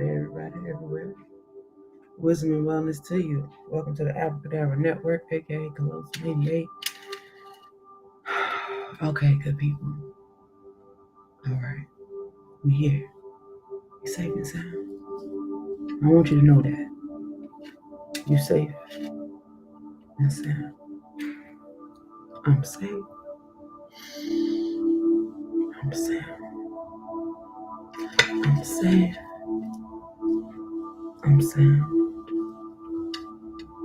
everybody, everywhere. Wisdom and wellness to you. Welcome to the Abracadabra Network, aka Callosum 88. Okay, good people. All right, we here. You're safe and sound. I want you to know that you're safe and sound. I'm safe. I'm safe. I'm safe. I'm sound.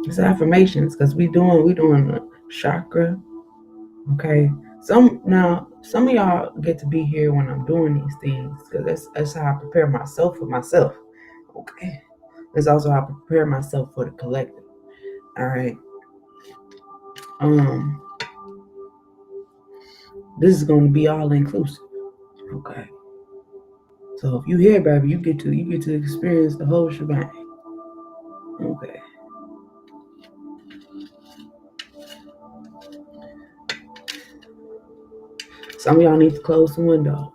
It's affirmations because we doing the chakra. Okay. Some of y'all get to be here when I'm doing these things because that's how I prepare myself for myself. Okay. That's also how I prepare myself for the collective. All right. This is going to be all inclusive. Okay. So if you here, baby, you get to experience the whole shebang. Okay. Some of y'all need to close some windows.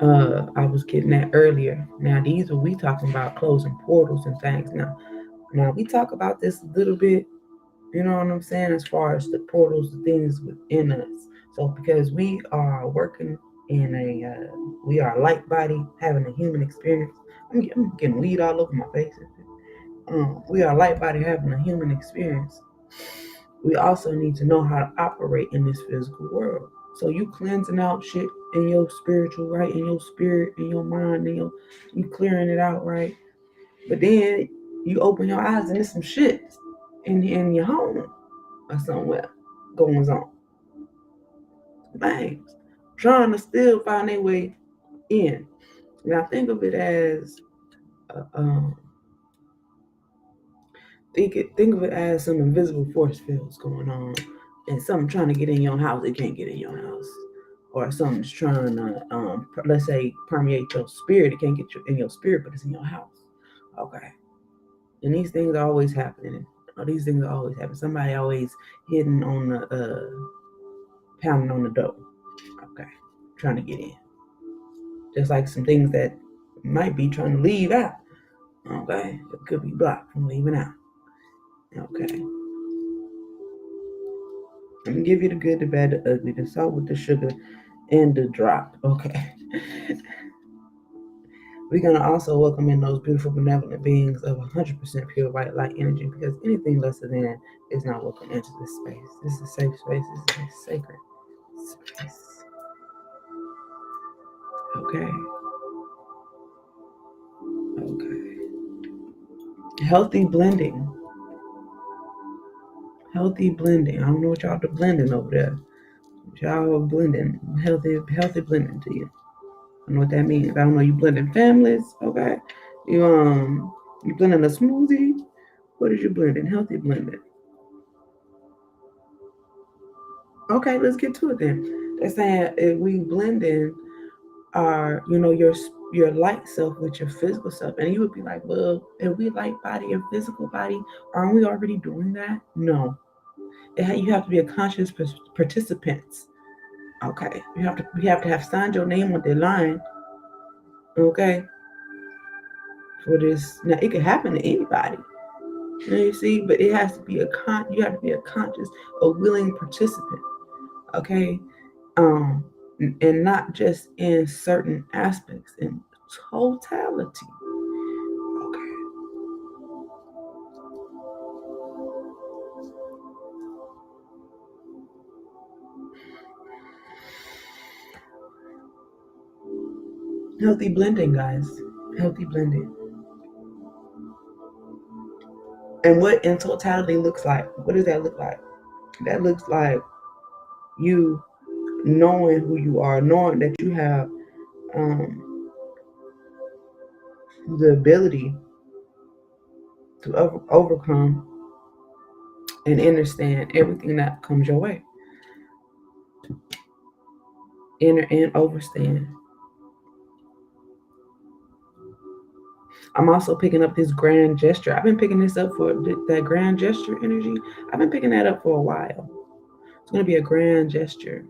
I was getting that earlier. Now these are we talking about closing portals and things. Now we talk about this a little bit. You know what I'm saying? As far as the portals, the things within us. So because we are working in we are light body, having a human experience. I'm getting weed all over my face. We are light body having a human experience. We also need to know how to operate in this physical world. So you cleansing out shit in your spiritual, right? In your spirit, in your mind, you clearing it out, right? But then you open your eyes and there's some shit in your home or somewhere going on. Things trying to still find their way in. Now think of it as think of it as some invisible force fields going on, and something trying to get in your house, it can't get in your house, or something's trying to let's say permeate your spirit, it can't get in your spirit, but it's in your house. Okay, and these things are always happening. Somebody always hidden on the pounding on the door. Okay, trying to get in. Just like some things that might be trying to leave out. Okay, it could be blocked from leaving out. Okay. Let me give you the good, the bad, the ugly, the salt with the sugar, and the drop. Okay. We're going to also welcome in those beautiful, benevolent beings of 100% pure white light energy, because anything lesser than is not welcome into this space. This is a safe space. This is a sacred space. Okay. Healthy blending. Healthy blending. I don't know what y'all are blending over there. Y'all are blending. Healthy blending to you. I don't know what that means. I don't know. You blending families, okay? You blending a smoothie. What is you blending? Healthy blending. Okay, let's get to it then. They're saying if we blending our, your light self with your physical self, and you would be like, well, if we light body and physical body, aren't we already doing that? No. You have to be a conscious participant. Okay, you have to have signed your name on the line. Okay, for this. Now it could happen to anybody. You see, but it has to be you have to be a conscious, a willing participant. Okay, and not just in certain aspects, in totality. Okay. Healthy blending, guys. Healthy blending. And what in totality looks like? What does that look like? That looks like you knowing who you are, knowing that you have the ability to overcome and understand everything that comes your way. Enter and overstand. I'm also picking up this grand gesture. I've been picking this up for that grand gesture energy. I've been picking that up for a while. It's going to be a grand gesture.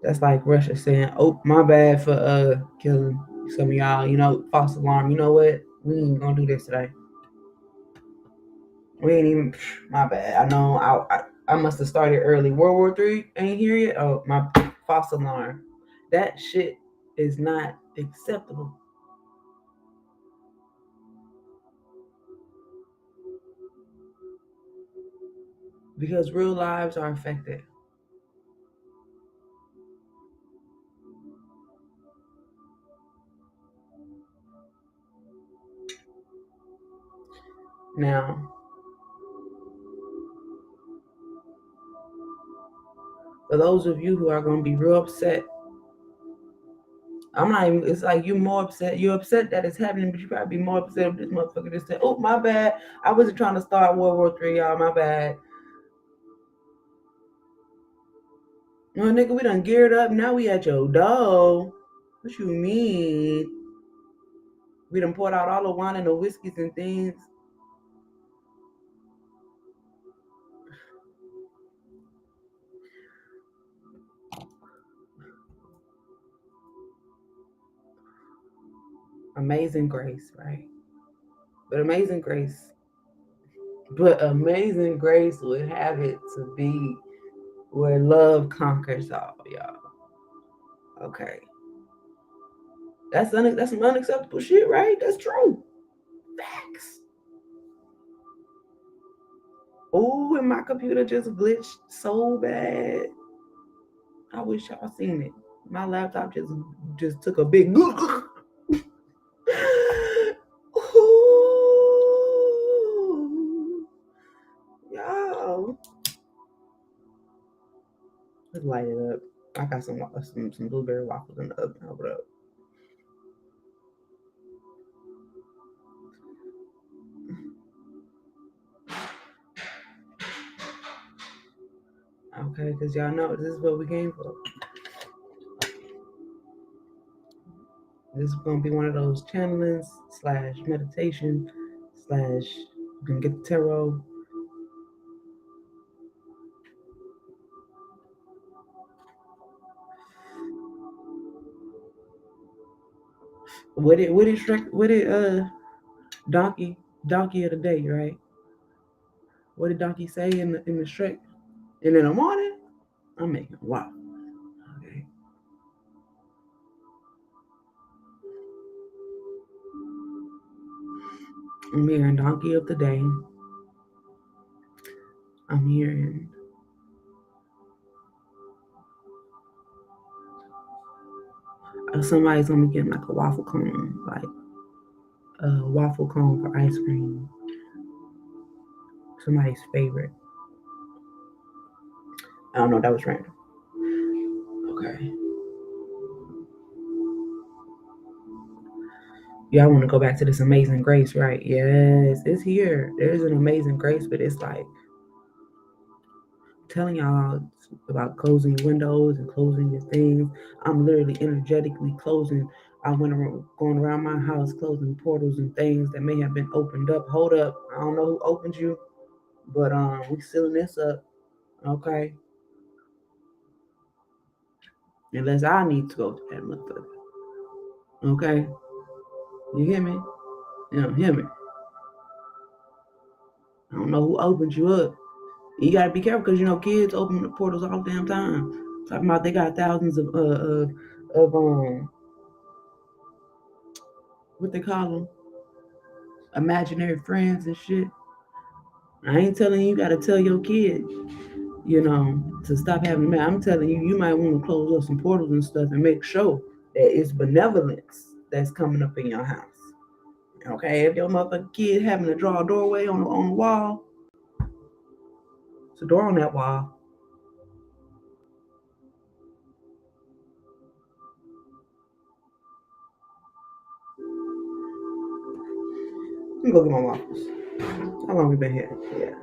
That's like Russia saying, "Oh, my bad for killing some of y'all." You know, false alarm. You know what? We ain't gonna do this today. We ain't even. My bad. I know. I must have started early. World War III ain't here yet. Oh, my false alarm. That shit is not acceptable. Because real lives are affected. Now, for those of you who are going to be real upset, I'm not even, it's like you more upset. You're upset that it's happening, but you probably be more upset if this motherfucker just said, "Oh, my bad. I wasn't trying to start World War III, y'all. My bad." No, nigga, we done geared up. Now we at your door. What you mean? We done poured out all the wine and the whiskeys and things. Amazing grace, right? But Amazing Grace would have it to be where love conquers all, y'all. Okay. That's some unacceptable shit, right? That's true. Facts. Oh, and my computer just glitched so bad. I wish y'all seen it. My laptop just took a big Ooh. Y'all. Let's light it up. I got some blueberry waffles in the oven. Hold up. Okay, because y'all know this is what we came for. This is going to be one of those channelings / meditation / you can get the tarot. What did Donkey of the day, right? What did Donkey say in the Shrek? And in the morning, I'm making wow. Okay. I'm hearing Donkey of the day. I'm hearing somebody's gonna be getting like a waffle cone, like a waffle cone for ice cream. Somebody's favorite. I don't know, that was random. Okay. Y'all want to go back to this Amazing Grace, right? Yes, it's here. There's an Amazing Grace, but it's like telling y'all about closing your windows and closing your things. I'm literally energetically closing. I went going around my house closing portals and things that may have been opened up. Hold up, I don't know who opened you, but we sealing this up, okay? Unless I need to go to that motherfucker, okay? You hear me? You don't hear me? I don't know who opened you up. You gotta be careful because you know kids open the portals all the damn time. Talking about they got thousands of what they call them, imaginary friends and shit. I ain't telling you gotta tell your kid, you know, to stop having them. I'm telling you, you might want to close up some portals and stuff and make sure that it's benevolence that's coming up in your house. Okay, if your motherfucking kid having to draw a doorway on the wall, it's a door on that wall. Let me go get my waffles. How long we been here? Yeah.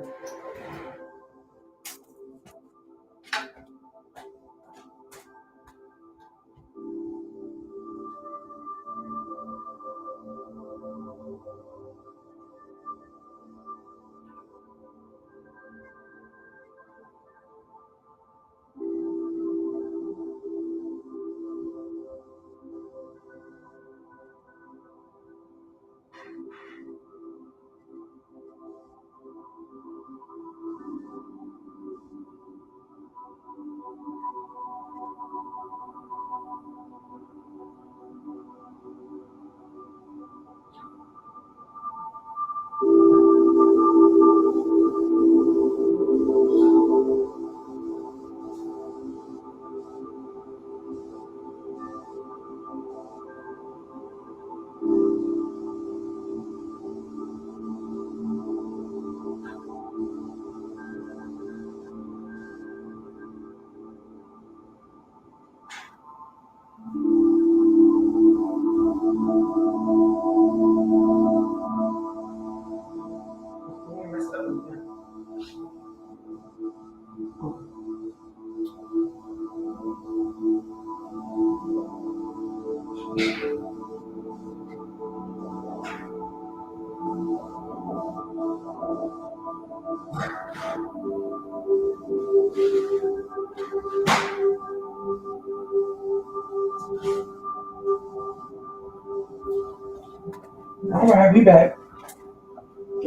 All right, we back.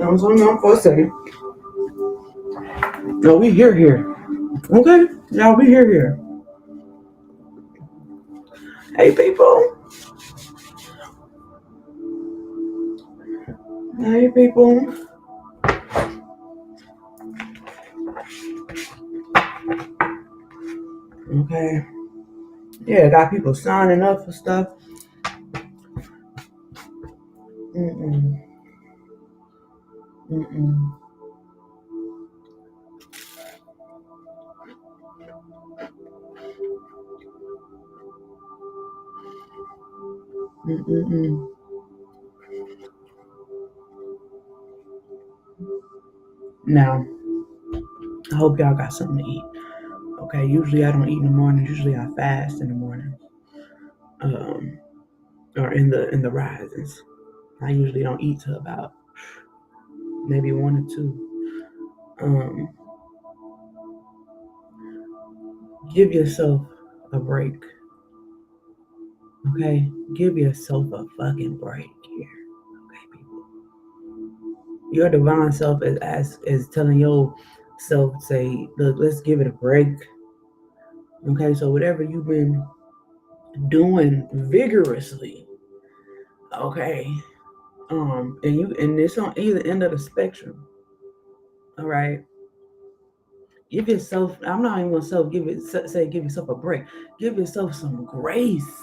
I was on for a second. No, we here. Okay, y'all, we here. Hey, people. Hey, people. Okay. Yeah, got people signing up for stuff. Mm-mm. Mm-mm. Mm-mm. Now, I hope y'all got something to eat. Okay, usually I don't eat in the morning. Usually I fast in the morning, um, or in the risings. I usually don't eat till about maybe 1 or 2. Um, give yourself a break. Okay, give yourself a fucking break here. Okay, people. Your divine self is telling yourself, say, look, let's give it a break. Okay, so whatever you've been doing vigorously, okay, and it's on either end of the spectrum. All right, give yourself. I'm not even gonna give yourself a break. Give yourself some grace.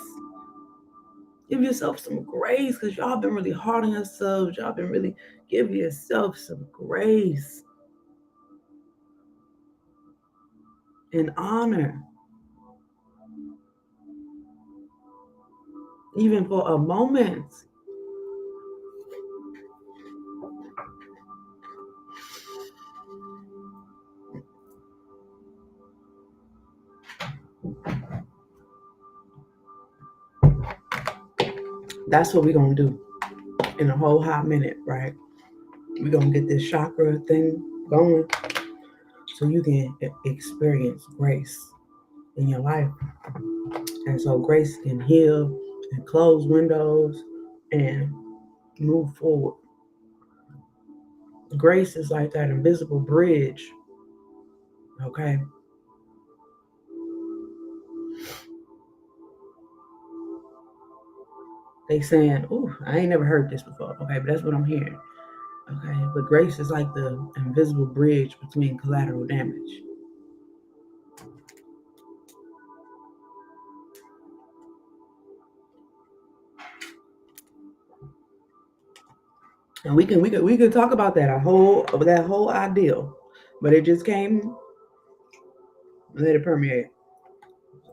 Give yourself some grace, because y'all been really hard on yourselves. Y'all been really give yourself some grace and honor, even for a moment. That's what we're gonna do in a whole hot minute, right? We're gonna get this chakra thing going so you can experience grace in your life. And so grace can heal and close windows and move forward. Grace is like that invisible bridge, okay? They saying, "Ooh, I ain't never heard this before." Okay, but that's what I'm hearing. Okay, but grace is like the invisible bridge between collateral damage. And we could talk about that whole ideal, but it just came. Let it permeate.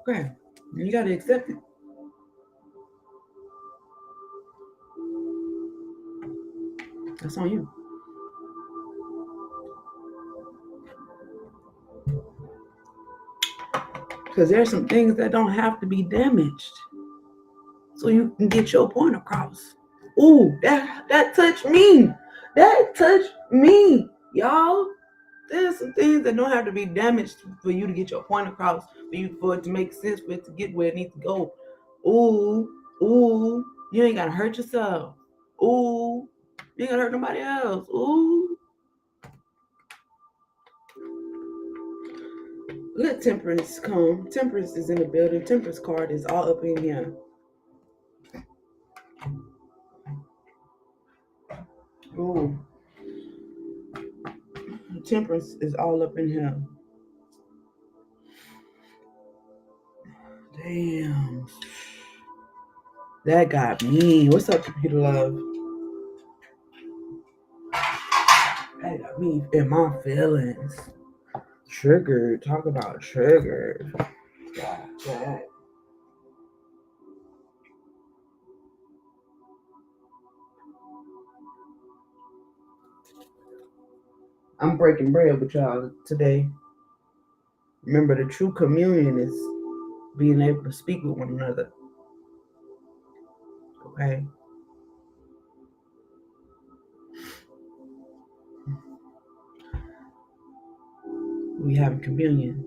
Okay, you got to accept it. That's on you. Because there's some things that don't have to be damaged, so you can get your point across. Ooh, that touched me. That touched me, y'all. There's some things that don't have to be damaged for you to get your point across, for it to make sense, for it to get where it needs to go. Ooh, ooh, you ain't gotta hurt yourself. Ooh, you ain't gotta hurt nobody else. Ooh. Let Temperance come. Temperance is in the building. Temperance card is all up in here. Ooh. Temperance is all up in here. Damn. That got me. What's up, computer love? That got me in my feelings. Triggered. Talk about triggered. God. I'm breaking bread with y'all today. Remember, the true communion is being able to speak with one another. Okay? We have communion.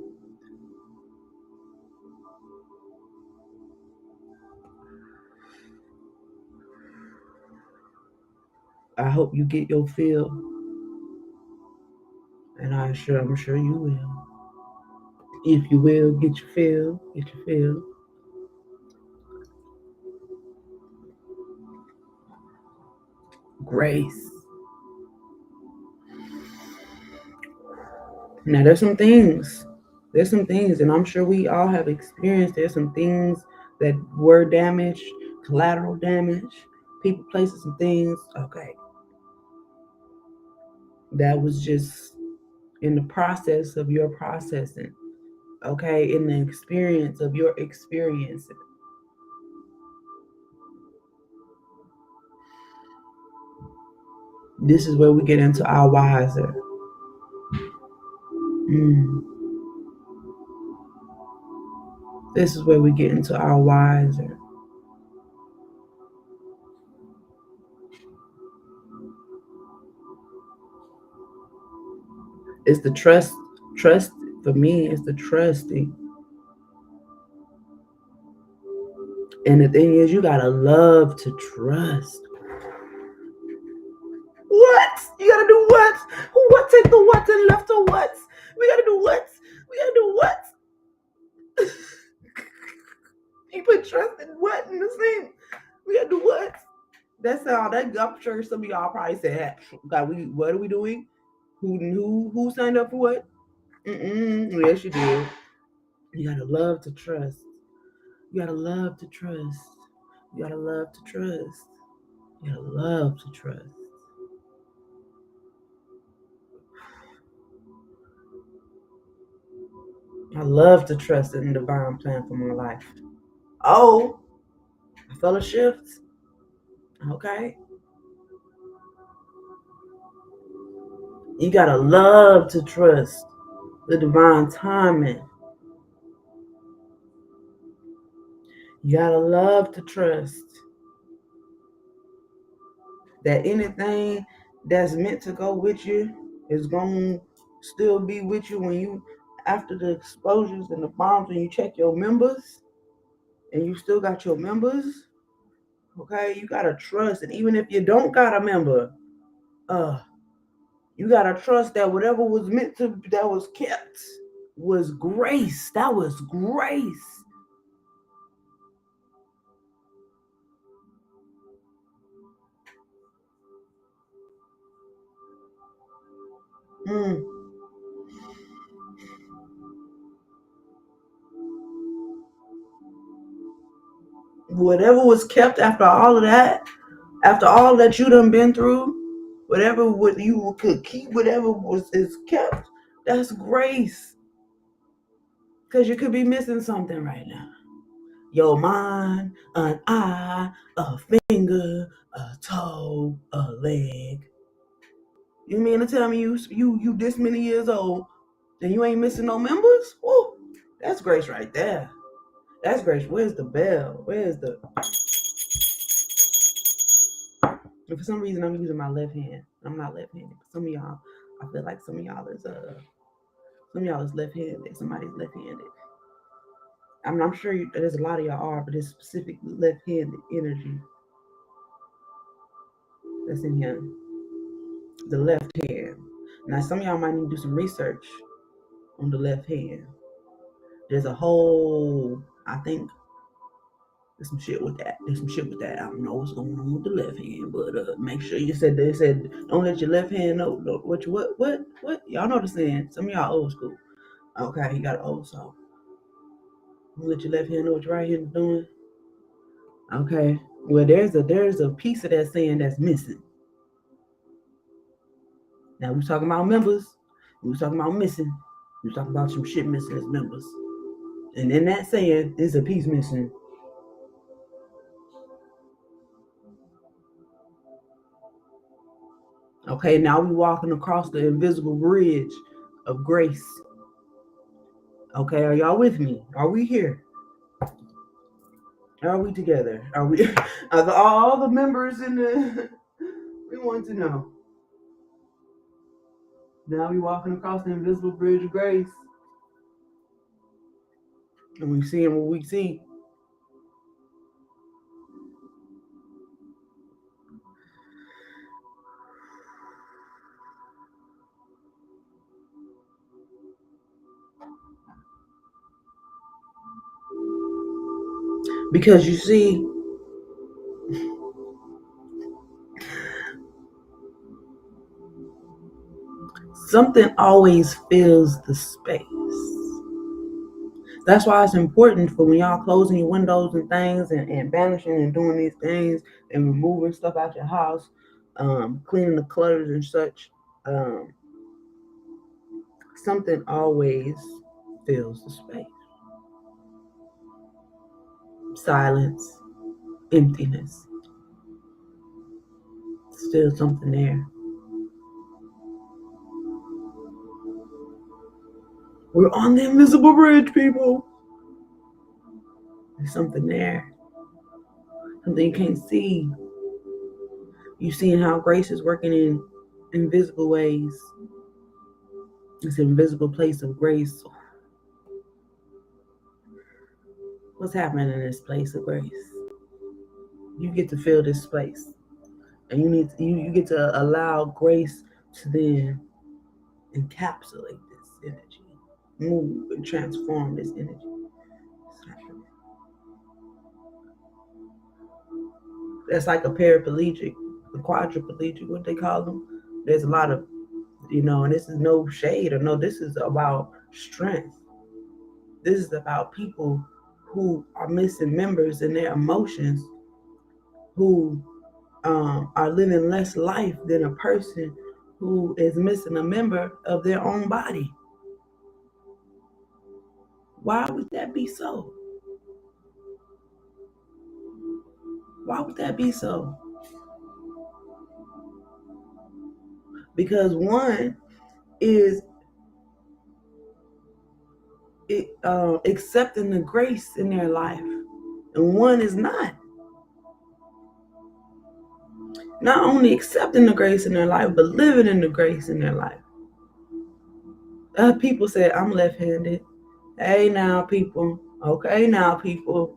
I hope you get your fill, and I'm sure you will. If you will, get your fill, get your fill. Grace. Now there's some things, and I'm sure we all have experienced. There's some things that were damaged, collateral damage, people, places, and things. Okay, that was just in the process of your processing. Okay, in the experience of your experiencing. This is where we get into our wiser. This is where we get into our wiser. It's the trust. Trust for me is the trusting. And the thing is, you gotta love to trust. What? You gotta do what? What? Take the what and left the what? We gotta do what? We gotta do what? You put trust and what in the same? We gotta do what? That's all. That I'm sure some of y'all probably said, "God, what are we doing? Who signed up for what?" Yes, you did. You gotta love to trust. You gotta love to trust. You gotta love to trust. You gotta love to trust. I love to trust in the divine plan for my life. Oh, I felt a shift. Okay. You gotta love to trust the divine timing. You gotta love to trust that anything that's meant to go with you is gonna still be with you when you, after the explosions and the bombs, when you check your members and you still got your members. Okay, you gotta trust, and even if you don't got a member, you gotta trust that whatever was meant to, that was kept, was grace. That was grace. Whatever was kept after all of that, after all that you done been through, whatever what you could keep, whatever was is kept, that's grace. Because you could be missing something right now. Your mind, an eye, a finger, a toe, a leg. You mean to tell me you this many years old and you ain't missing no members? Whoa, that's grace right there. That's grace. Where's the bell? Where's the? And for some reason, I'm using my left hand. I'm not left-handed. Some of y'all, I feel like some of y'all is left-handed. Somebody's left-handed. I'm sure there's a lot of y'all are, but it's specific left-handed energy that's in here. The left hand. Now, some of y'all might need to do some research on the left hand. There's a whole, I think, there's some shit with that. I don't know what's going on with the left hand, but make sure they said don't let your left hand know what. Y'all know the saying. Some of y'all old school. Okay, you got an old soul. Don't let your left hand know what your right hand is doing. Okay. Well, there's a piece of that saying that's missing. Now we talking about members. We talking about missing. We talking about some shit missing as members. And in that saying, there's a piece missing. Okay, now we walking across the invisible bridge of grace. Okay, are y'all with me? Are we here? Are we together? Are we? Are all the members in the? We want to know. Now we walking across the invisible bridge of grace, and we seeing what we see. Because you see, something always fills the space. That's why it's important for when y'all closing your windows and things and banishing and doing these things and removing stuff out your house, cleaning the clutters and such. Something always fills the space. Silence, emptiness. Still something there. We're on the invisible bridge, people. There's something there. Something you can't see. You've seen how grace is working in invisible ways. It's an invisible place of grace. What's happening in this place of grace? You get to feel this space. And you get to allow grace to then encapsulate this energy, move and transform this energy. That's like a paraplegic, a quadriplegic, what they call them. There's a lot of, and this is no shade or no, this is about strength. This is about people who are missing members in their emotions, who are living less life than a person who is missing a member of their own body. Why would that be so? Why would that be so? Because one is accepting the grace in their life, and one is not. Not only accepting the grace in their life, but living in the grace in their life. People say, I'm left-handed. Hey now, people. Okay now, people.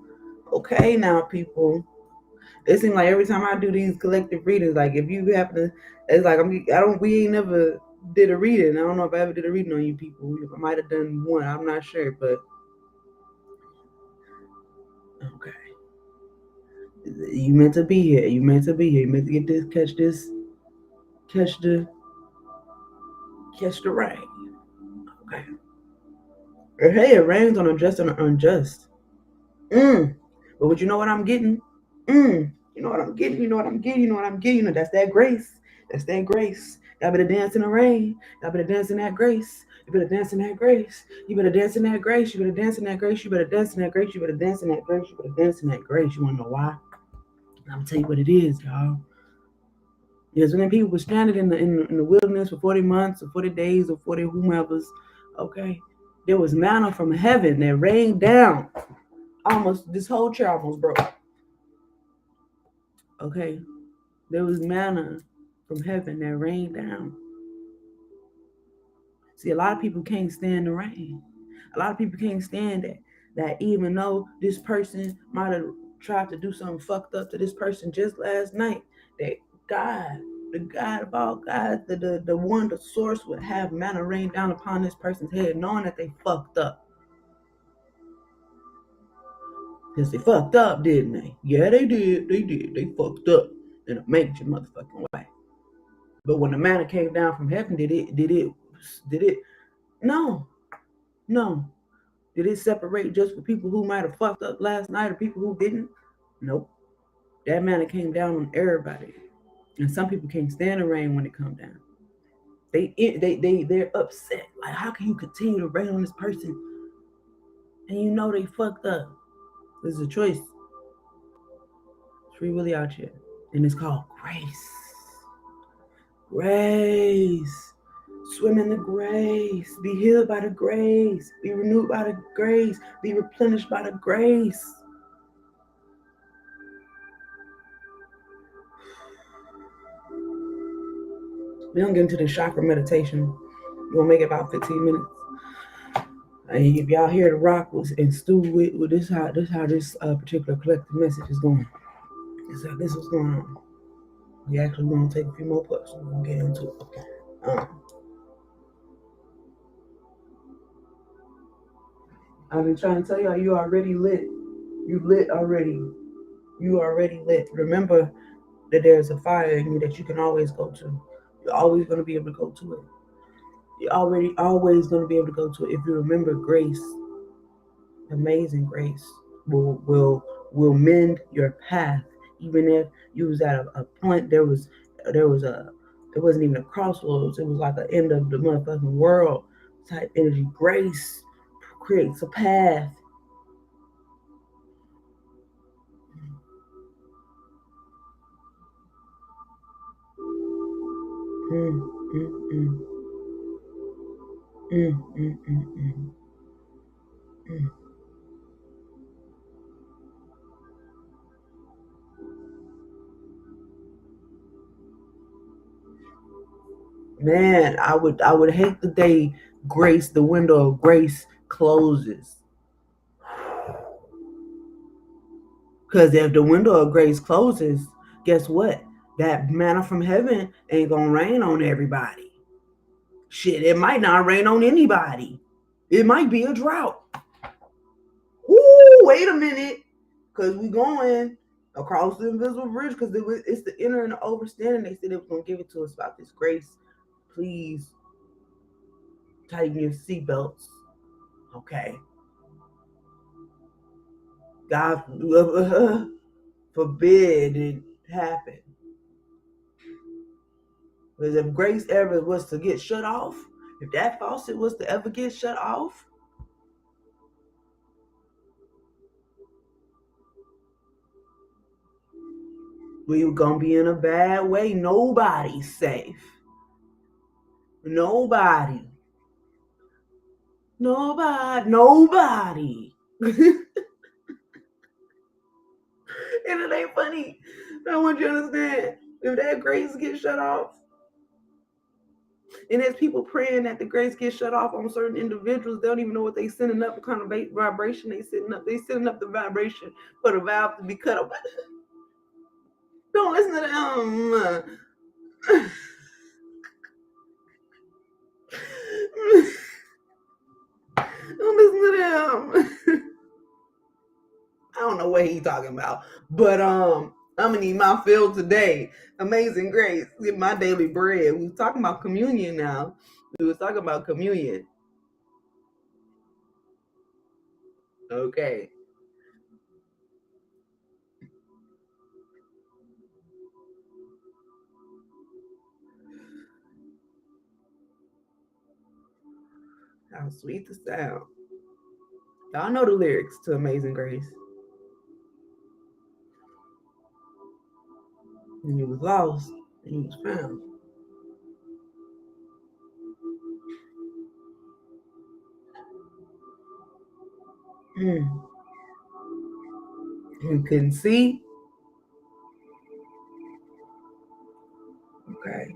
Okay now, people. It seems like every time I do these collective readings, like if you happen to, it's like we ain't never did a reading. I don't know if I ever did a reading on you people. I might have done one. I'm not sure, but okay. You meant to be here. You meant to be here. You meant to get this, catch the rain. Okay. Or hey, it rains on a just and an unjust. But you know what I'm getting? You know what I'm getting? You know what I'm getting? You know what I'm getting? That's that grace. That's that grace. Y'all better dance in the rain. Y'all better dance in that grace. You better dance in that grace. You better dance in that grace. You better dance in that grace. You better dance in that grace. You better dance in that grace. You better dance in that grace. You wanna know why? I'm gonna tell you what it is, y'all. Yes, when people were standing in the wilderness for 40 months or 40 days or 40 whomever's, okay, there was manna from heaven that rained down. Almost this whole chair almost broke. Okay, there was manna from heaven that rained down. See, a lot of people can't stand the rain. A lot of people can't stand that even though this person might have tried to do something fucked up to this person just last night, that God, the God of all gods, the one, the source would have manna rain down upon this person's head, knowing that they fucked up. Because they fucked up, didn't they? Yeah, they did. They fucked up in a major motherfucking way. But when the manna came down from heaven, did it? No. Did it separate just for people who might have fucked up last night or people who didn't? Nope. That manna came down on everybody. And some people can't stand the rain when it comes down. They're upset. Like, how can you continue to rain on this person and you know they fucked up? This is a choice. It's free willy out here. And it's called grace. Grace. Swim in the grace. Be healed by the grace. Be renewed by the grace. Be replenished by the grace. We're going to get into the chakra meditation. We're going to make it about 15 minutes. And if y'all hear the rock and stew with this, how this particular collective message is going. It's like this was going on. We actually going to take a few more puffs. We're going to get into it. Okay. I've been trying to tell y'all you already lit. You lit already. You already lit. Remember that there's a fire in you that you can always go to. You're always going to be able to go to it. You're always going to be able to go to it if you remember grace. Amazing grace will mend your path, even if you was at a point there wasn't even a crossroads. It was like the end of the motherfucking world type energy. Grace creates a path. Mm, mm, mm. Mm, mm, mm, mm. Mm. Man, I would hate the day the window of grace closes. Because if the window of grace closes, guess what? That manna from heaven ain't gonna rain on everybody. Shit, it might not rain on anybody. It might be a drought. Ooh, wait a minute. Because we going across the invisible bridge because it's the inner and the overstanding. They said they was gonna give it to us about this grace. Please tighten your seatbelts. Okay. God forbid it happen. Because if grace ever was to get shut off, if that faucet was to ever get shut off, we were gonna be in a bad way. Nobody's safe. Nobody. Nobody. And it ain't funny. I want you to understand. If that grace gets shut off, and there's people praying that the grace gets shut off on certain individuals, they don't even know what they sending up, what kind of vibration they sending up. They sending up the vibration for the valve to be cut off. Don't listen to them. Don't listen to them. I don't know what he's talking about, but I'm gonna need my fill today. Amazing grace, get my daily bread. We was talking about communion now. We was talking about communion. Okay. How sweet the sound. Y'all know the lyrics to Amazing Grace. And you was lost, and you was found. Mm. You couldn't see. Okay.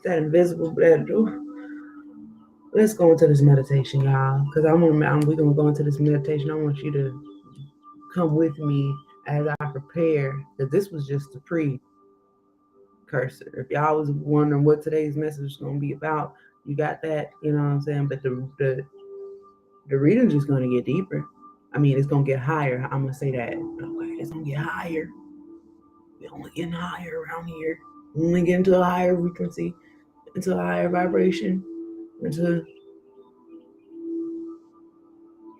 That invisible bedroom. Let's go into this meditation, y'all. Because we're gonna go into this meditation. I want you to come with me as I prepare. Because this was just the precursor. If y'all was wondering what today's message is gonna be about, you got that. You know what I'm saying? But the reading's just gonna get deeper. I mean, it's gonna get higher. I'm gonna say that. Okay, it's gonna get higher. We're only getting higher around here. We only get into a higher frequency, into a higher vibration, into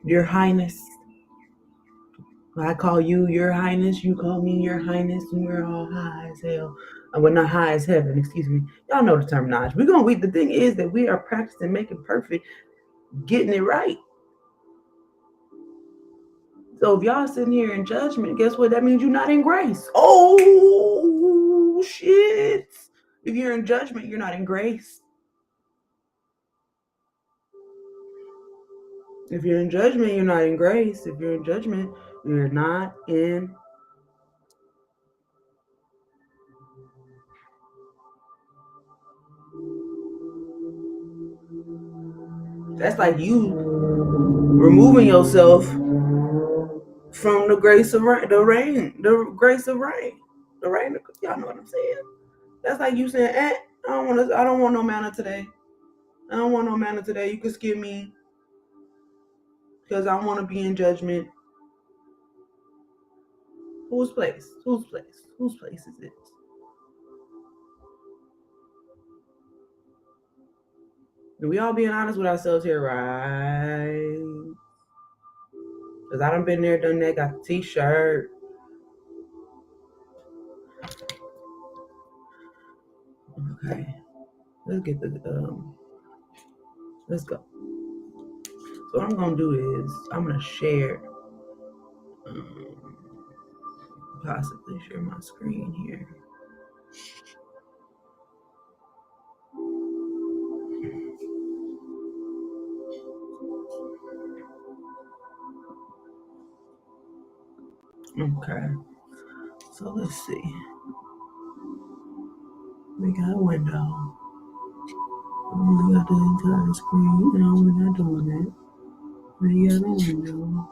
your highness. I call you your highness, you call me your highness, and we're all high as hell. We're not high as heaven, excuse me. Y'all know the terminology. The thing is that we are practicing making perfect, getting it right. So if y'all sitting here in judgment, guess what? That means you're not in grace. Oh shit. If you're in judgment, you're not in grace. If you're in judgment, you're not in grace. If you're in judgment, you're not in. That's like you removing yourself from the grace of rain, the grace of rain, the rain. Y'all know what I'm saying? That's like you saying, I don't want no manna today. I don't want no manna today. You can skip me because I want to be in judgment. Whose place? Whose place? Whose place is it? We all being honest with ourselves here, right? Because I done been there, done that, got the t-shirt. Okay. Let's get let's go. So what I'm going to do is, I'm going to share, possibly share my screen here. Okay. So let's see. We got a window. We got the entire screen. No, we're not doing that. We got a window.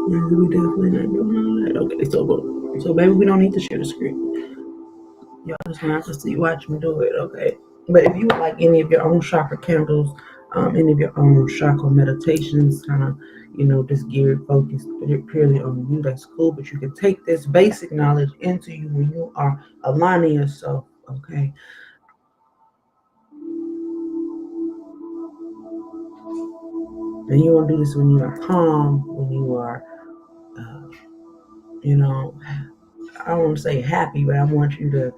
We definitely not doing all that. Okay, so maybe we don't need to share the screen. Y'all just gonna have to watch me do it, okay? But if you would like any of your own chakra candles, any of your own chakra meditations, kind of, just geared, focused purely on you, that's cool. But you can take this basic knowledge into you when you are aligning yourself, okay? And you want to do this when you are calm, when you are, I don't want to say happy, but I want you to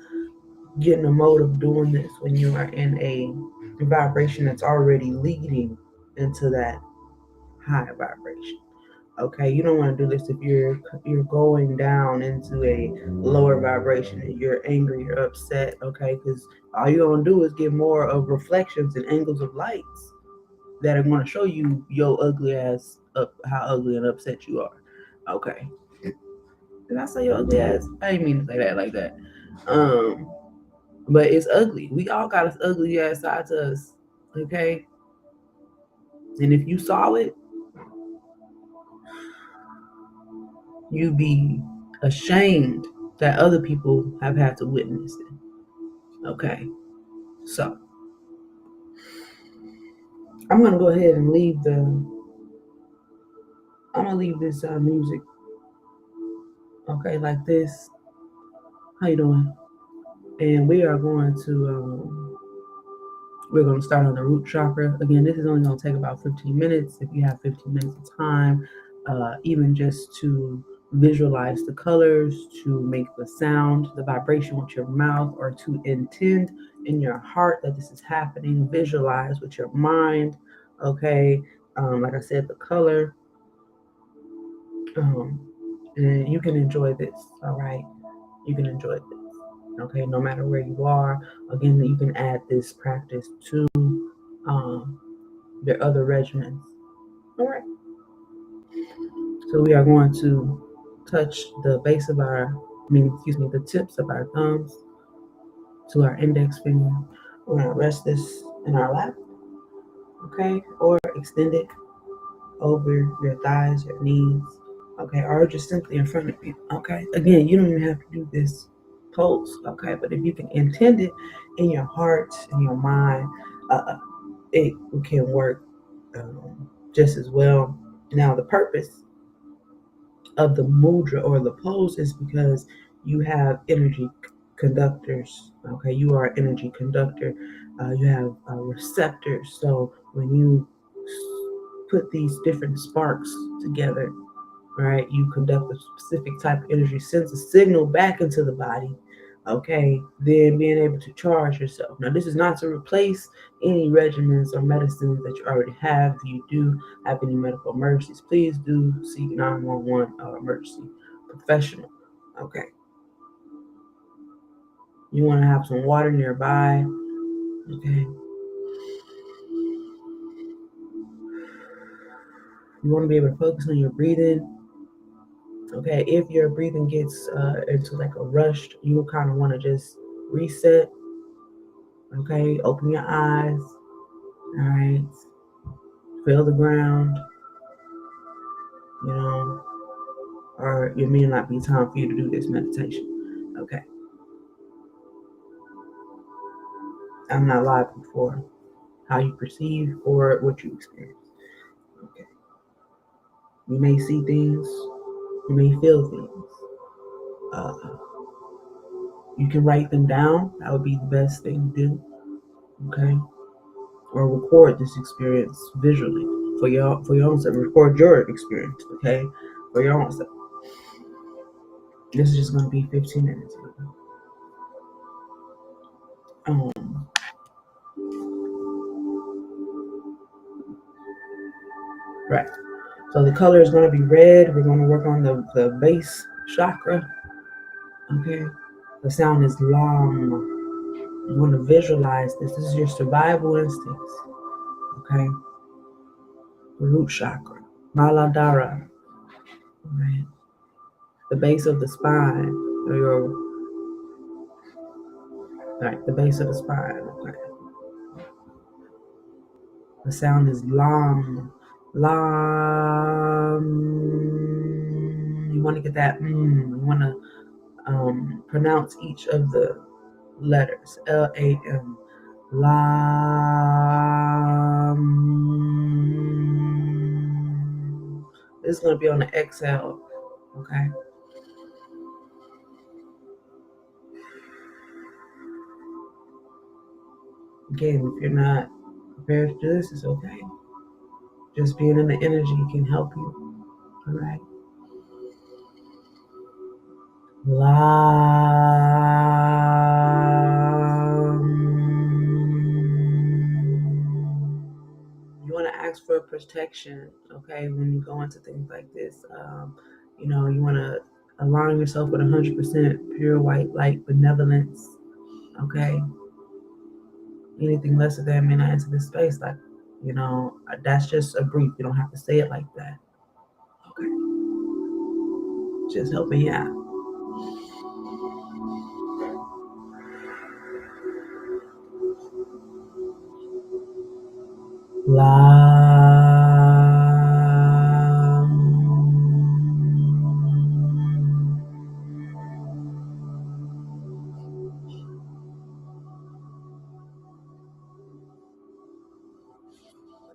get in the mode of doing this when you are in a vibration that's already leading into that high vibration. Okay, you don't want to do this if you're going down into a lower vibration and you're angry, you're upset. Okay, because all you're gonna do is get more of reflections and angles of lights that are going to show you your ugly ass up, how ugly and upset you are. Okay, did I say your ugly ass? I didn't mean to say that like that. But it's ugly. We all got an ugly ass side to us. Okay, and if you saw it, you'd be ashamed that other people have had to witness it. Okay, so I'm gonna go ahead and leave this music. Okay, like this. How you doing? And we are going to we're going to start on the root chakra. Again, this is only going to take about 15 minutes. If you have 15 minutes of time, even just to visualize the colors, to make the sound, the vibration with your mouth, or to intend in your heart that this is happening, visualize with your mind. Okay, like I said, the color, and you can enjoy this. All right, you can enjoy this. Okay, no matter where you are. Again, you can add this practice to their other regimens. All right. So we are going to touch the base of the tips of our thumbs to our index finger. We're going to rest this in our lap, okay? Or extend it over your thighs, your knees, okay? Or just simply in front of you, okay? Again, you don't even have to do this pose, okay? But if you can intend it in your heart, in your mind, it can work just as well. Now, the purpose of the mudra or the pose is because you have energy conductors. Okay, you are an energy conductor. You have receptors. So when you put these different sparks together, right, you conduct a specific type of energy, sends a signal back into the body. Okay, then being able to charge yourself. Now, this is not to replace any regimens or medicines that you already have. If you do have any medical emergencies, please do seek 911 emergency professional. Okay, you want to have some water nearby. Okay, you want to be able to focus on your breathing. Okay, if your breathing gets into like a rush, you kind of want to just reset. Okay, open your eyes. All right, feel the ground. Or it may not be time for you to do this meditation. Okay. I'm not liable for how you perceive or what you experience. Okay. You may see things, you may feel things. You can write them down. That would be the best thing to do. Okay. Or record this experience visually for your own self. Record your experience, okay? For your own self. This is just gonna be 15 minutes. Right. So the color is gonna be red. We're gonna work on the base chakra. Okay. The sound is lam. You want to visualize this. This is your survival instincts. Okay. The root chakra. Maladara. Right. The base of the spine. Or the base of the spine. Okay. The sound is lam. Lam. You want to get that You want to pronounce each of the letters. Lam. Lam. This is going to be on the exhale. Okay. Again, if you're not prepared to do this, it's okay. Just being in the energy can help you. All right. You want to ask for protection, okay, when you go into things like this. You want to align yourself with 100% pure white light benevolence, okay? Anything less of that may not enter this space. Like, that's just a brief. You don't have to say it like that. Okay. Just helping you out.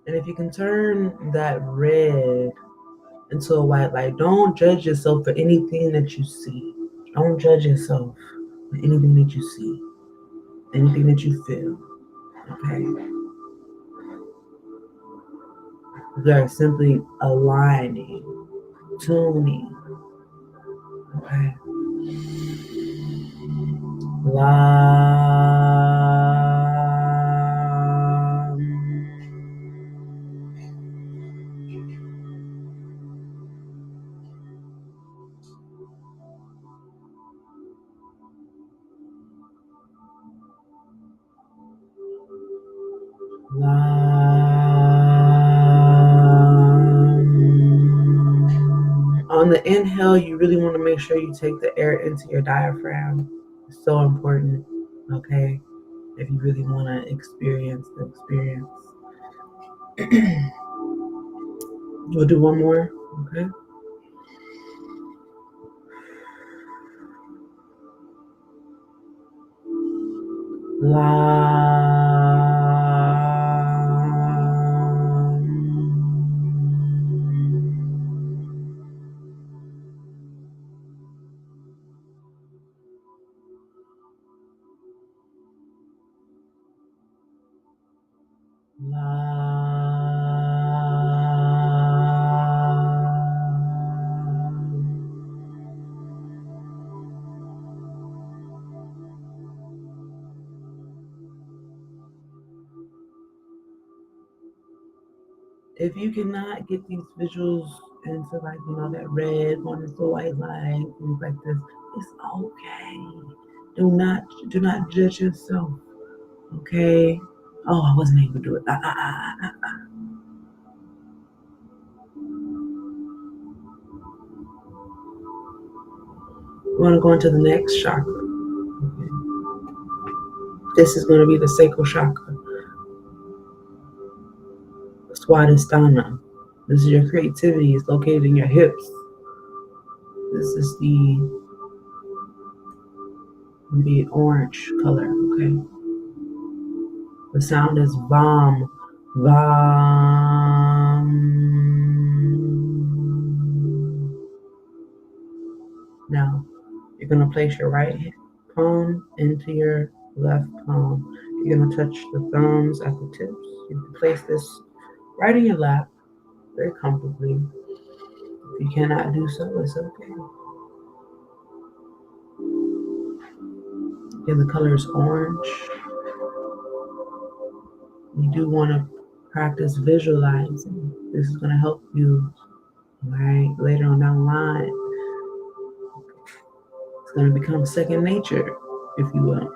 And if you can turn that red into a white light, don't judge yourself for anything that you see. Don't judge yourself for anything that you see, anything that you feel. Okay? You are simply aligning, tuning. Okay? On the inhale, you really want to make sure you take the air into your diaphragm. It's so important, okay? If you really want to experience the experience. We'll do one more, okay? If you cannot get these visuals into that red going into white light, things like this, it's okay. Do not judge yourself. Okay. Oh, I wasn't able to do it. We want to go into the next chakra. Okay. This is going to be the Sacral Chakra. Swadhisthana. This is your creativity. It's located in your hips. This is the orange color, okay? The sound is Vam. Vam. Now, you're going to place your right palm into your left palm. You're going to touch the thumbs at the tips. You can place this right in your lap very comfortably. If you cannot do so, it's okay. Again, the color is orange. You do want to practice visualizing. This is going to help you, right, later on down the line. It's going to become second nature, if you will.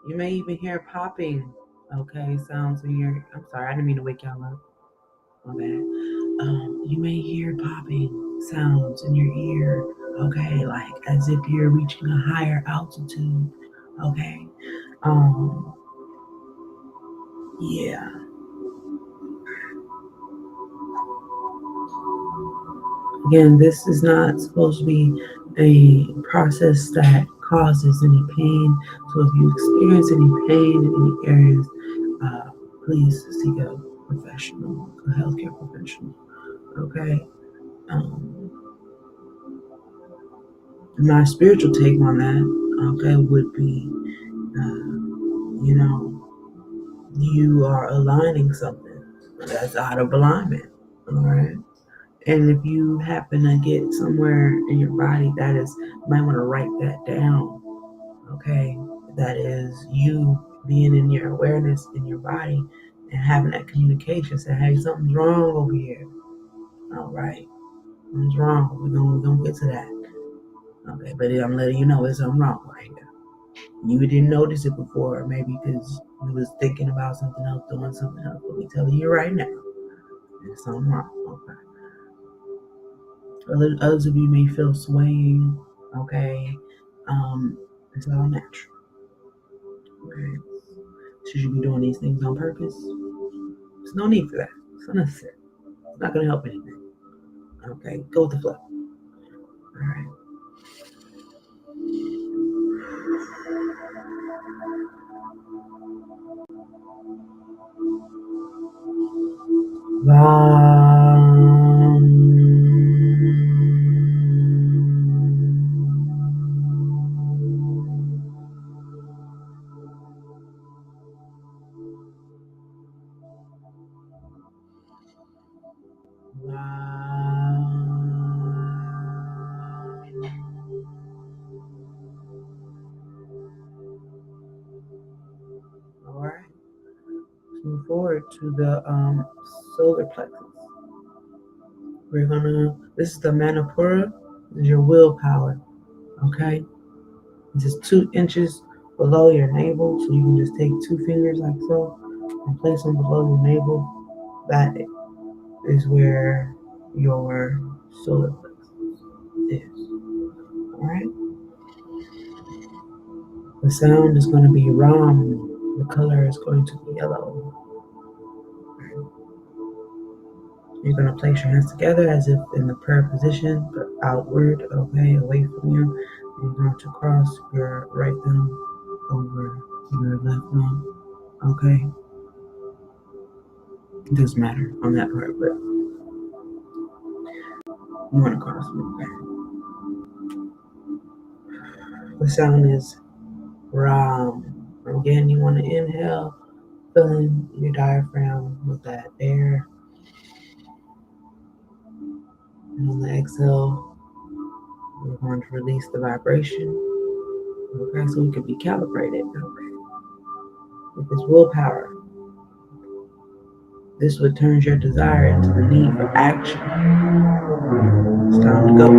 You may even hear popping, okay, sounds in your, I'm sorry, I didn't mean to wake y'all up. My bad. You may hear popping sounds in your ear, okay, like as if you're reaching a higher altitude, okay. Yeah. Again, this is not supposed to be a process that causes any pain. So if you experience any pain in any areas, please seek a professional, a healthcare professional. Okay. My spiritual take on that, okay, would be, you know, you are aligning something that's out of alignment. All right. And if you happen to get somewhere in your body that is, you might want to write that down. Okay. That is you being in your awareness in your body and having that communication. Say, hey, something's wrong over here. All right. Something's wrong. We're gonna get to that. Okay, but I'm letting you know there's something wrong right here. You didn't notice it before, maybe because you was thinking about something else, doing something else. But we telling you right now, there's something wrong. Okay. Others of you may feel swaying. Okay. It's all natural. Okay. Should you be doing these things on purpose? There's no need for that. It's unnecessary. It's not gonna help anything. Okay. Go with the flow. All right. All right. Let's move forward to the solar plexus. This is the Manipura, this is your willpower, okay? This is 2 inches below your navel, so you can just take 2 fingers like so and place them below your navel. That is where your solar plexus is, all right? The sound is going to be Ram. The color is going to be yellow. You're going to place your hands together as if in the prayer position, but outward, okay, away from you. You're going to cross your right thumb over your left thumb, okay? It doesn't matter on that part, but you want to cross them, okay? The sound is Ram, Again, you want to inhale, filling your diaphragm with that air. And on the exhale, we're going to release the vibration. Okay, so we can be calibrated with this willpower. This would turn your desire into the need for action. It's time to go.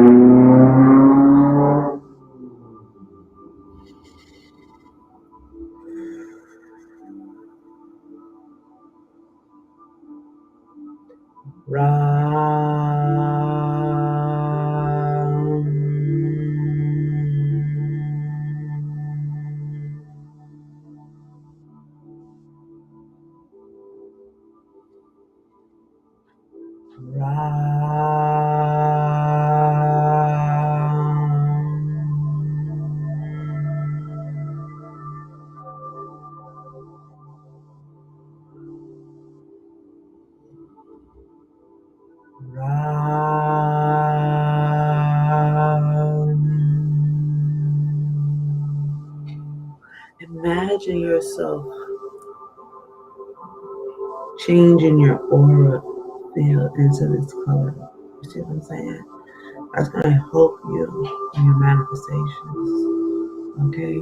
Imagine yourself changing your aura field into this color. You see what I'm saying? That's going to help you in your manifestations. Okay?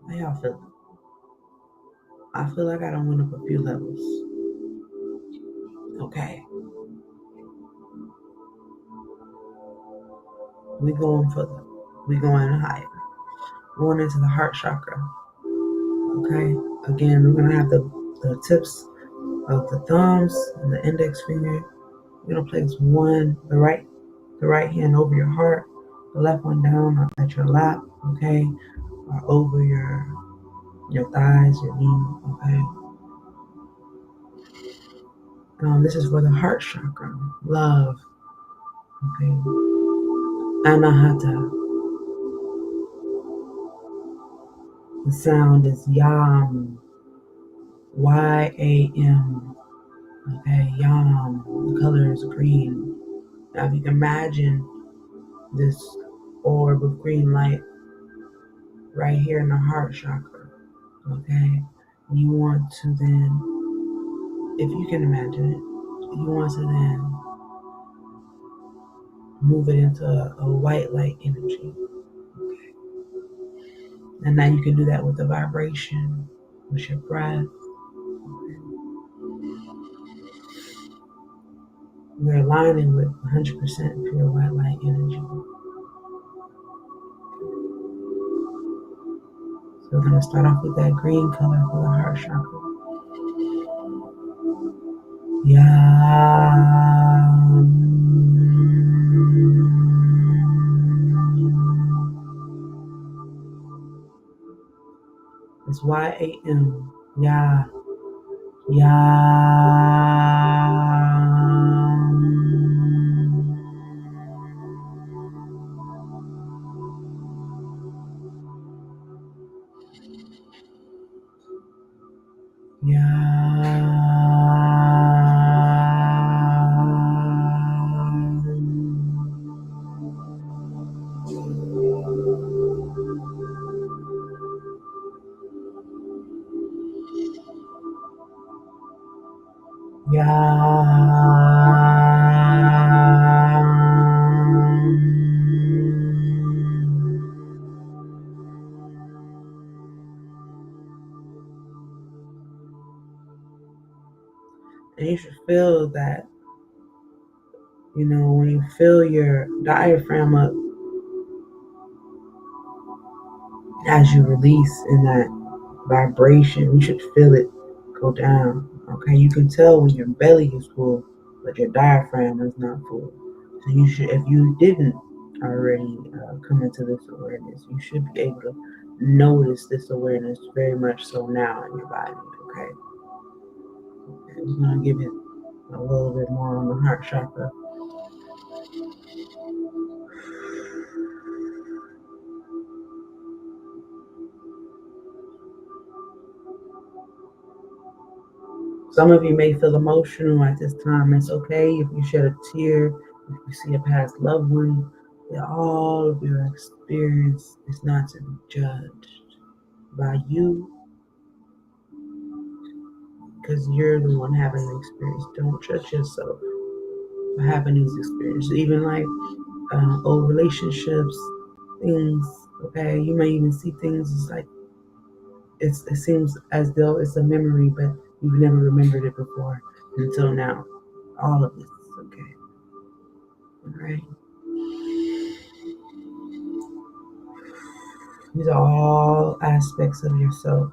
How y'all feel? I feel like I done went up a few levels. Okay. We going further. We going higher. Going into the heart chakra. Okay. Again, we're gonna have the tips of the thumbs and the index finger. We're gonna place the right hand over your heart, the left one down at your lap, okay, or over your thighs, your knee, okay. This is for the heart chakra, love, okay. Anahata. The sound is yam, Y-A-M, okay, yam. The color is green. Now, if you can imagine this orb of green light right here in the heart chakra, okay, you want to then, if you can imagine it, you want to then move it into a white light energy. Okay. And now you can do that with the vibration, with your breath. Okay. We're aligning with 100% pure white light energy. So we're going to start off with that green color for the heart chakra. It's Y-A-M. Ya. And you should feel that, when you feel your diaphragm up as you release in that vibration, you should feel it go down, Okay, you can tell when your belly is full, but your diaphragm is not full. So you should, if you didn't already come into this awareness, you should be able to notice this awareness very much so now in your body. Okay, we're gonna give it a little bit more on the heart chakra. Some of you may feel emotional at this time. It's okay if you shed a tear, if you see a past loved one. All of your experience is not to be judged by you because you're the one having the experience. Don't judge yourself for having these experiences. Even like old relationships, things. Okay, you may even see things as like it seems as though it's a memory, but you've never remembered it before until now. All of this is okay. All right. These are all aspects of yourself.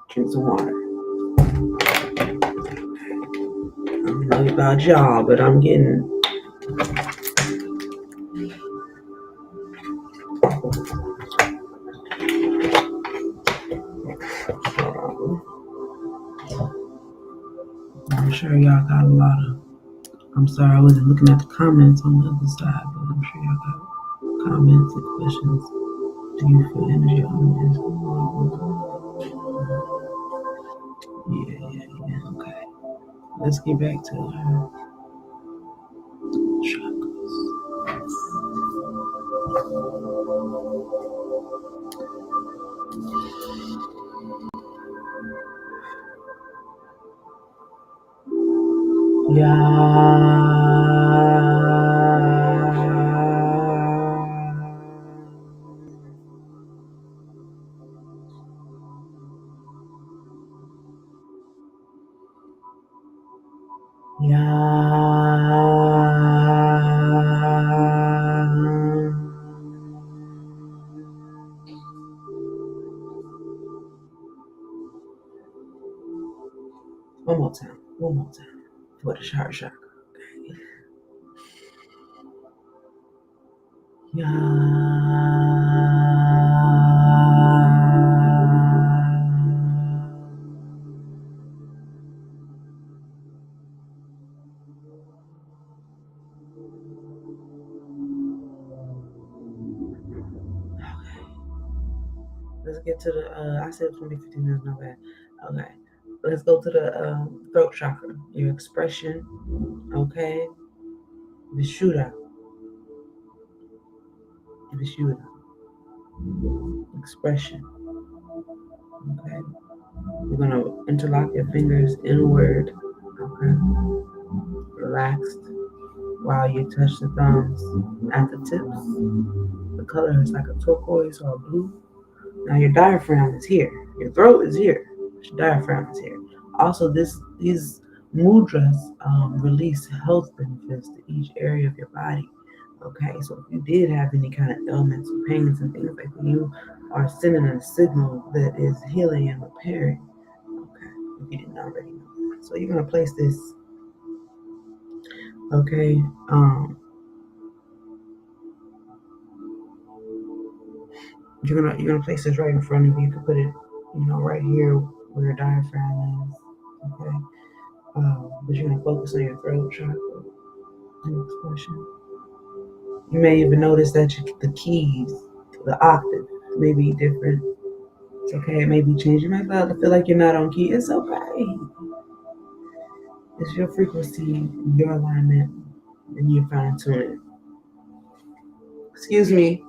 Drink some water. I don't know about y'all, but I'm getting. I'm sure y'all got a lot of. I'm sorry, I wasn't looking at the comments on the other side, but I'm sure y'all got comments and questions. Do you feel energy on this? Yeah. Okay. Let's get back to our chakras. One more time for the heart chakra. Let's get to the, I said 2015, that's not bad. Okay. Let's go to the throat chakra, your expression, okay? Vishuddha. Expression, okay? You're going to interlock your fingers inward, okay? Relaxed while you touch the thumbs at the tips. The color is like a turquoise or a blue. Now your diaphragm is here. Your throat is here. Your diaphragm is here. Also, these mudras release health benefits to each area of your body. Okay, so if you did have any kind of ailments or pains and things like that, you are sending a signal that is healing and repairing. Okay, if you didn't already know that. So you're gonna place this. Okay, you're gonna place this right in front of you. You can put it, right here where your diaphragm is. Okay. But you're gonna focus on your throat chakra. Next question. You may even notice that the keys, the octave, may be different. It's okay. It may be changed. You might feel like you're not on key. It's okay. It's your frequency, your alignment, and you fine tune it. Excuse me.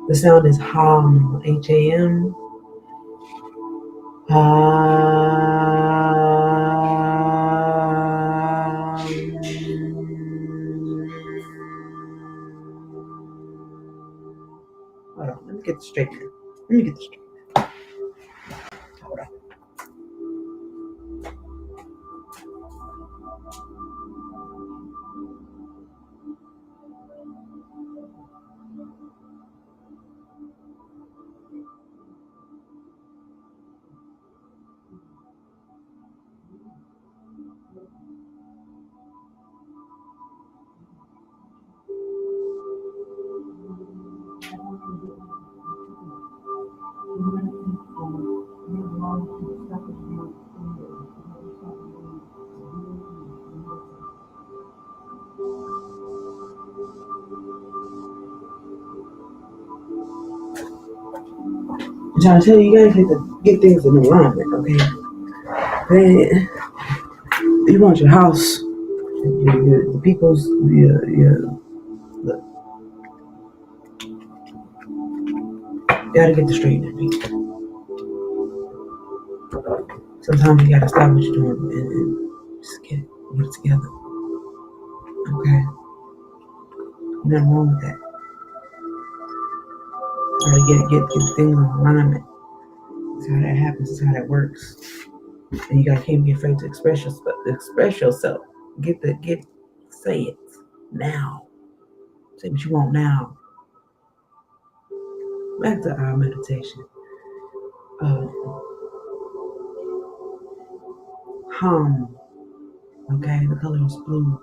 The sound is hum, H-A-M. Hold on, let me get this straight. Hold on. I'm trying to tell you, you guys have to get things in alignment, okay? Then you want your house, the people's, look, you gotta get the straight in feet. Sometimes you gotta stop what you're doing and just get it together, okay? Nothing wrong with that. You gotta get things in alignment. That's how that happens. That's how that works. And you can't be afraid to express yourself. Say it now. Say what you want now. Back to our meditation. Hum. Okay, the color is blue.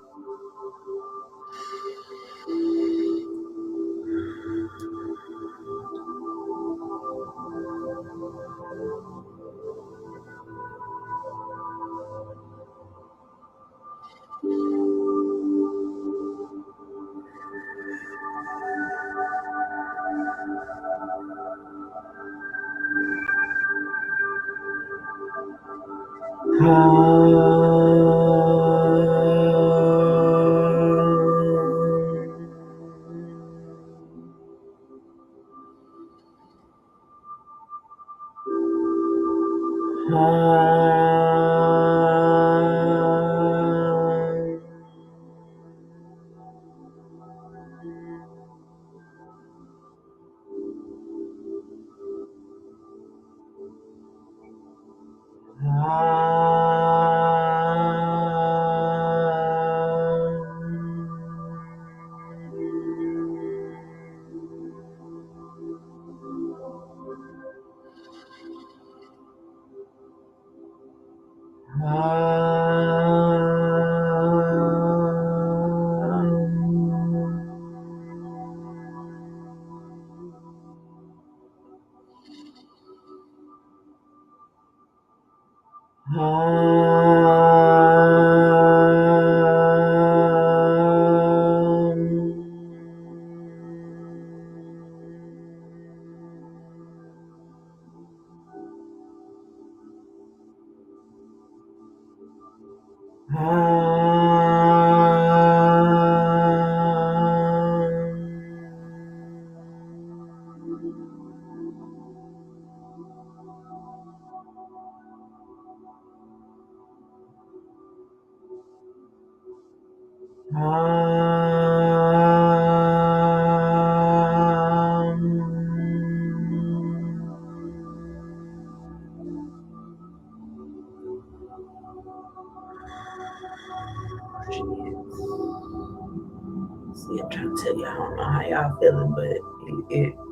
See, I'm trying to tell you, I don't know how y'all feeling, but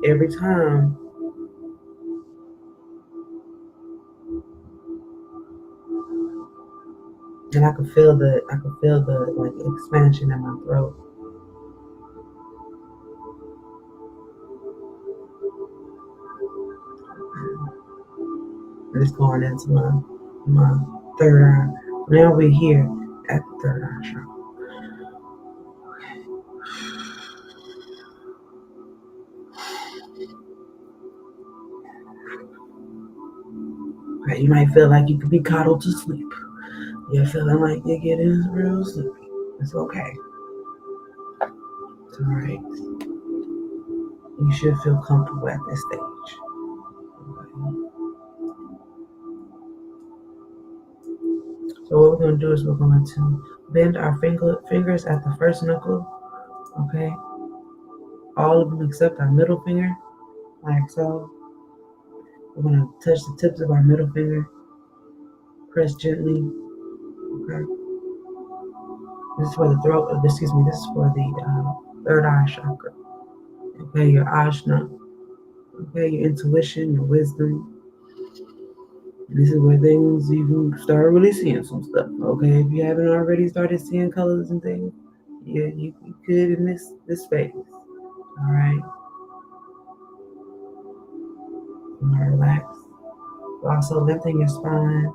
every time And I could feel the like expansion in my throat. And it's going into my third eye. Now we're here at the third eye chakra. Okay, you might feel like you could be coddled to sleep. You're feeling like you're getting real sleepy. It's okay. It's alright. You should feel comfortable at this stage. Okay. So what we're going to do is we're going to bend our fingers at the first knuckle. Okay. All of them except our middle finger, like so. We're going to touch the tips of our middle finger. Press gently. Okay. This is for the throat. Excuse me. This is for the third eye chakra. Okay. Your ajna. Okay. Your intuition, your wisdom. This is where things you can start really seeing some stuff. Okay. If you haven't already started seeing colors and things, yeah, you could in this phase. All right. You want to relax. Also lifting your spine.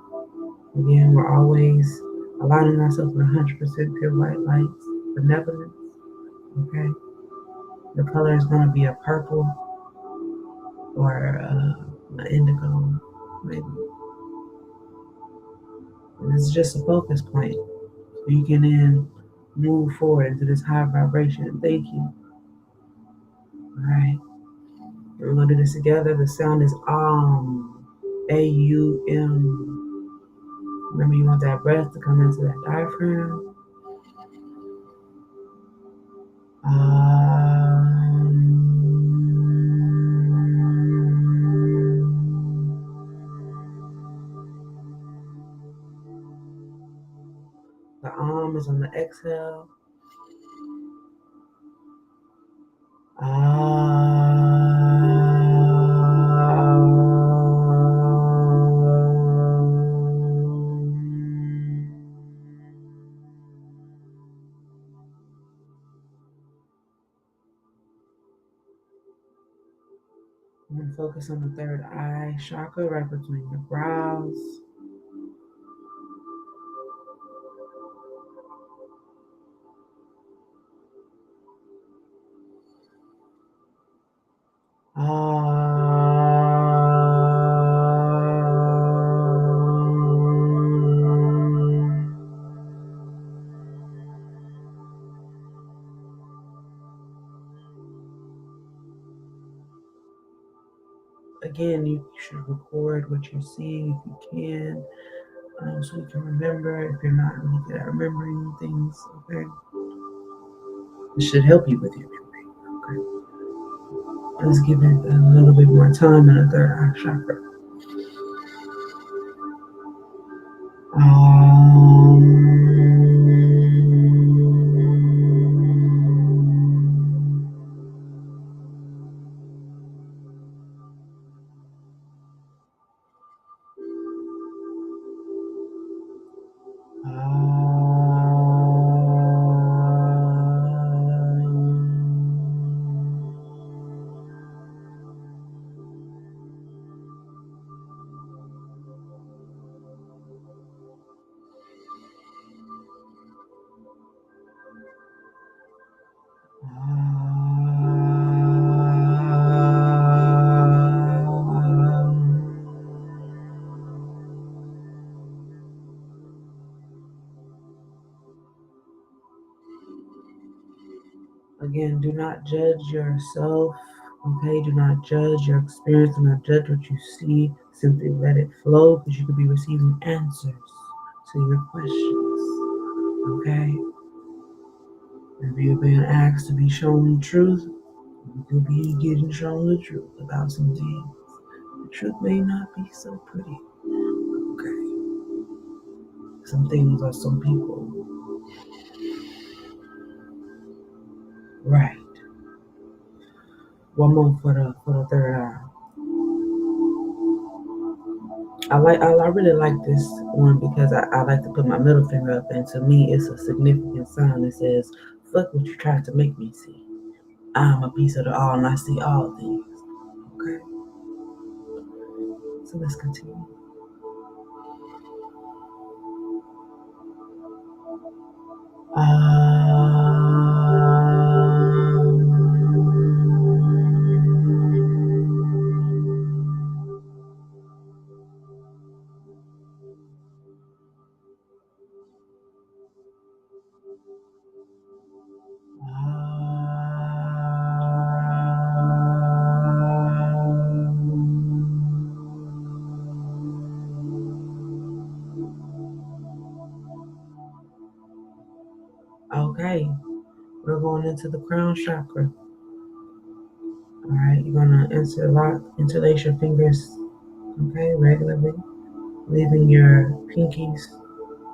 Again, we're always aligning ourselves with 100% pure white lights, benevolence. Okay. The color is going to be a purple or an indigo, maybe. And this is just a focus point. So you can then move forward into this high vibration. Thank you. All right. We're going to do this together. The sound is A-U-M. Remember, you want that breath to come into that diaphragm. The arm is on the exhale. I'm going to focus on the third eye chakra right between your brows. Again, you should record what you're seeing if you can, so you can remember if you're not really good at remembering things. Okay, it should help you with your memory. Okay, let's give it a little bit more time in the third eye chakra. Again, do not judge yourself. Okay, do not judge your experience. Do not judge what you see. Simply let it flow, because you could be receiving answers to your questions. Okay? If you're being asked to be shown the truth, you could be getting shown the truth about some things. The truth may not be so pretty. Okay? Some things are some people. Right. One more for the third eye. I really like this one because I like to put my middle finger up, and to me it's a significant sign that says, fuck what you tried to make me see. I'm a piece of the all and I see all things. Okay. So let's continue. Okay, we're going into the crown chakra. All right, you're gonna interlace your fingers, okay, regularly, leaving your pinkies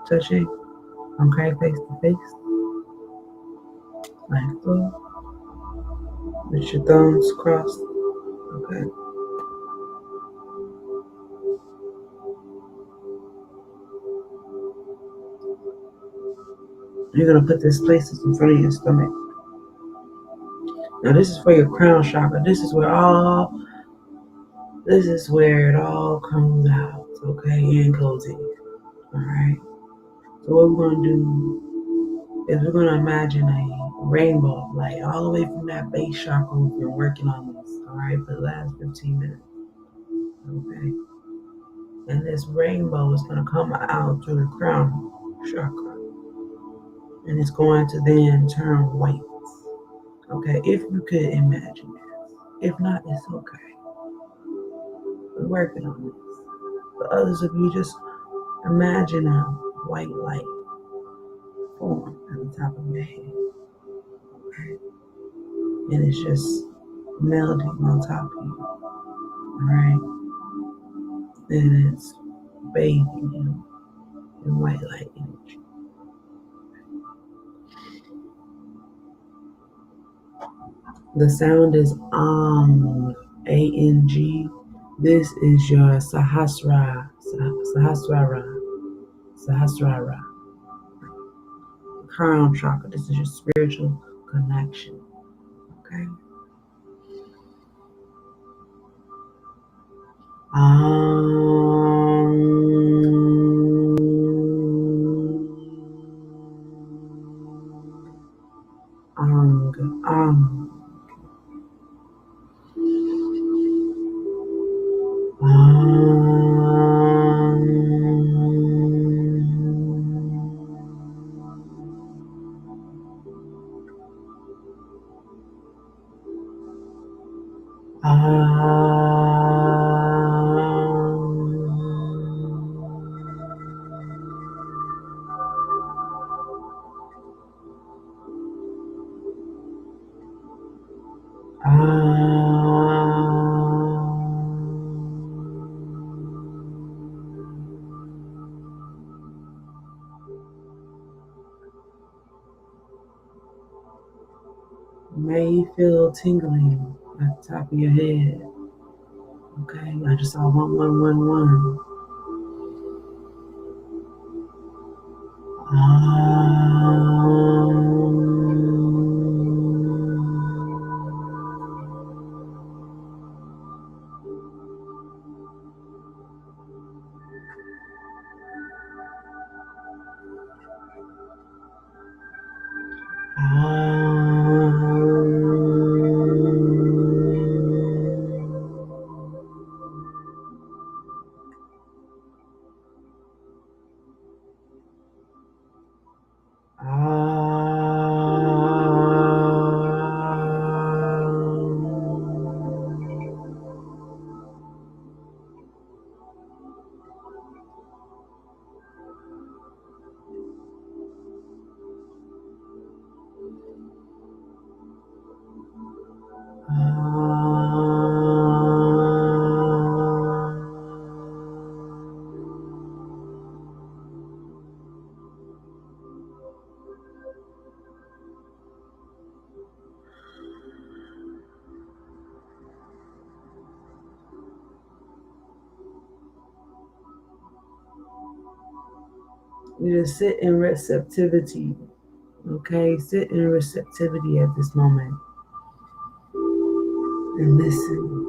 touching, okay, face to face, like so, with your thumbs crossed, okay. You're gonna put this places in front of your stomach. Now this is for your crown chakra. This is where it all comes out, okay, and goes in. All right. So what we're gonna do is we're gonna imagine a rainbow of light all the way from that base chakra. We've been working on this, all right, for the last 15 minutes. Okay. And this rainbow is gonna come out through the crown chakra, and it's going to then turn white. Okay, if you could imagine this. If not, it's okay. We're working on this. For others of you, just imagine a white light form at the top of your head. Okay? And it's just melting on top of you. Alright? And it's bathing you in white light energy. The sound is Ang, A-N-G. This is your Sahasrara. Crown chakra. This is your spiritual connection. Okay? May you feel tingling at the top of your head. Okay, I just saw 1111. You just sit in receptivity. Okay, sit in receptivity at this moment and listen.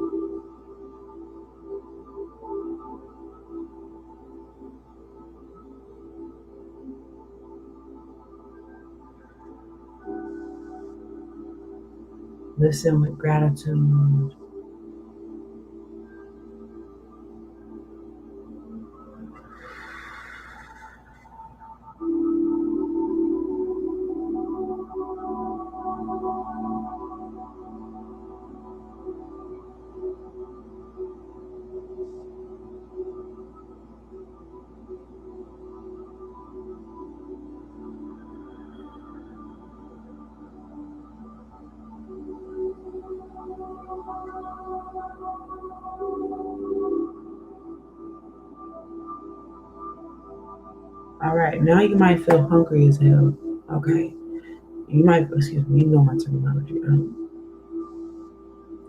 Listen with gratitude. All right, now you might feel hungry as hell. Okay, you might, excuse me, you know my terminology. You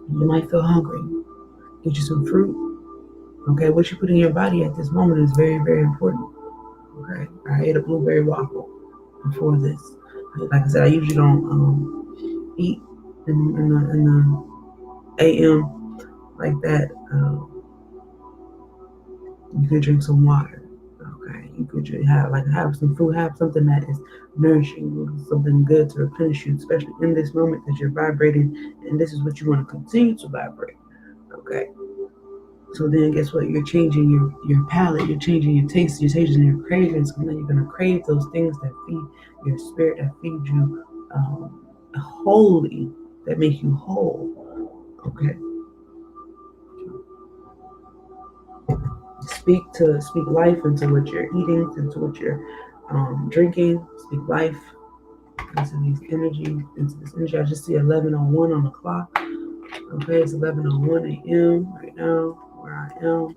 might feel hungry. Get you some fruit. Okay, what you put in your body at this moment is very, very important. Okay, I ate a blueberry waffle before this. Like I said, I usually don't eat in the AM like that. You could drink some water. Okay, you could have some food, have something that is nourishing, something good to replenish you, especially in this moment that you're vibrating, and this is what you want to continue to vibrate. Okay. So then guess what? You're changing your palate, you're changing your taste, you're changing your cravings, and then you're gonna crave those things that feed your spirit, that feed you wholly, that make you whole. Okay. Speak life into what you're eating, into what you're drinking. Speak life into these energies, into this energy. I just see 11:01 on the clock. Okay, it's 11:01 a.m. right now where I am.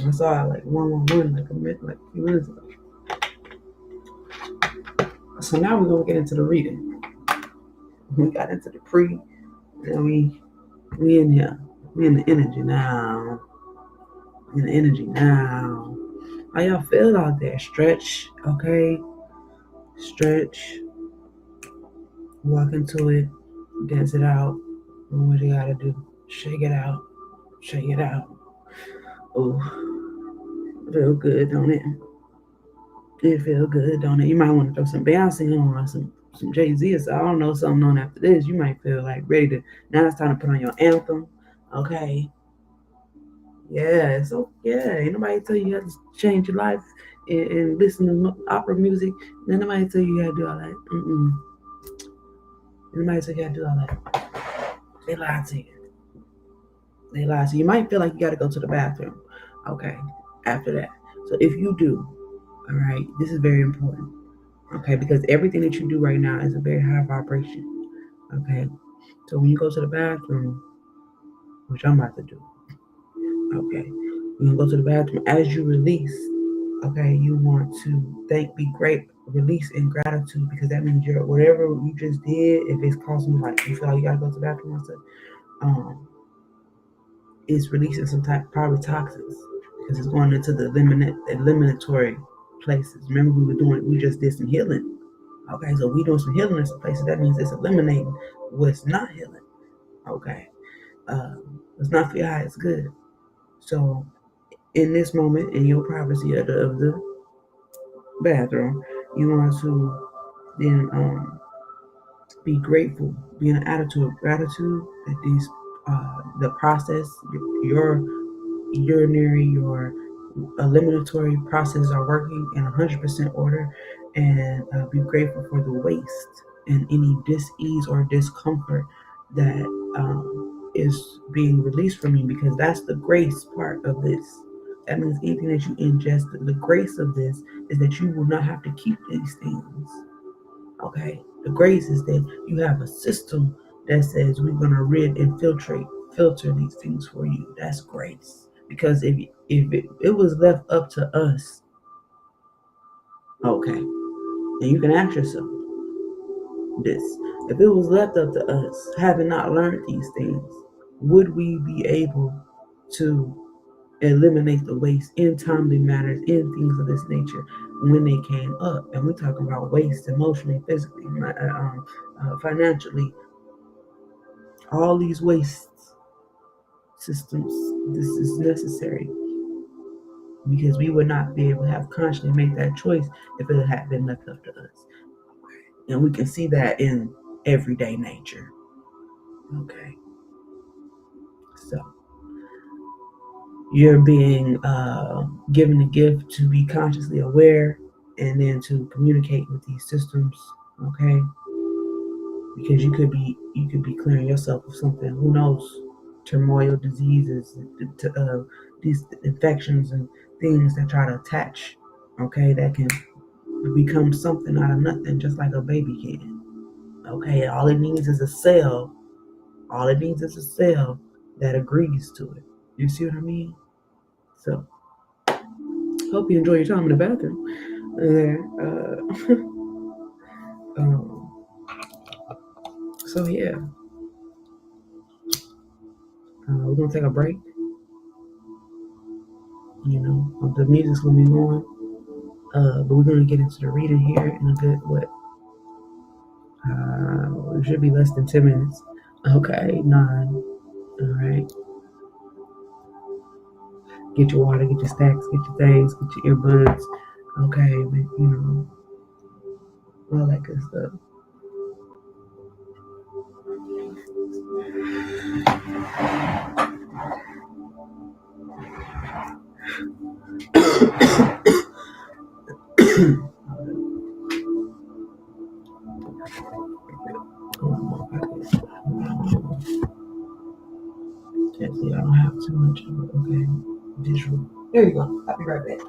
I saw it like 111 like a few minutes ago. So now we're gonna get into the reading. We got into the pre, and we in here. We in the energy now. In the energy now. How y'all feel out there? Stretch, okay? Stretch. Walk into it. Dance it out. Do what you gotta do. Shake it out. Shake it out. Oh, feel good, don't it? It feel good, don't it? You might want to throw some Beyonce on or some Jay-Z or so. I don't know, something on after this. You might feel like ready to, now it's time to put on your anthem. Okay. Yeah, so yeah, ain't nobody tell you how to change your life and listen to opera music. Ain't nobody tell you how to do all that. Ain't nobody tell you how to do all that. They lie to you. They lie to you. You might feel like you got to go to the bathroom. Okay, after that. So if you do, all right, this is very important. Okay, because everything that you do right now is a very high vibration. Okay, so when you go to the bathroom, which I'm about to do, okay, when you go to the bathroom, as you release, okay, you want to be great, release in gratitude, because that means you're whatever you just did, if it's causing like you feel like you gotta go to the bathroom and stuff, is releasing some type probably toxins because it's going into the eliminatory places. Remember we just did some healing. Okay, so we doing some healing in some places. That means it's eliminating what's not healing. Okay, it's not for your highest good. So in this moment, in your privacy of the bathroom, you want to then be grateful, be in an attitude of gratitude that these the process, your urinary, your eliminatory processes are working in 100% order, and be grateful for the waste and any dis-ease or discomfort that is being released from you, because that's the grace part of this. That means anything that you ingest, the grace of this is that you will not have to keep these things. Okay, the grace is that you have a system that says we're gonna filter these things for you. That's grace. Because if it was left up to us, okay, and you can ask yourself this: if it was left up to us, having not learned these things, would we be able to eliminate the waste in timely matters, in things of this nature when they came up. And we're talking about waste emotionally, physically, financially, all these waste systems. This is necessary because we would not be able to have consciously made that choice if it had been left up to us. And we can see that in everyday nature. Okay. So you're being given the gift to be consciously aware and then to communicate with these systems. Okay. Because you could be clearing yourself of something. Who knows? Turmoil, diseases, these infections and things that try to attach. Okay, that can become something out of nothing, just like a baby can. Okay, all it needs is a cell. All it needs is a cell that agrees to it. You see what I mean? So, hope you enjoy your time in the bathroom. So yeah, we're gonna take a break. You know, the music's gonna be going, but we're gonna get into the reading here in a good what? It should be less than 10 minutes. Okay, 9. All right. Get your water, get your snacks, get your things, get your earbuds. Okay, but you know, all that good stuff. Actually, I don't have too much of it. Okay, visual. There you go. I'll be right back.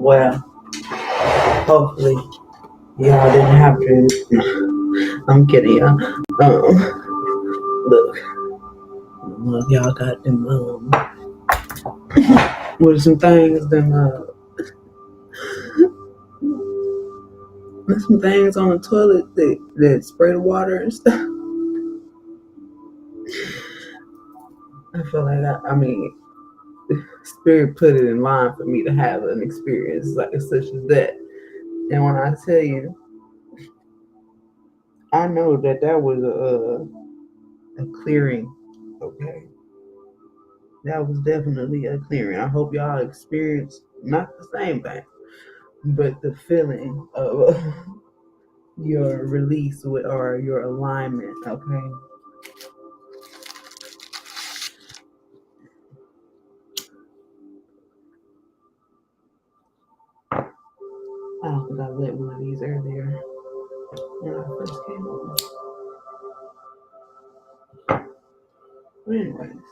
Well, hopefully y'all didn't have to. I'm kidding, y'all. Look, y'all got them. What are some things? Some things on the toilet that spray the water and stuff. I feel like Spirit put it in line for me to have an experience like such as that. And when I tell you, I know that was a clearing. Okay, that was definitely a clearing. I hope y'all experienced not the same thing, but the feeling of your release or your alignment. Okay. I don't think I lit one of these earlier when I first came over. But anyways,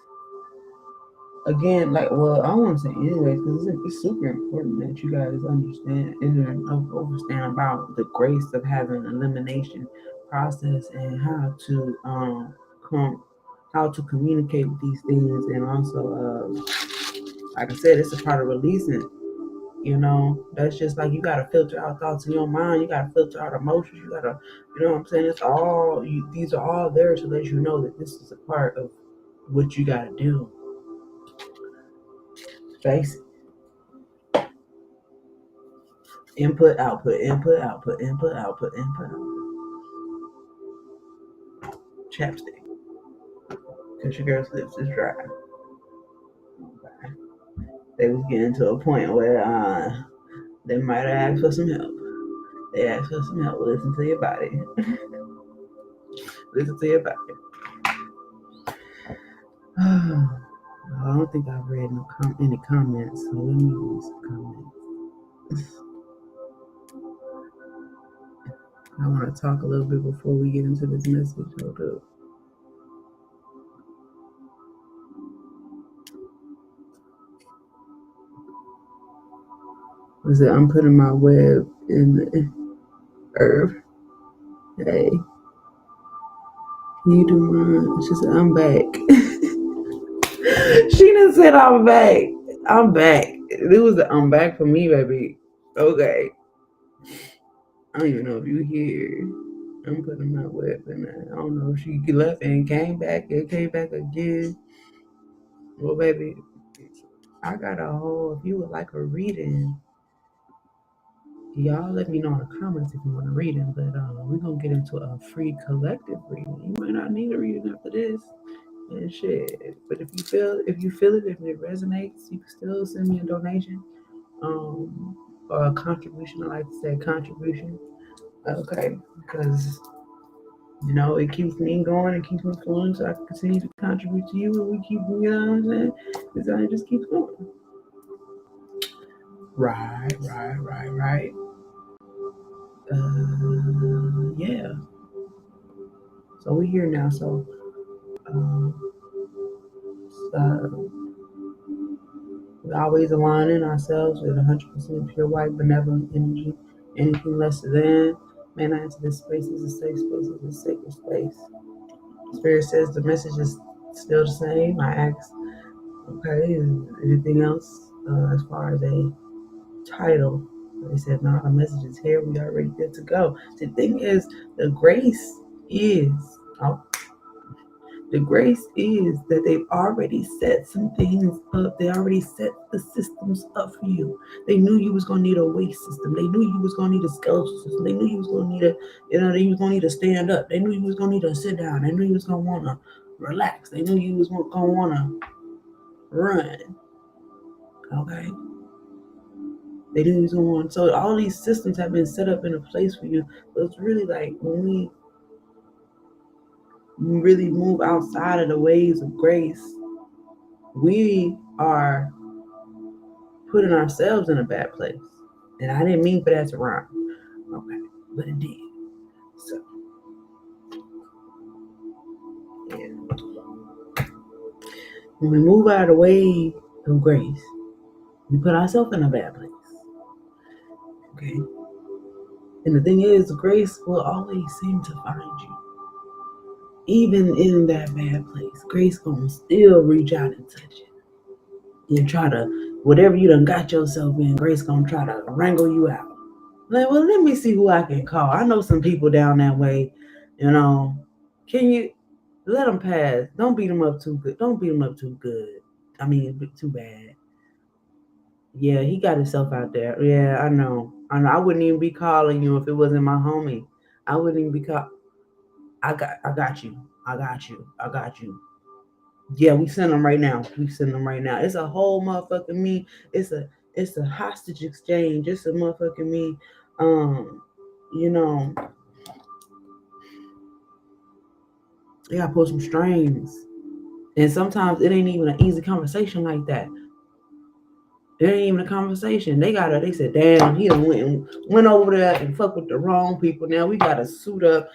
again, I want to say anyways, because it's super important that you guys understand and understand about the grace of having an elimination process and how to communicate with these things, and also, like I said, it's a part of releasing. That's just like you gotta filter out thoughts in your mind. You gotta filter out emotions. You gotta, what I'm saying? It's all these are all there to let you know that this is a part of what you gotta do. Face it. Input, output, input, output, input, output, input, output. Chapstick. Cause your girl's lips is dry. Okay. They was getting to a point where they might have asked for some help. They asked for some help. Listen to your body. Listen to your body. I don't think I've read any comments, so let me read some comments. I want to talk a little bit before we get into this message. Hold up. Was it? I'm putting my web in the herb. Hey, you do mine. She said, I'm back. She done said, I'm back. I'm back. It was the I'm back for me, baby. Okay. I don't even know if you hear. I'm putting my web in there. I don't know if she left and came back. It came back again. Well, baby, I got a whole. If you would like a reading, y'all let me know in the comments if you want a reading. But we're gonna get into a free collective reading. You might not need a reading after this. And shit. But if you feel it, if it resonates, you can still send me a donation. Or a contribution. I like to say contribution. Okay, because it keeps me going, it keeps me flowing, so I can continue to contribute to you, and we keep, you know what I'm saying? Because I just keeps going. Right. Yeah. So we're here now. So, we're always aligning ourselves with 100% pure white benevolent energy. Anything less than may not enter this space is a safe space, is a sacred space. Spirit says the message is still the same. I ask, okay, and anything else as far as a title? They said, no, the message is here. We are already good to go. The thing is, the grace is that they've already set some things up. They already set the systems up for you. They knew you was gonna need a weight system. They knew you was gonna need a skeletal system. They knew you was gonna need they was gonna need to stand up. They knew you was gonna need to sit down. They knew you was gonna wanna relax. They knew you was gonna wanna run. Okay. They knew you was gonna want. So all these systems have been set up in a place for you. So it's really like when we really move outside of the ways of grace, we are putting ourselves in a bad place. And I didn't mean for that to rhyme. Okay, but it did. So, yeah. When we move out of the way of grace, we put ourselves in a bad place. Okay? And the thing is, grace will always seem to find you. Even in that bad place, grace gonna still reach out and touch it. And try to, whatever you done got yourself in, grace gonna try to wrangle you out. Like, well, let me see who I can call. I know some people down that way, you know. Can you let them pass? Don't beat them up too good. Don't beat them up too good. I mean, too bad. Yeah, he got himself out there. Yeah, I know. I wouldn't even be calling you if it wasn't my homie. I wouldn't even be call. I got you. I got you. I got you. Yeah, we send them right now. We send them right now. It's a whole motherfucking me. It's a hostage exchange. It's a motherfucking me. You know, you gotta pull some strings. And sometimes it ain't even an easy conversation like that. It ain't even a conversation. They said, damn, he done went over there and fuck with the wrong people. Now we gotta suit up.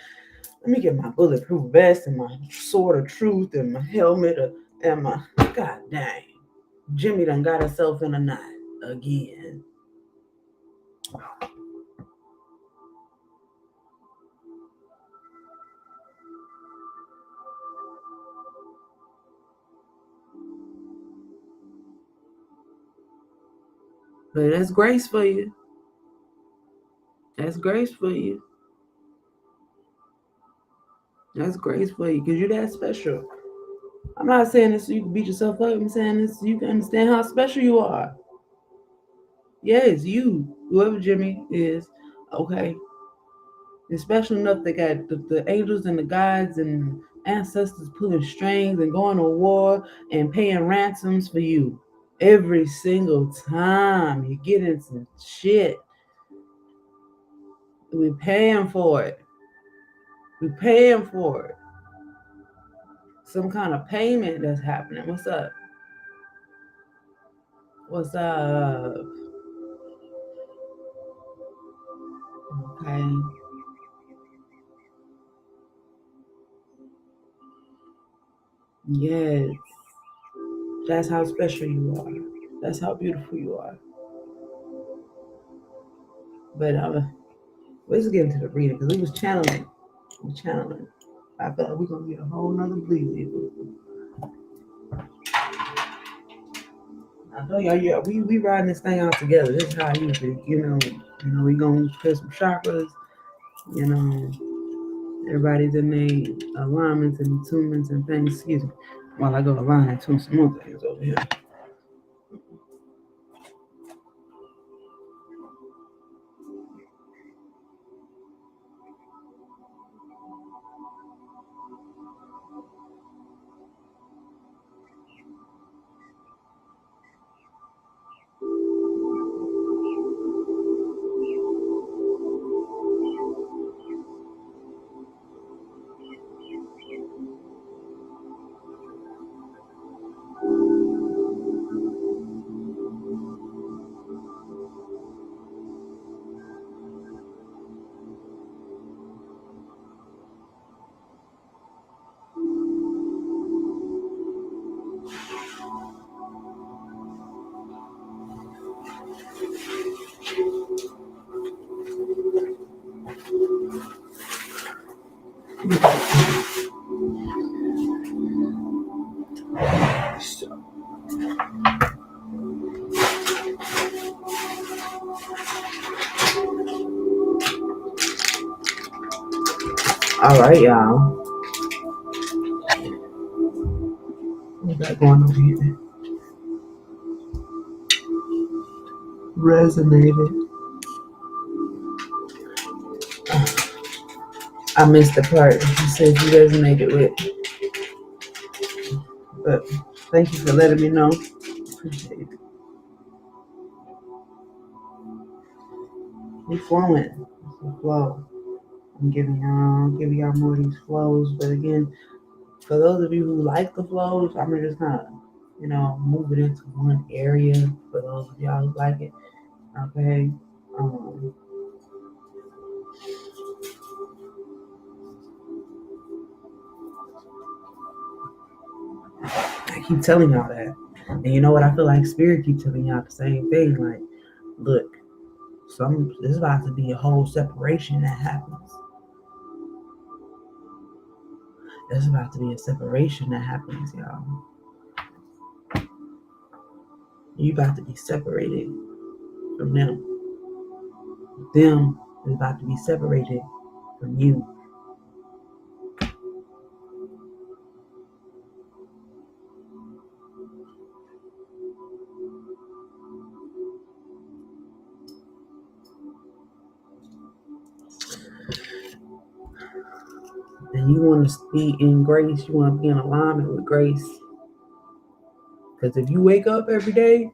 Let me get my bulletproof vest and my sword of truth and my helmet and my god dang. Jimmy done got herself in a knot again. But that's grace for you. That's grace for you. That's grace for you because you're that special. I'm not saying this so you can beat yourself up. I'm saying this so you can understand how special you are. Yes, you, whoever Jimmy is, okay. It's special enough they got the angels and the guides and ancestors pulling strings and going to war and paying ransoms for you. Every single time you get in some shit, we're paying for it. We're paying for it. Some kind of payment that's happening. What's up? What's up? Okay. Yes. That's how special you are. That's how beautiful you are. But let's get into the reading because we was channeling. We're channeling. I feel like we're gonna get a whole nother bleed. I know y'all, yeah, we riding this thing out together. This is how I usually, we gonna put some chakras, you know, everybody's in their alignments and attunements and things, excuse me, while I go align and tune some more things over here. All right, y'all. What's that going over here? Resonated. I missed the part you said you resonated with, but thank you for letting me know. Appreciate it. We flowing. It's a flow. I'm giving y'all more of these flows, but again, for those of you who like the flows, I'm gonna just kind of, move it into one area. For those of y'all who like it, okay. I keep telling y'all that, and you know what? I feel like Spirit keep telling y'all the same thing. Like, look, There's about to be a whole separation that happens. There's about to be a separation that happens, y'all. You about to be separated from them. Them is about to be separated from you. And you want to be in grace. You want to be in alignment with grace. Because if you wake up every day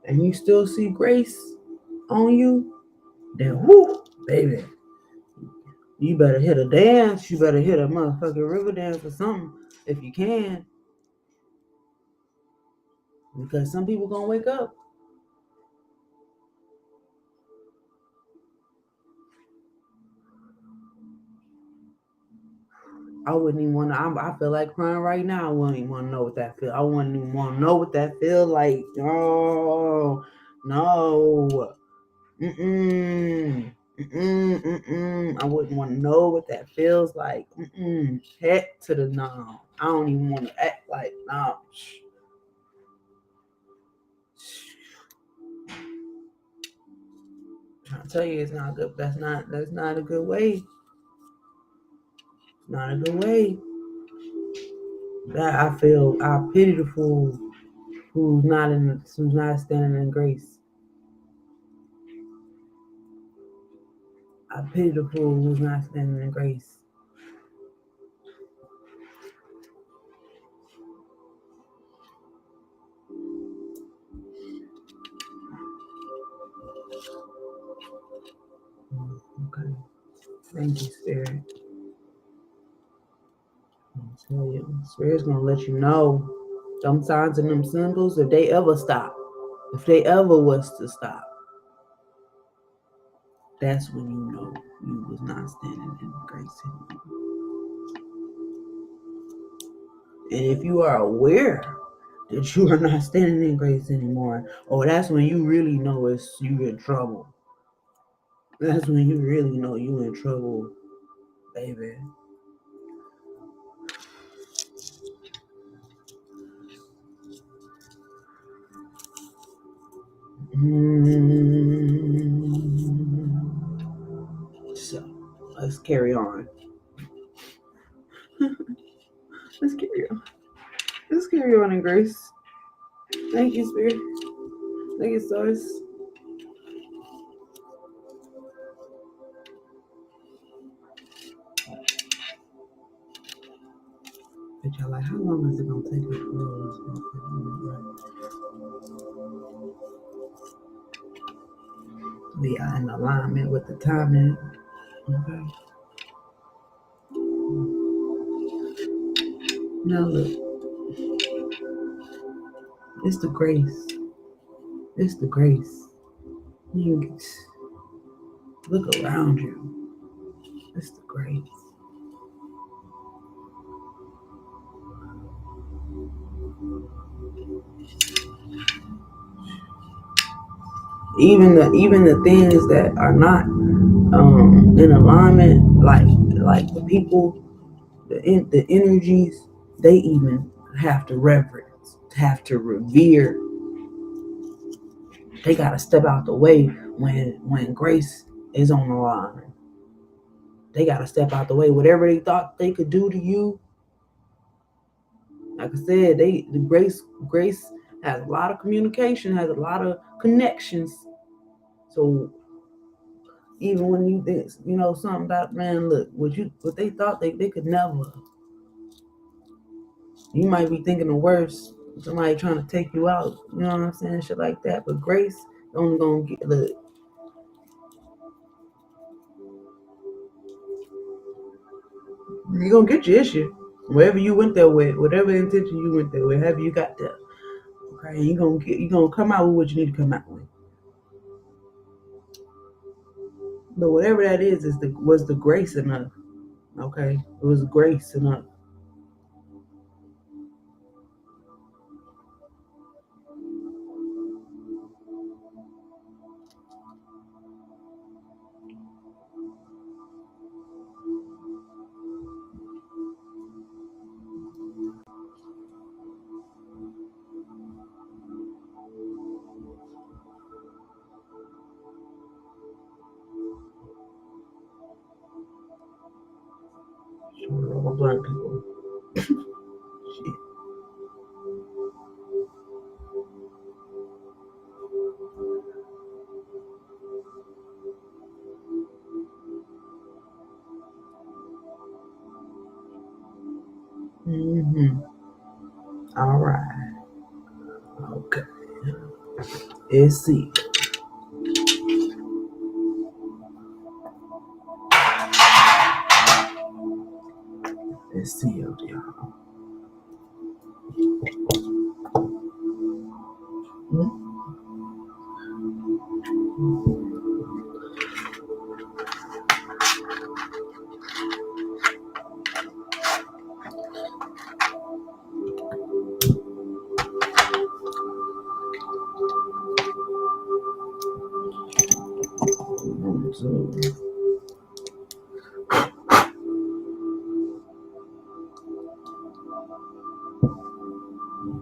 and you still see grace on you, then whoo, baby, you better hit a dance. You better hit a motherfucking river dance or something if you can. Because some people gonna wake up. I wouldn't even want to. I feel like crying right now. I wouldn't even want to know what that feel. I wouldn't even want to know what that feel like. Oh no. I wouldn't want to know what that feels like. Heck to the no. I don't even want to act like no. I'm trying to tell you, it's not good. That's not a good way. Not a good way. That I feel. I pity the fool who's not standing in grace. I pity the fool who's not standing in grace. Okay. Thank you, Spirit. I'll tell you, Spirit's gonna let you know them signs and them symbols, if they ever stop, if they ever was to stop, that's when you know you was not standing in grace anymore. And if you are aware that you are not standing in grace anymore, oh, that's when you really know it's you in trouble. That's when you really know you in trouble, baby. So let's carry on. Let's carry on. Let's carry on in grace. Thank you, Spirit. Thank you, Source. But y'all like, how long is it gonna take us to we are in alignment with the timing. Okay. Now look, it's the grace. It's the grace. You look around you. It's the grace. Even the things that are not in alignment, like the people, the energies, they even have to reverence, have to revere. They gotta step out the way when grace is on the line. They gotta step out the way. Whatever they thought they could do to you, like I said, the grace has a lot of communication, has a lot of connections. So even when you think, something about, man, look, what they thought they could never. You might be thinking the worst. Somebody trying to take you out, you know what I'm saying? Shit like that. But grace only gonna get, look. You're gonna get your issue. Wherever you went there with, whatever intention you went there with, however you got there. Okay, you gonna come out with what you need to come out with. But whatever that is was the grace enough. Okay? It was grace enough. All my black people. Shit. All right. Okay. Let's see. Let's see, y'all. So,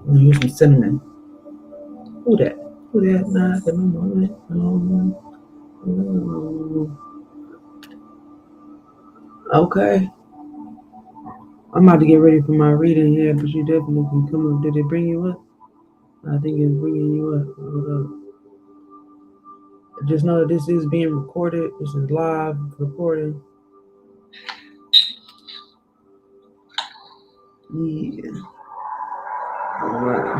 I'm gonna use some cinnamon. Who that? Who that? Knocking on it. Okay. I'm about to get ready for my reading here, but you definitely can come up. Did it bring you up? I think it's bringing you up. Hold up. Just know that this is being recorded. This is live recording. Yeah. All right.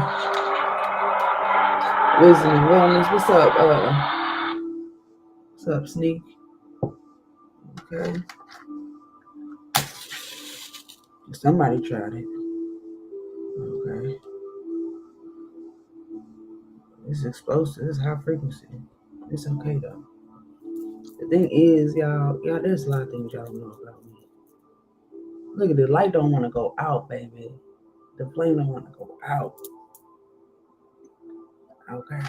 Wisdom and wellness. What's up? What's up, Sneak? Okay. Somebody tried it. Okay. It's explosive. It's high frequency. It's okay though. The thing is, y'all, there's a lot of things y'all don't know about me. Look at the light don't want to go out, baby. The flame don't want to go out. Okay.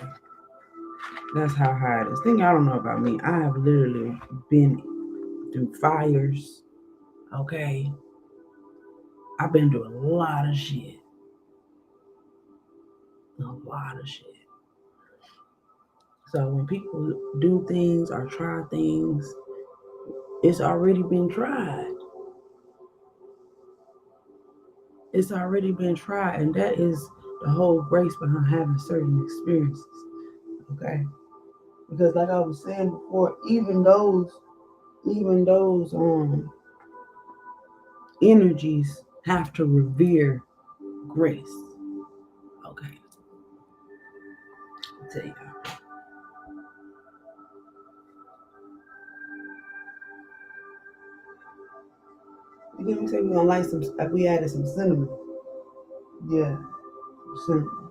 That's how high it is. Thing y'all don't know about me, I have literally been through fires. Okay. I've been through a lot of shit. A lot of shit. So when people do things or try things, it's already been tried. It's already been tried, and that is the whole grace behind having certain experiences. Okay, because like I was saying before, even those energies have to revere grace. Okay, I'll tell you. You know what I'm saying? We're gonna light some. We added some cinnamon. Yeah, cinnamon.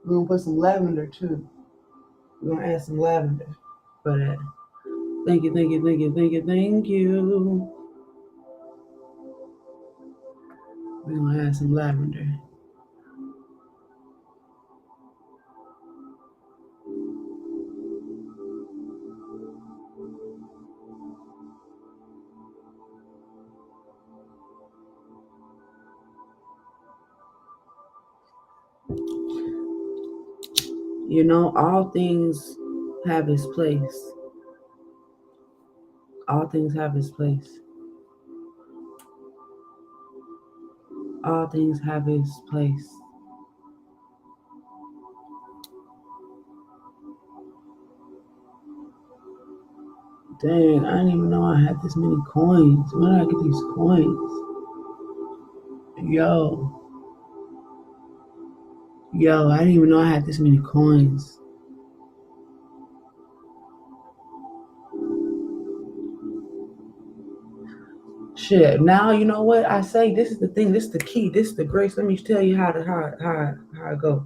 We're gonna put some lavender too. We're gonna add some lavender for that. Thank you, thank you, thank you, thank you, thank you. We're gonna add some lavender. You know, all things have its place. All things have its place. All things have its place. Dang, I didn't even know I had this many coins. Where did I get these coins? Yo, I didn't even know I had this many coins. Shit. Now you know what I say. This is the thing. This is the key. This is the grace. Let me tell you how I go.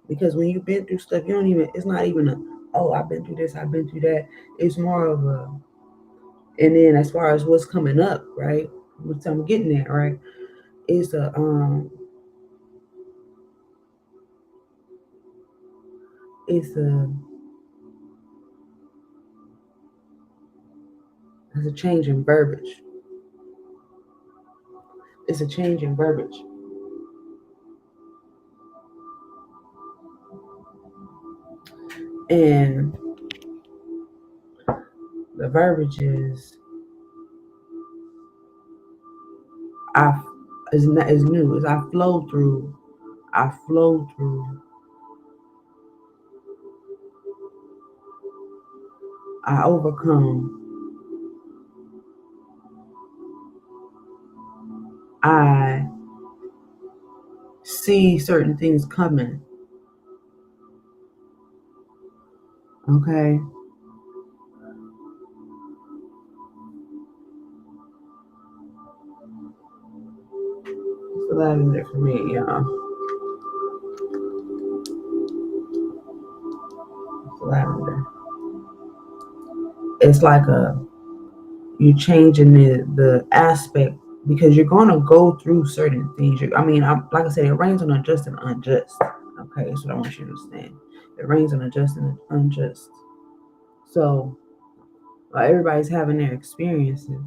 Because when you've been through stuff, you don't even. It's not even a. Oh, I've been through this. I've been through that. It's more of a. And then as far as what's coming up, right? What I'm getting at, right? It's a It's a It's a change in verbiage. It's a change in verbiage. And the verbiage is is new. As I flow through, I overcome, I see certain things coming. Okay. It's lavender for me, y'all. It's lavender. It's like you changing the aspect, because you're gonna go through certain things. Like I said, it rains on the just and unjust. Okay, that's what I want you to understand. It rains on the just and unjust. So everybody's having their experiences.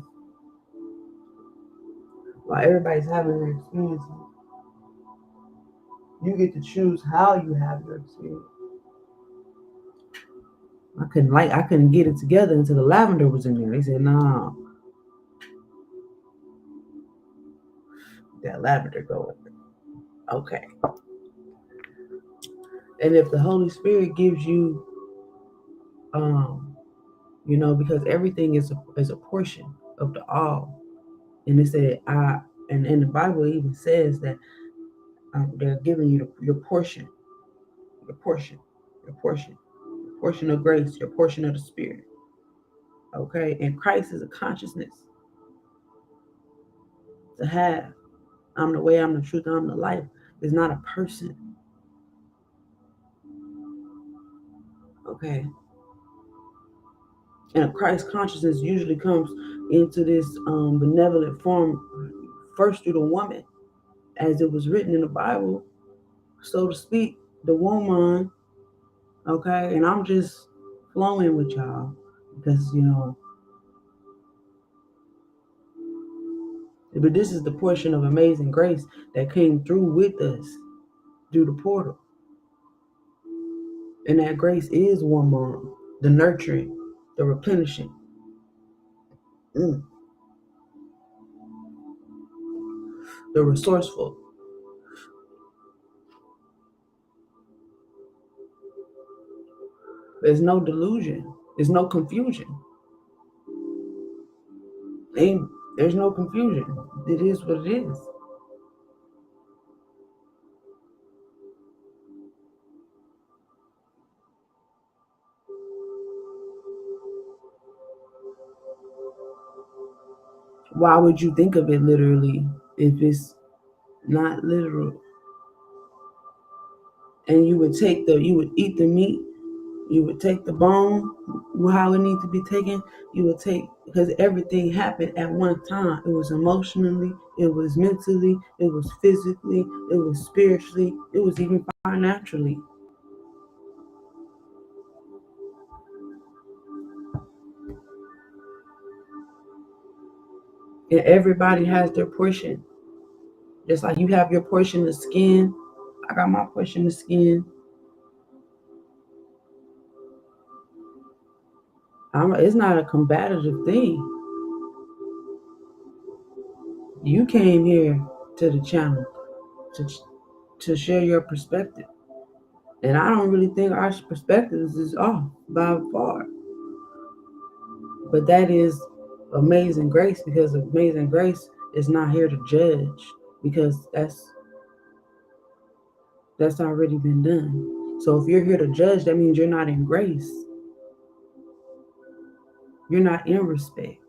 While everybody's having their experiences, you get to choose how you have your experience. I couldn't get it together until the lavender was in there. They said, "No, that lavender going." Okay. And if the Holy Spirit gives you, because everything is a portion of the all, and it said, and the Bible even says that they're giving you your portion, your portion, your portion, your portion of grace, your portion of the Spirit. Okay, and Christ is a consciousness to have. I'm the way, I'm the truth, I'm the life. It's not a person. Okay. And a Christ consciousness usually comes into this benevolent form first through the woman, as it was written in the Bible, so to speak, the woman. Okay, and I'm just flowing with y'all because but this is the portion of amazing grace that came through with us through the portal. And that grace is woman, the nurturing, the replenishing. The resourceful. There's no delusion. There's no confusion. There's no confusion. It is what it is. Why would you think of it literally if it's not literal? And you would eat the meat, you would take the bone, how it needs to be taken, because everything happened at one time. It was emotionally, it was mentally, it was physically, it was spiritually, it was even financially. And everybody has their portion. Just like you have your portion of skin, I got my portion of skin. It's not a combative thing. You came here to the channel to share your perspective. And I don't really think our perspectives is off by far. But that is amazing grace, because amazing grace is not here to judge, because that's already been done. So if you're here to judge, that means you're not in grace. You're not in respect.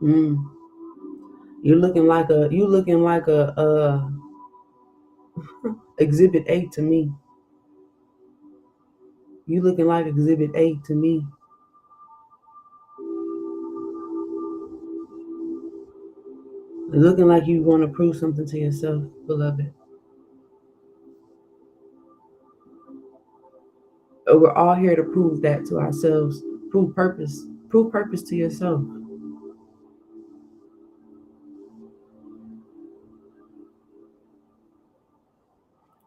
You're looking like a exhibit A to me. You looking like exhibit A to me. You're looking like you want to prove something to yourself, beloved. We're all here to prove that to ourselves. Prove purpose. Prove purpose to yourself.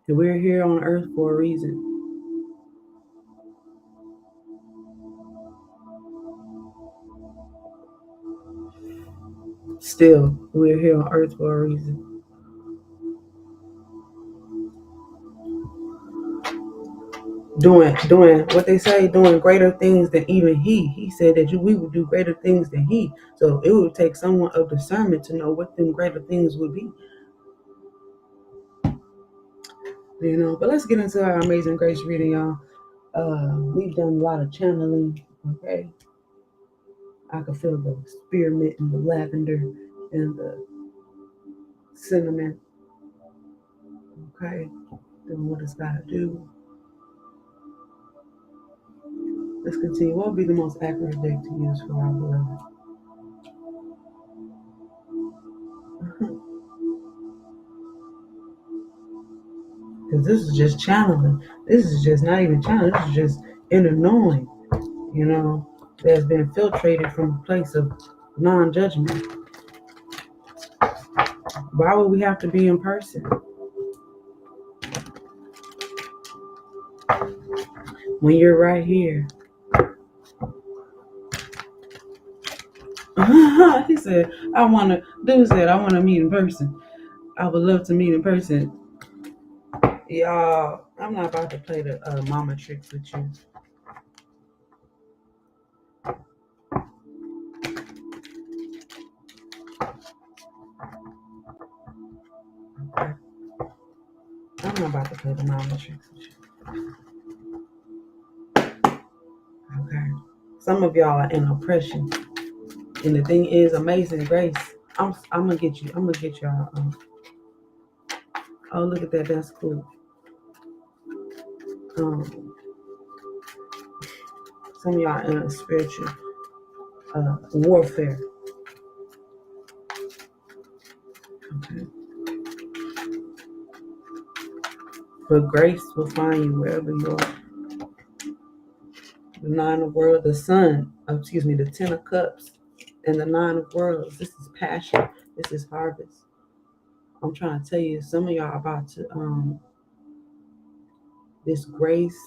And we're here on earth for a reason. Still, we're here on earth for a reason. Doing what they say, doing greater things than even he. He said that we would do greater things than he. So it would take someone of discernment to know what them greater things would be. You know, but let's get into our Amazing Grace reading, y'all. We've done a lot of channeling, okay? I can feel the spearmint and the lavender and the cinnamon, okay? Doing what it's got to do. Let's continue. What would be the most accurate deck to use for our beloved? Because this is just channeling. This is just not even channeling. This is just inner knowing, you know, that's been filtrated from a place of non-judgment. Why would we have to be in person? When you're right here. He said, dude said, I want to meet in person. I would love to meet in person. Y'all, I'm not about to play the mama tricks with you. Okay. I'm not about to play the mama tricks with you. Okay. Some of y'all are in oppression. And the thing is, Amazing Grace, I'm gonna get you. I'm gonna get y'all. Oh, look at that. That's cool. Some of y'all in a spiritual warfare. Okay. But grace will find you wherever you are. The Nine of Worlds, the Sun, the Ten of Cups, and the Nine of Worlds. This is passion. This is harvest. I'm trying to tell you, some of y'all are about to this grace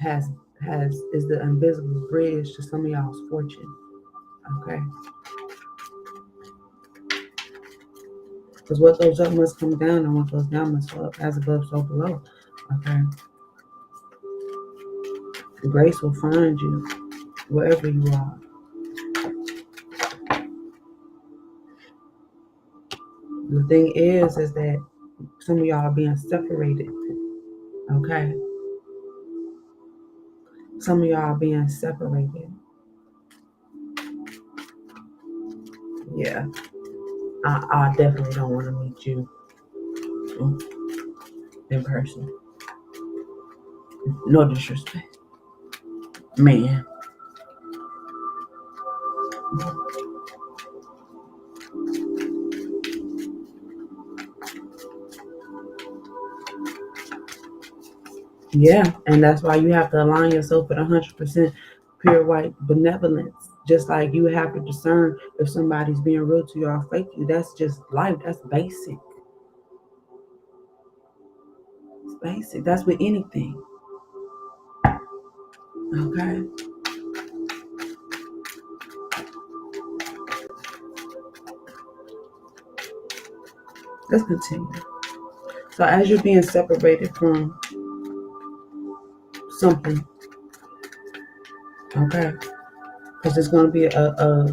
is the invisible bridge to some of y'all's fortune. Okay. Because what goes up must come down, and what goes down must go up, as above, so below. Okay. Grace will find you wherever you are. The thing is that some of y'all are being separated. Okay. Some of y'all are being separated. Yeah. I definitely don't want to meet you in person. No disrespect. Man. Yeah, and that's why you have to align yourself with 100% pure white benevolence. Just like you have to discern if somebody's being real to you or fake you. That's just life. That's basic. It's basic. That's with anything. Okay. Let's continue. So as you're being separated from something, okay, because there's going to be a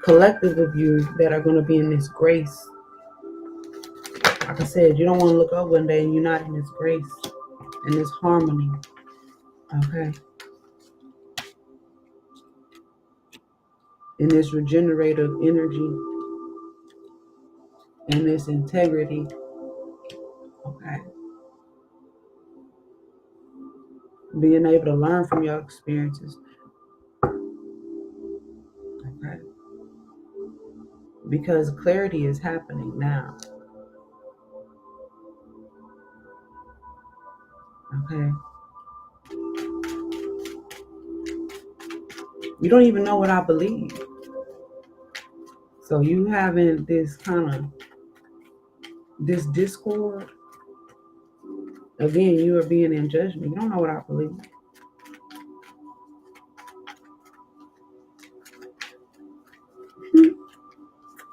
collective of you that are going to be in this grace. Like I said, you don't want to look up one day and you're not in this grace, in this harmony, okay, in this regenerative energy, in this integrity, okay, being able to learn from your experiences, okay, because clarity is happening now, okay. You don't even know what I believe. So you having this kind of, this discord, again, you are being in judgment. You don't know what I believe.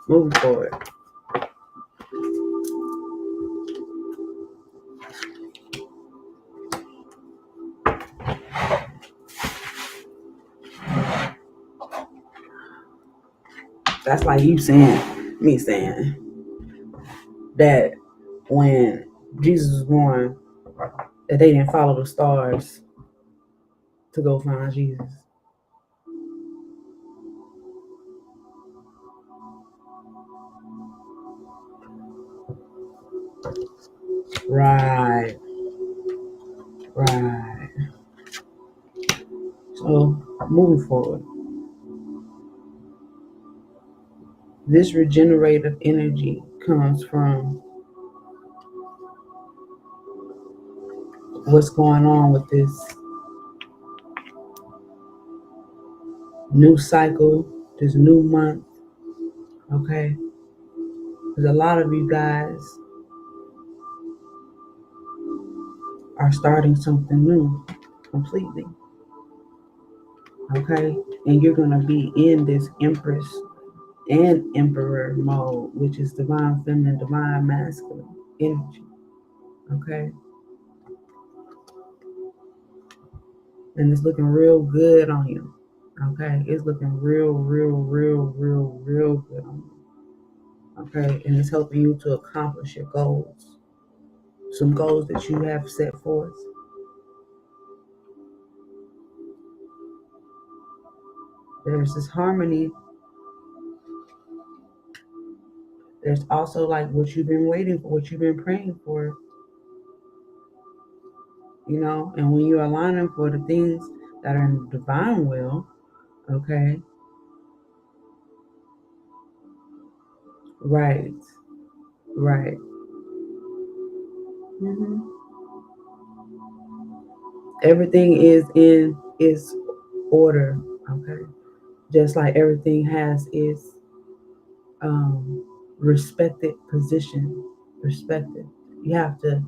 moving forward. That's like you saying, me saying that when Jesus was born, that they didn't follow the stars to go find Jesus. Right. So, moving forward. This regenerative energy comes from what's going on with this new cycle, this new month, okay? Because a lot of you guys are starting something new completely, okay? And you're going to be in this Empress and Emperor mode, which is divine feminine, divine masculine energy, okay? And it's looking real good on you, okay? It's looking real good on you. Okay, and it's helping you to accomplish your goals, some goals that you have set forth. There's this harmony. There's also like what you've been waiting for, what you've been praying for, you know, and when you're aligning for the things that are in the divine will, okay, right. Mm-hmm. Everything is in its order, okay, just like everything has its respected position, perspective. You have to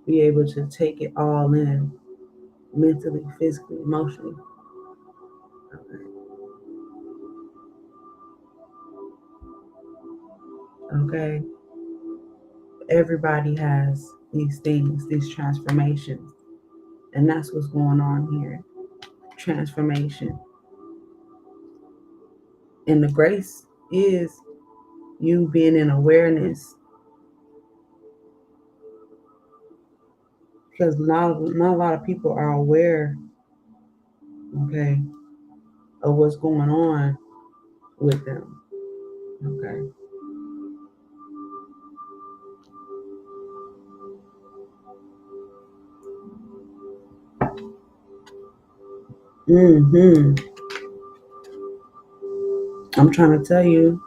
be able to take it all in, mentally, physically, emotionally. Okay. Everybody has these things, these transformations. And that's what's going on here. Transformation. And the grace is you being in awareness. Because not a lot of people are aware, okay, of what's going on with them. Okay. Mm-hmm. I'm trying to tell you,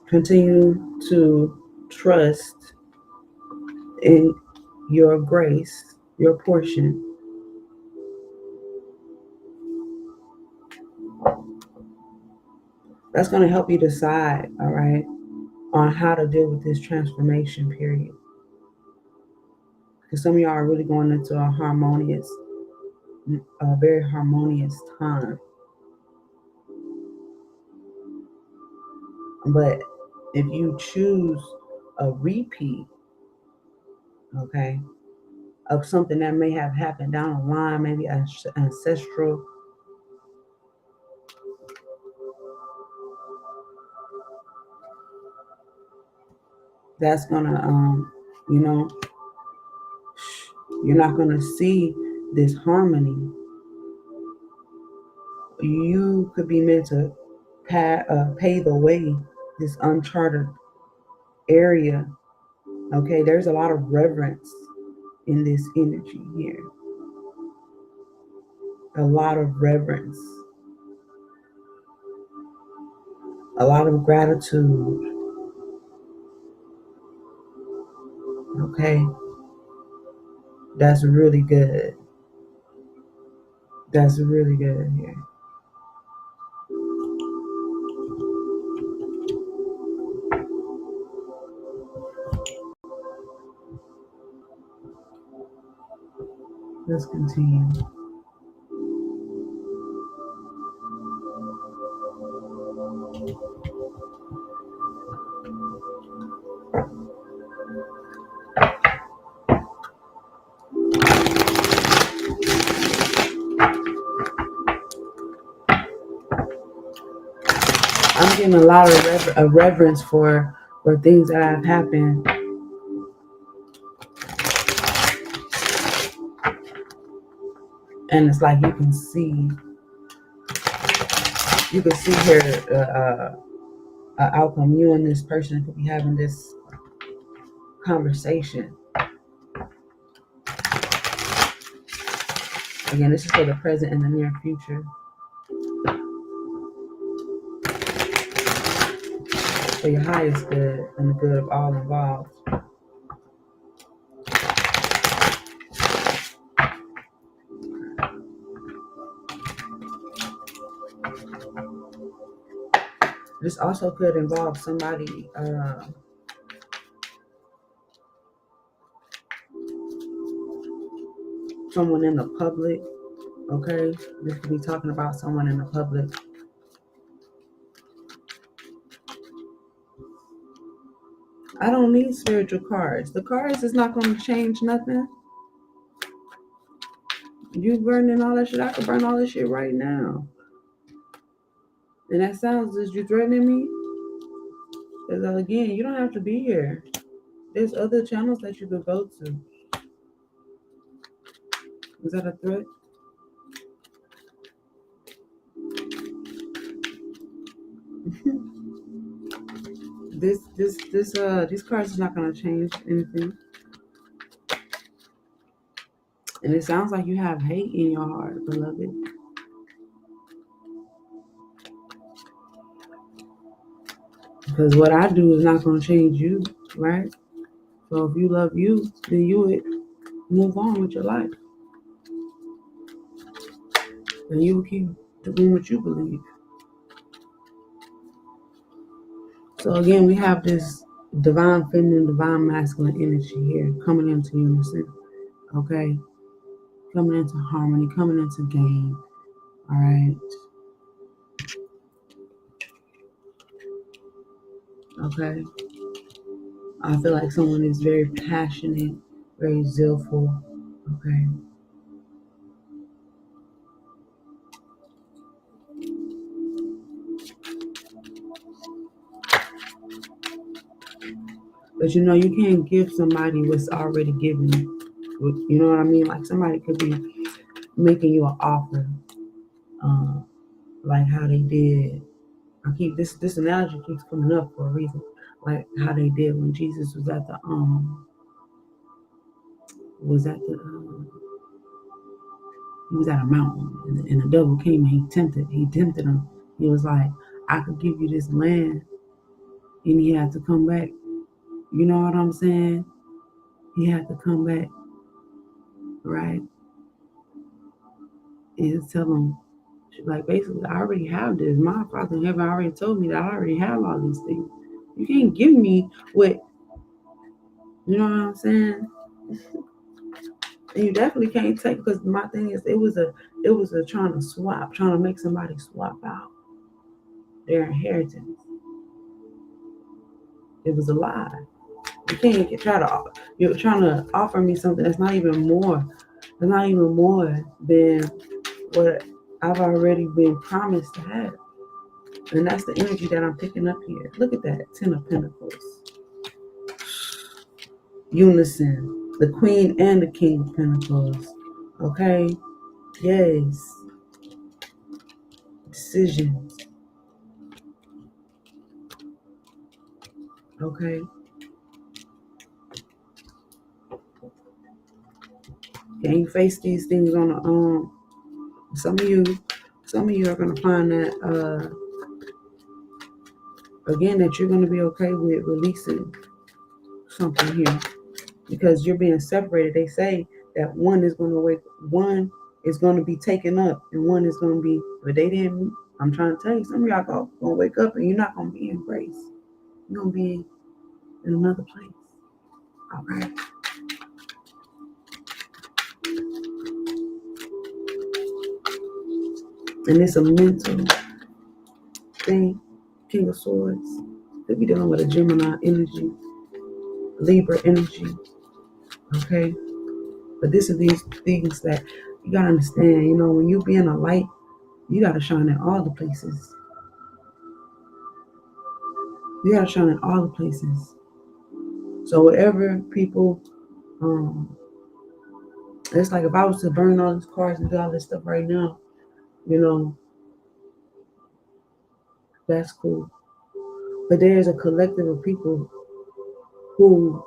continue to trust in your grace, your portion. That's going to help you decide, all right, on how to deal with this transformation period. Because some of y'all are really going into a very harmonious time. But if you choose a repeat, okay, of something that may have happened down the line, maybe ancestral, that's gonna, you know, you're not gonna see this harmony. You could be meant to pave the way, this uncharted area. Okay, there's a lot of reverence in this energy here. A lot of reverence, a lot of gratitude. Okay, that's really good. That's really good here. Let's continue. getting a lot of reverence for things that have happened. And it's like you can see here outcome. You and this person could be having this conversation. Again, this is for the present and the near future. For your highest good and the good of all involved. This also could involve somebody someone in the public, okay? This could be talking about someone in the public. I don't need spiritual cards. The cards is not going to change nothing. You burning all that shit. I could burn all this shit right now. And that sounds as you threatening me. Because again, you don't have to be here. There's other channels that you could go to. Is that a threat? These cards is not gonna change anything. And it sounds like you have hate in your heart, beloved. Because what I do is not gonna change you, right? So if you love you, then you would move on with your life. And you will keep doing what you believe. So again, we have this divine feminine, divine masculine energy here coming into unison, okay? Coming into harmony, coming into game, all right? Okay? I feel like someone is very passionate, very zealful, okay? But you know, you can't give somebody what's already given. You know what I mean? Like somebody could be making you an offer, like how they did. I keep this analogy keeps coming up for a reason. Like how they did when Jesus was at the he was at a mountain and the devil came and he tempted him. He was like, I could give you this land, and he had to come back. You know what I'm saying? He had to come back, right? And tell him, like, basically, I already have this. My Father in heaven already told me that I already have all these things. You can't give me what, you know what I'm saying? And you definitely can't take, because my thing is, it was a trying to make somebody swap out their inheritance. It was a lie. You can't you're trying to offer me something that's not even more than what I've already been promised to have. And that's the energy that I'm picking up here. Look at that, 10 of Pentacles. Unison, the Queen and the King of Pentacles. Okay? Yes. Decisions. Okay? Can you face these things on the some of you are gonna find that again, that you're gonna be okay with releasing something here. Because you're being separated. They say that one is going to be taken up and one is going to be, but they didn't. I'm trying to tell you, some of y'all going to wake up and you're not going to be in grace. You're going to be in another place. All right. And it's a mental thing. King of Swords. Could be dealing with a Gemini energy, Libra energy. Okay. But this is these things that you got to understand. You know, when you being a light, you got to shine in all the places. You gotta shine in all the places. So whatever people, it's like if I was to burn all these cars and do all this stuff right now, that's cool. But there's a collective of people who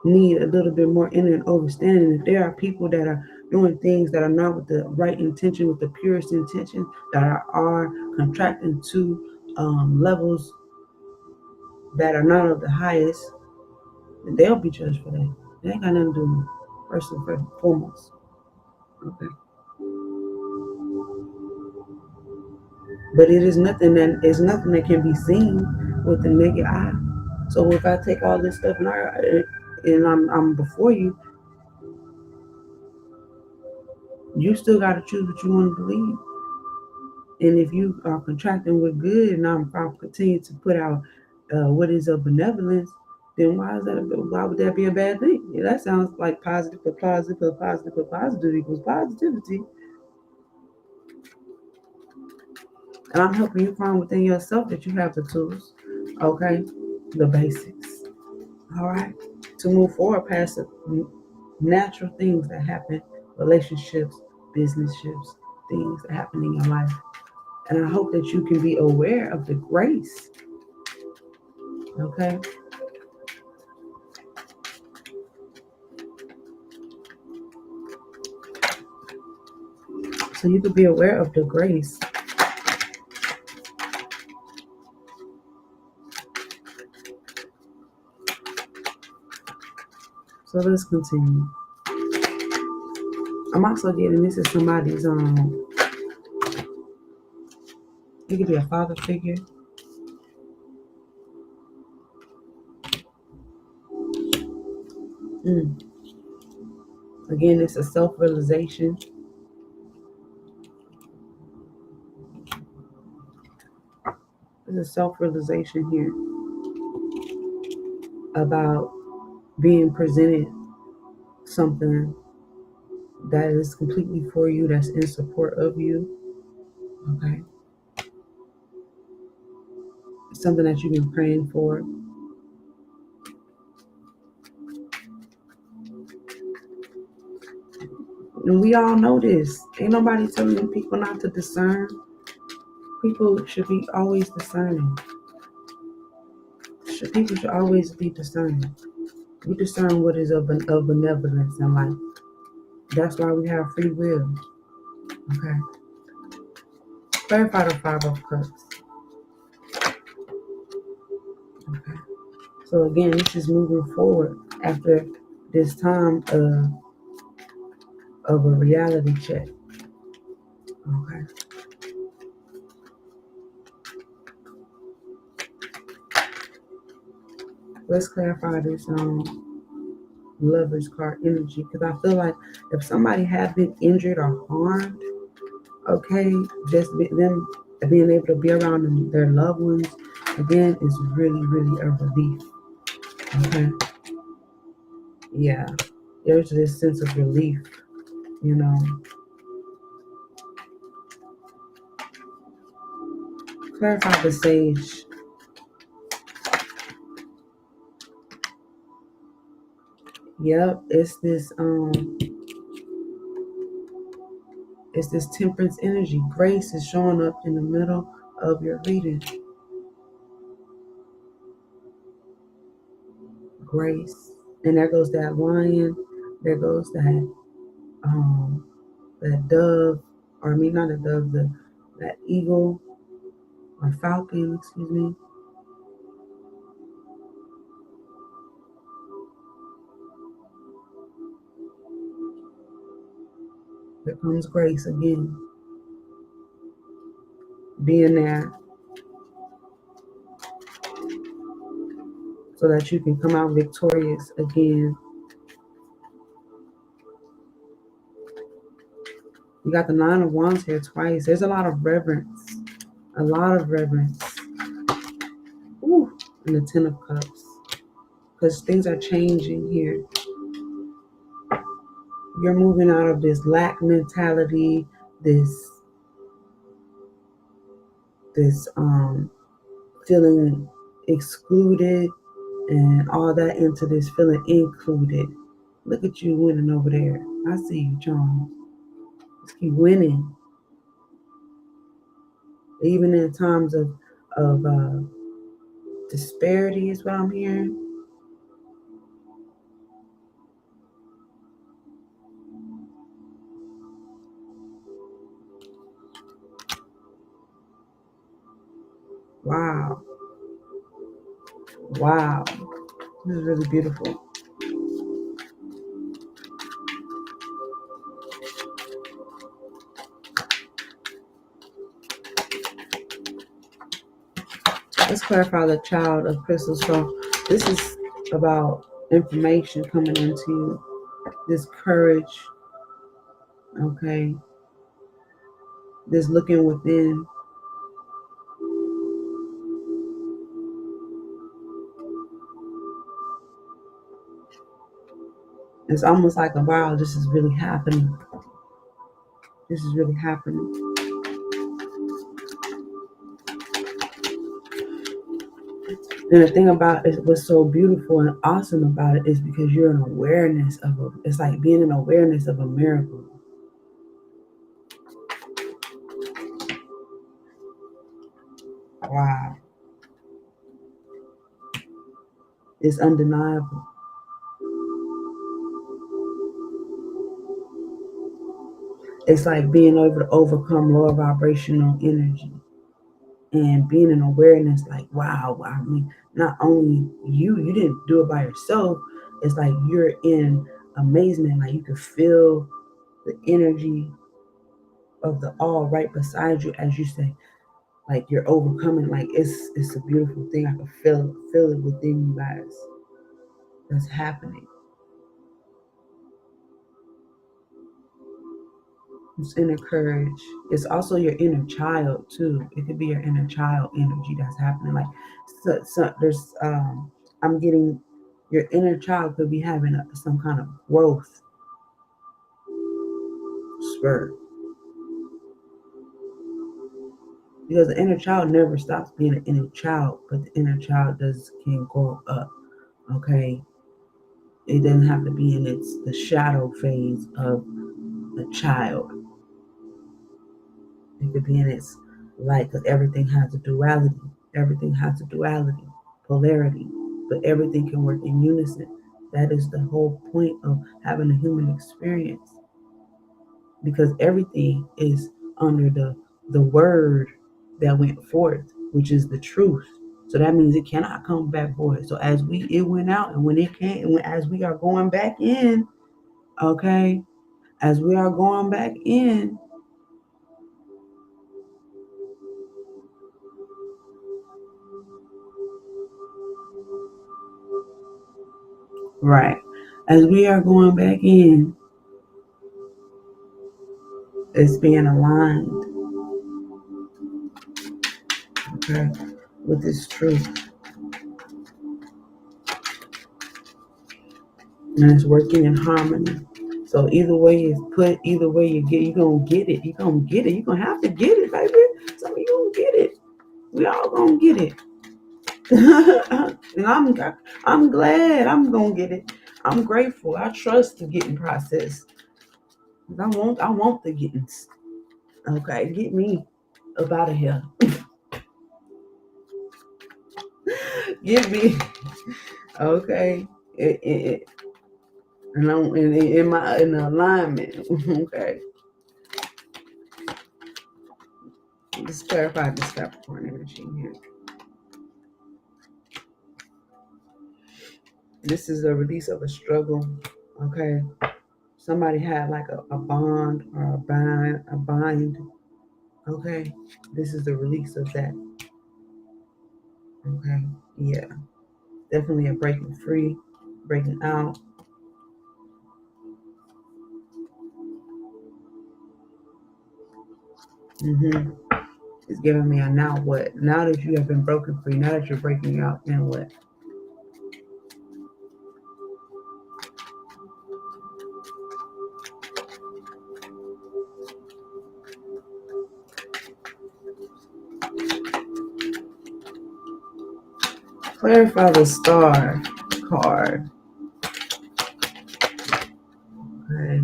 need a little bit more inner understanding. If there are people that are doing things that are not with the right intention, with the purest intention, that are contracting to levels that are not of the highest, then they'll be judged for that. They ain't got nothing to do with me, first and foremost. Okay. But it's nothing that can be seen with the naked eye. So if I take all this stuff and I'm before you, you still got to choose what you want to believe. And if you are contracting with good, and I'm continuing to put out what is of benevolence, then why would that be a bad thing? Yeah, that sounds like positive for positive for positive for positive equals positivity. And I'm helping you find within yourself that you have the tools, okay, the basics, all right, to move forward past the natural things that happen, relationships, businesships, things that happen in your life. And I hope that you can be aware of the grace, okay? So you could be aware of the grace. So let's continue. I'm also getting this is somebody's it could be a father figure. Again, it's a self-realization. There's a self-realization here about being presented something that is completely for you, that's in support of you. Okay. Something that you've been praying for. And we all know this. Ain't nobody telling people not to discern. People should be always discerning. People should always be discerning. We discern what is of benevolence in life. That's why we have free will. Okay. Clarify the Five of Cups. Okay. So again, this is moving forward after this time of a reality check. Okay. Let's clarify this Lover's card energy, because I feel like if somebody has been injured or harmed, okay, just them being able to be around their loved ones again is really, really a relief. Okay. Yeah. There's this sense of relief, you know. Clarify the Sage. Yep, it's this temperance energy. Grace is showing up in the middle of your reading. Grace. And there goes that lion, there goes that dove, or I mean not a dove, that eagle or falcon, excuse me. Here comes Grace again. Being there so that you can come out victorious again. You got the Nine of Wands here twice. There's a lot of reverence. A lot of reverence. Ooh, and the Ten of Cups. Because things are changing here. You're moving out of this lack mentality, this feeling excluded and all that into this feeling included. Look at you winning over there. I see you, Charles. Just keep winning. Even in times of disparity is what I'm hearing. Wow. Wow. This is really beautiful. Let's clarify the child of crystals. So this is about information coming into this courage, okay? This looking within. It's almost like, wow, this is really happening. This is really happening. And the thing about it, what's so beautiful and awesome about it is because you're in awareness of it's like being in awareness of a miracle. Wow. It's undeniable. It's like being able to overcome lower vibrational energy and being in awareness, like, wow, I mean, not only you didn't do it by yourself, it's like you're in amazement, like you can feel the energy of the all right beside you, as you say, like you're overcoming, like it's a beautiful thing. I can feel it within you guys. That's happening. It's inner courage. It's also your inner child too. It could be your inner child energy that's happening. Like so there's I'm getting your inner child could be having some kind of growth spurt. Because the inner child never stops being an inner child, but the inner child can grow up. Okay. It doesn't have to be in the shadow phase of a child. It could be in its light, because everything has a duality. Everything has a duality, polarity, but everything can work in unison. That is the whole point of having a human experience, because everything is under the word that went forth, which is the truth. So that means it cannot come back void. So as it went out, and when it came, as we are going back in, okay, as we are going back in, right, as we are going back in, it's being aligned, okay, with this truth, and it's working in harmony. So either way you put, either way you get, you're gonna get it. You're gonna get it. You're gonna have to get it, baby. So you gonna get it. We all gonna get it. And I'm glad I'm gonna get it. I'm grateful. I trust the getting process. I want the gettings. Okay, get me up out of here. Get me. Okay. And I'm in alignment. Okay. Let's clarify this Capricorn energy here. This is a release of a struggle. Okay. Somebody had like a bond or a bind. Okay. This is the release of that. Okay. Yeah. Definitely a breaking free, breaking out. It's giving me a now what? Now that you have been broken free, now that you're breaking out, then what? Clarify the star card. Okay.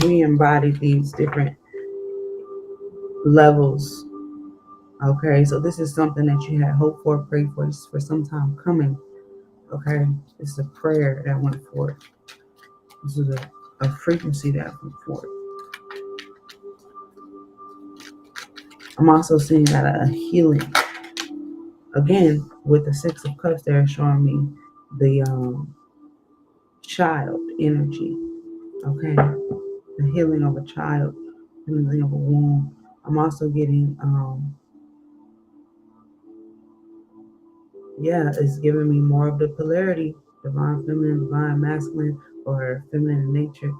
We embody these different levels. Okay, so this is something that you had hoped for, prayed for some time coming. Okay, this is a prayer that went forth. This is a frequency that went forth. I'm also seeing that a healing. Again, with the Six of Cups, they're showing me the child energy. Okay, the healing of a child, healing of a womb. I'm also getting it's giving me more of the polarity, divine feminine, divine masculine, or feminine in nature,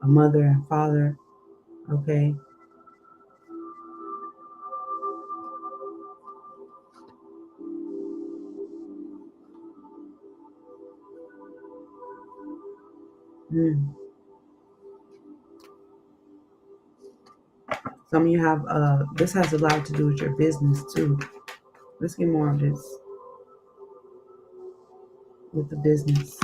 a mother and father. Okay. Some of you have this has a lot to do with your business too. Let's get more of this with the business.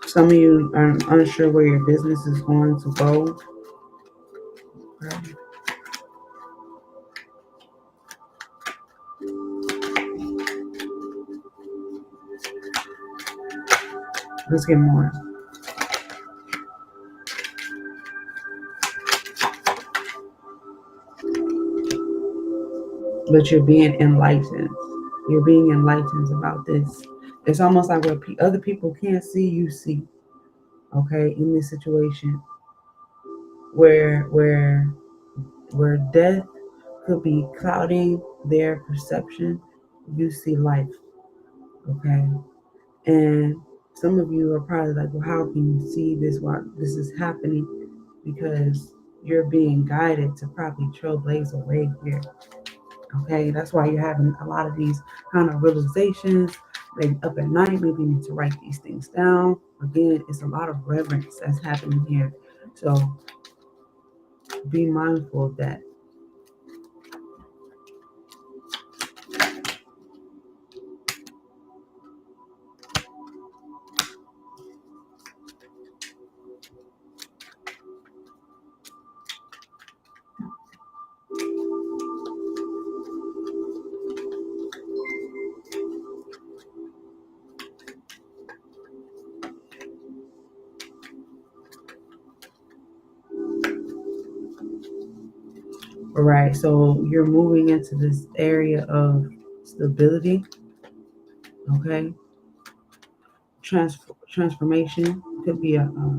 Some of you are unsure where your business is going to go. Okay. Let's get more. But you're being enlightened. You're being enlightened about this. It's almost like what other people can't see, you see. Okay, in this situation, where death could be clouding their perception, you see life. Okay, and some of you are probably like, well, how can you see this while this is happening? Because you're being guided to probably trailblaze a way here. Okay, that's why you're having a lot of these kind of realizations. Maybe up at night, maybe you need to write these things down. Again, it's a lot of reverence that's happening here. So be mindful of that. All right, so you're moving into this area of stability. Okay, transformation could be I'm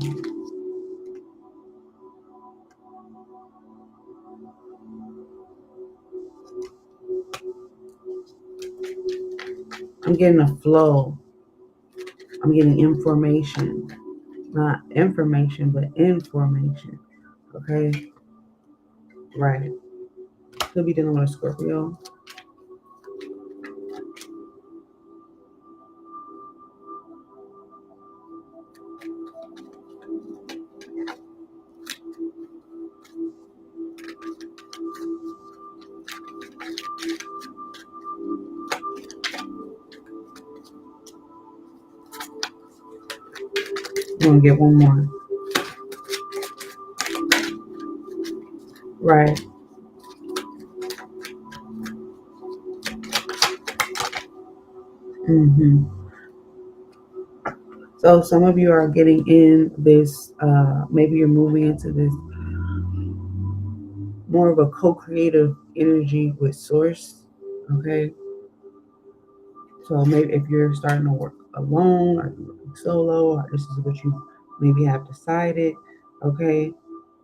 getting a flow. I'm getting information, not information, but information. Okay, right. Could be dealing with a Scorpio. I'm gonna get one more. Right. So some of you are getting in this, maybe you're moving into this more of a co-creative energy with source. Okay. So maybe if you're starting to work alone or you're working solo, or this is what you maybe have decided. Okay.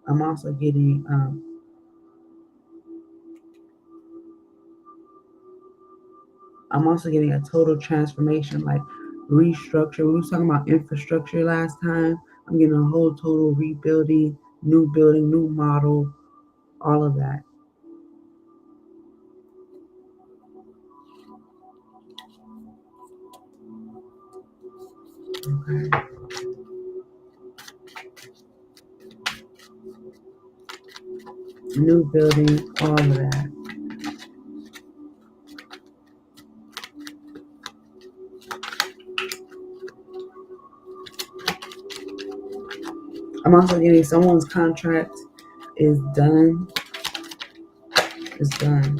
I'm also getting a total transformation, like restructure. We were talking about infrastructure last time. I'm getting a whole total rebuilding, new model, all of that. Okay. New building, all of that. I'm also getting someone's contract is done. It's done.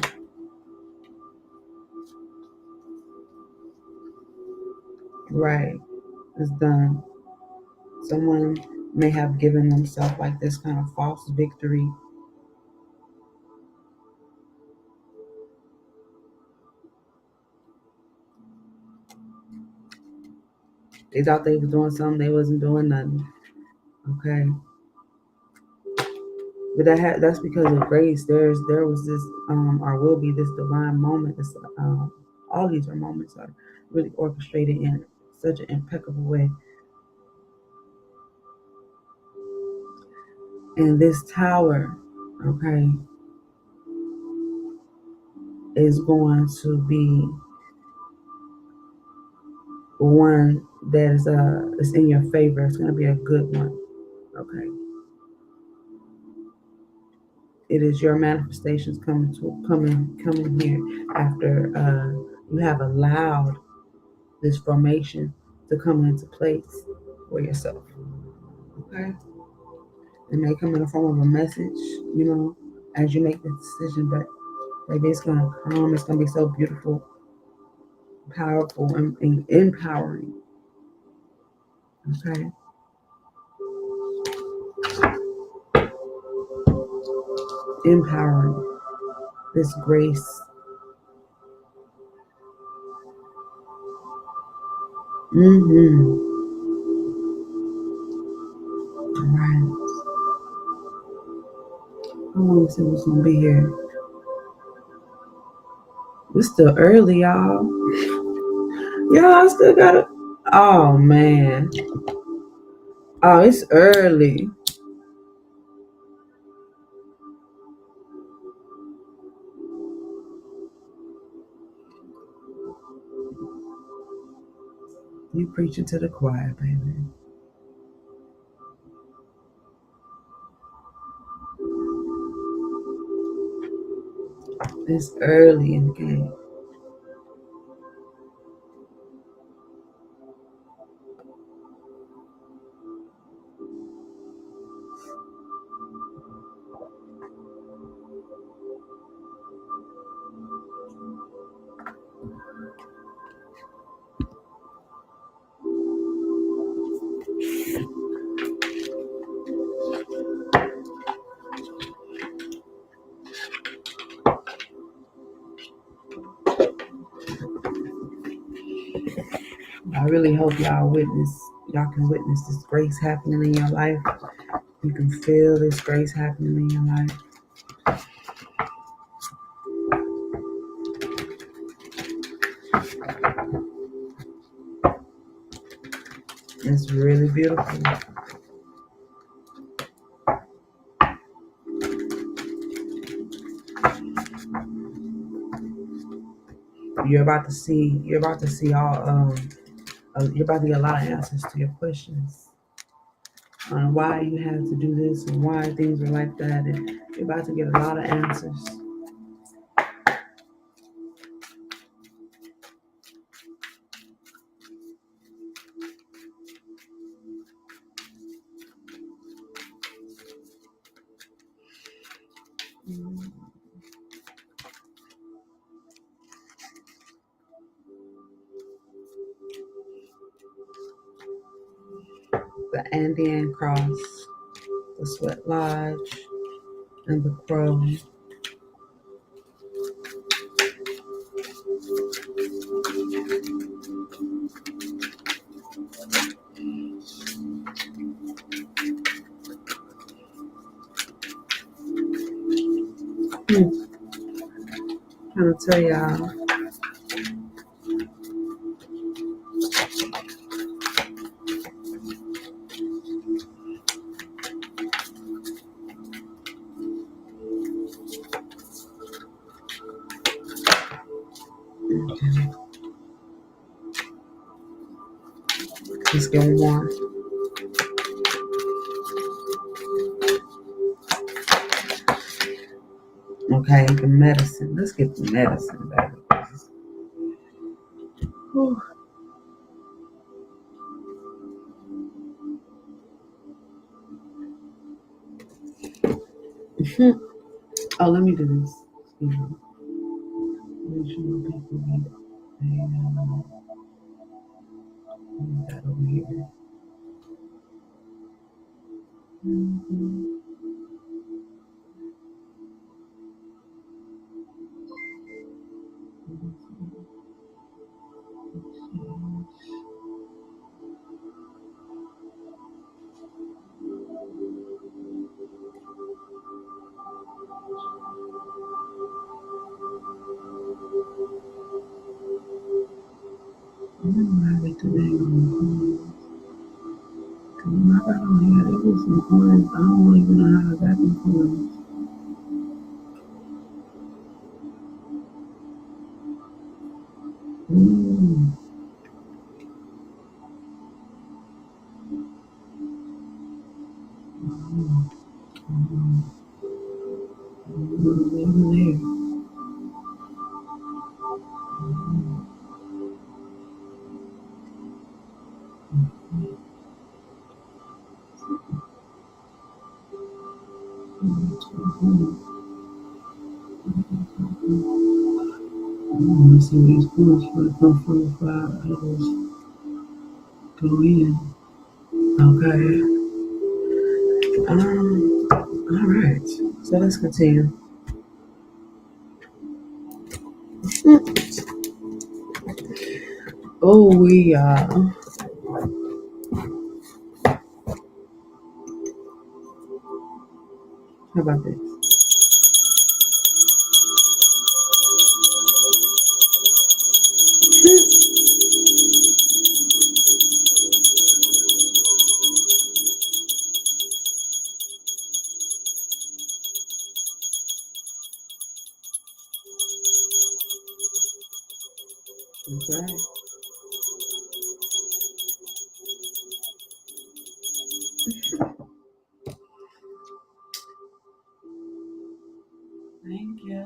Right. It's done. Someone may have given themselves like this kind of false victory. They thought they was doing something, they wasn't doing nothing. Okay. But that's because of grace. There was this or will be this divine moment. This all these are moments are really orchestrated in such an impeccable way. And this tower, okay, is going to be one that is in your favor. It's going to be a good one. Okay. It is your manifestations coming here after you have allowed this formation to come into place for yourself. Okay. It may come in the form of a message, as you make the decision, but maybe it's gonna come, it's gonna be so beautiful, powerful, and empowering. Okay. Empowering. This grace. All right. I want to see what's gonna be here. It's still early, y'all. Y'all still gotta. Oh man. Oh, it's early. You preaching to the choir, baby. It's early in the game. I really hope y'all can witness this grace happening in your life. You can feel this grace happening in your life. It's really beautiful. You're about to see all you're about to get a lot of answers to your questions on why you had to do this and why things are like that, and you're about to get a lot of answers. The Andean Cross, the Sweat Lodge, and the Crow. Trying to tell y'all. Let's get one more. Okay, the medicine. Let's get the medicine back. Oh, let me do this. Excuse me. Make sure people get that over here. I don't even know how I got them coins. Let's see these coins for the come from the 5 others go in. Okay. All right. So let's continue. Oh, we how about this? That's right. Thank you.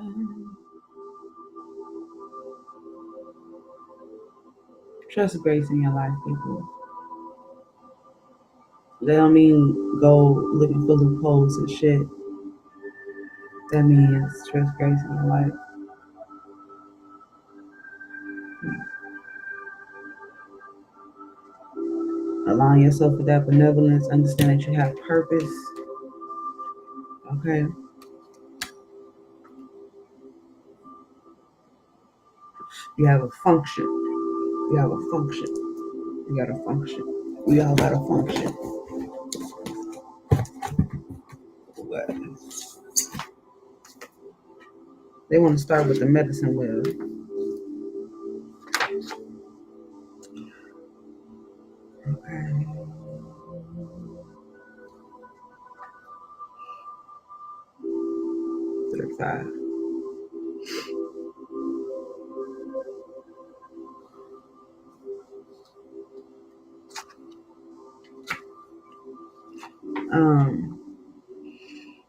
Trust grace in your life, people. That don't mean go looking for loopholes and shit. That means trust grace in your life. Allowing yourself with that benevolence, understand that you have purpose. Okay. You have a function. You have a function. You got a function. We all got a function. But they want to start with the medicine wheel. Okay. 35.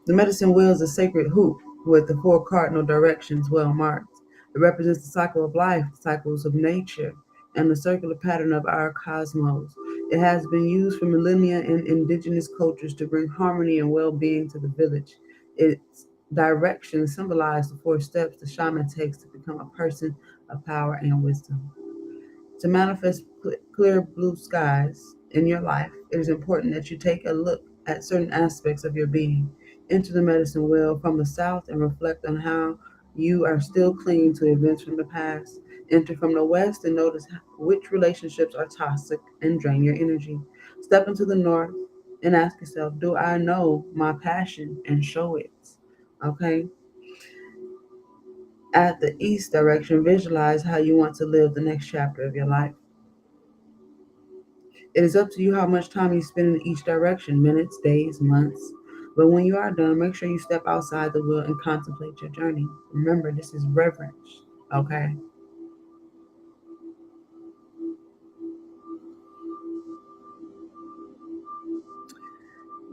The medicine wheel is a sacred hoop with the 4 cardinal directions well marked. It represents the cycle of life, the cycles of nature, and the circular pattern of our cosmos. It has been used for millennia in indigenous cultures to bring harmony and well-being to the village. Its directions symbolize the 4 steps the shaman takes to become a person of power and wisdom. To manifest clear blue skies in your life, it is important that you take a look at certain aspects of your being. Enter the medicine wheel from the south and reflect on how you are still clinging to events from the past. Enter from the west and notice which relationships are toxic and drain your energy. Step into the north and ask yourself, do I know my passion and show it? Okay? At the east direction, visualize how you want to live the next chapter of your life. It is up to you how much time you spend in each direction, minutes, days, months. But when you are done, make sure you step outside the wheel and contemplate your journey. Remember, this is reverence, okay?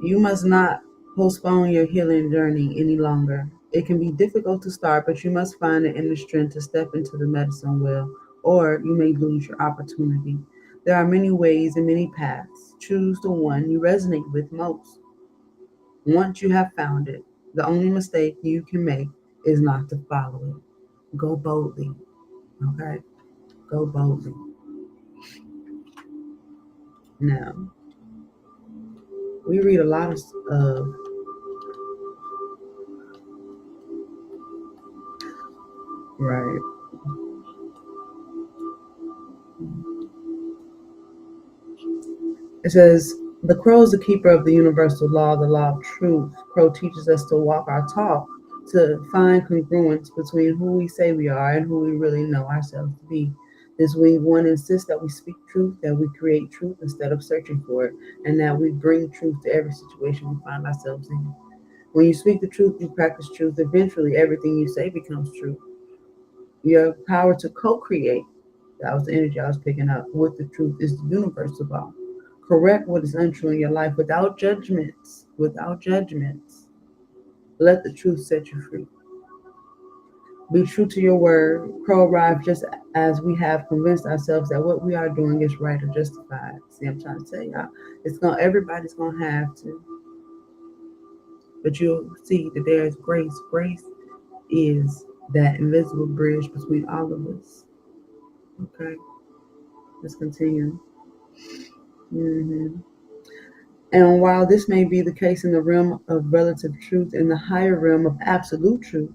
You must not postpone your healing journey any longer. It can be difficult to start, but you must find the inner strength to step into the medicine wheel, or you may lose your opportunity. There are many ways and many paths. Choose the one you resonate with most. Once you have found it, the only mistake you can make is not to follow it. Go boldly, okay? Go boldly. Now, we read a lot of right. It says, the crow is the keeper of the universal law, the law of truth. Crow teaches us to walk our talk, to find congruence between who we say we are and who we really know ourselves to be. This winged one insists that we speak truth, that we create truth instead of searching for it, and that we bring truth to every situation we find ourselves in. When you speak the truth, you practice truth. Eventually, everything you say becomes true. Your power to co-create, that was the energy I was picking up, with the truth is the universal law. Correct what is untrue in your life without judgments. Without judgments. Let the truth set you free. Be true to your word. Crow arrived just as we have convinced ourselves that what we are doing is right or justified. See, I'm trying to tell y'all, everybody's gonna have to. But you'll see that there is grace. Grace is that invisible bridge between all of us. Okay, let's continue. Mm-hmm. And while this may be the case in the realm of relative truth, in the higher realm of absolute truth,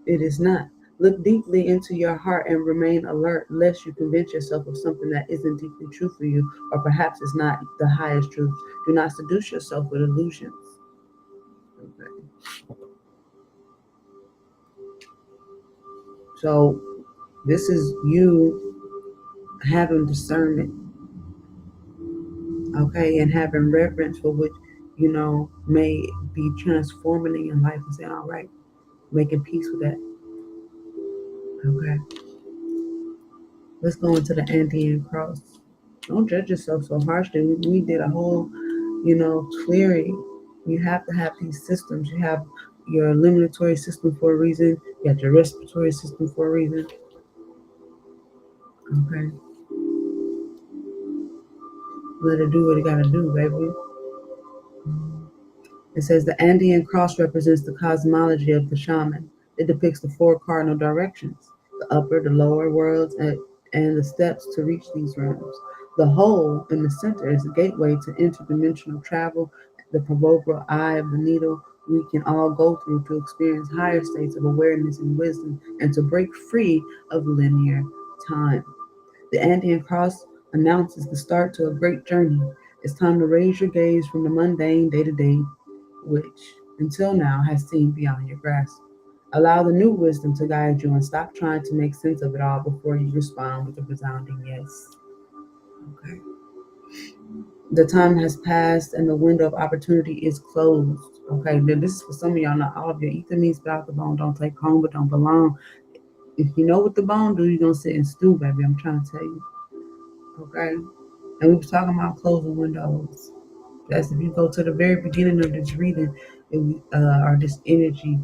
it is not. Look deeply into your heart and remain alert lest you convince yourself of something that isn't deeply true for you, or perhaps is not the highest truth. Do not seduce yourself with illusions. Okay. So this is you having discernment, okay, and having reverence for what may be transforming in your life and saying, all right, making peace with that. Okay. Let's go into the Andean Cross. Don't judge yourself so harshly. We did a whole, clearing. You have to have these systems. You have your eliminatory system for a reason. You have your respiratory system for a reason. Okay. Let it do what it gotta do, baby. It says the Andean Cross represents the cosmology of the shaman. It depicts the four cardinal directions, the upper, the lower worlds, and the steps to reach these realms. The hole in the center is a gateway to interdimensional travel, the proverbial eye of the needle we can all go through to experience higher states of awareness and wisdom and to break free of linear time. The Andean Cross announces the start to a great journey. It's time to raise your gaze from the mundane day to day, which until now has seemed beyond your grasp. Allow the new wisdom to guide you and stop trying to make sense of it all before you respond with a resounding yes. Okay. The time has passed and the window of opportunity is closed. Okay, now this is for some of y'all, not all of you. Eat the meat, spit out the bone, don't take home, but don't belong. If you know what the bone do, you're gonna sit and stew, baby. I'm trying to tell you. Okay? And we were talking about closing windows. That's if you go to the very beginning of this reading, or this energy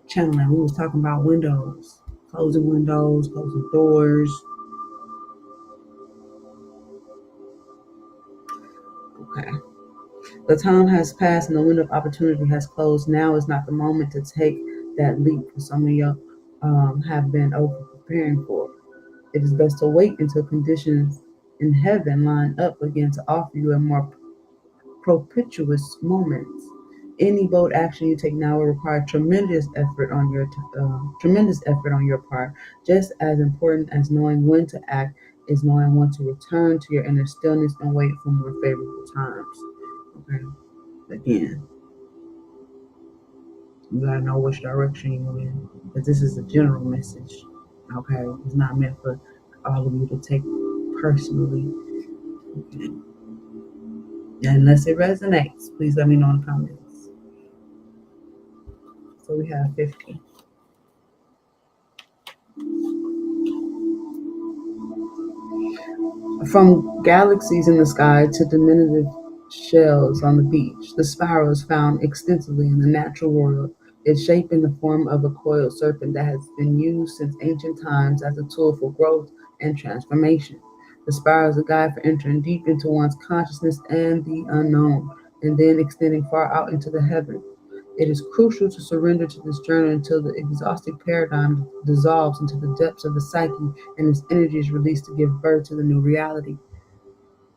channeling, we was talking about windows, closing doors. Okay. The time has passed and the window of opportunity has closed. Now is not the moment to take that leap for some of you have been over preparing for. It is best to wait until conditions in heaven line up again to offer you a more propitious moments. Any bold action you take now will require tremendous effort on your part. Just as important as knowing when to act is knowing when to return to your inner stillness and wait for more favorable times. Okay, again, you gotta know which direction you're in, because this is a general message. Okay, it's not meant for all of you to take personally. Okay. Unless it resonates, please let me know in the comments. So we have 50. From galaxies in the sky to shells on the beach. The spiral is found extensively in the natural world. Its shape in the form of a coiled serpent that has been used since ancient times as a tool for growth and transformation. The spiral is a guide for entering deep into one's consciousness and the unknown, and then extending far out into the heavens. It is crucial to surrender to this journey until the exhaustive paradigm dissolves into the depths of the psyche and its energy is released to give birth to the new reality.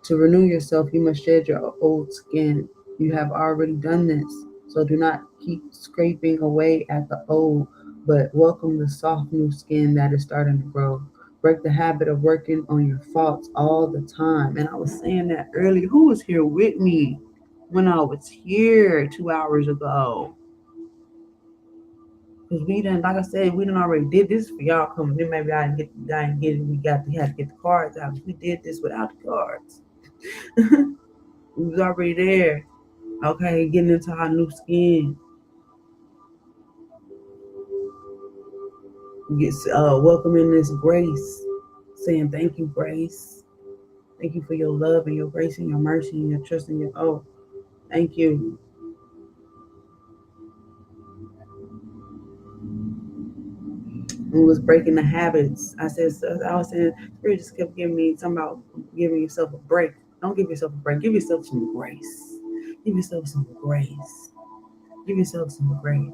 To renew yourself, you must shed your old skin. You have already done this, so do not keep scraping away at the old, but welcome the soft new skin that is starting to grow. Break the habit of working on your faults all the time. And I was saying that earlier. Who was here with me when I was here 2 hours ago? Because we done, like I said, we done already did this for y'all coming in. Maybe I didn't get it. We had to get the cards out. We did this without the cards. We was already there. Okay, getting into our new skin. Welcoming this grace. Saying thank you, grace. Thank you for your love and your grace and your mercy and your trust and your thank you. We was breaking the habits. I was saying, Spirit just kept giving me something about giving yourself a break. Don't give yourself a break. Give yourself some grace. Give yourself some grace. Give yourself some grace.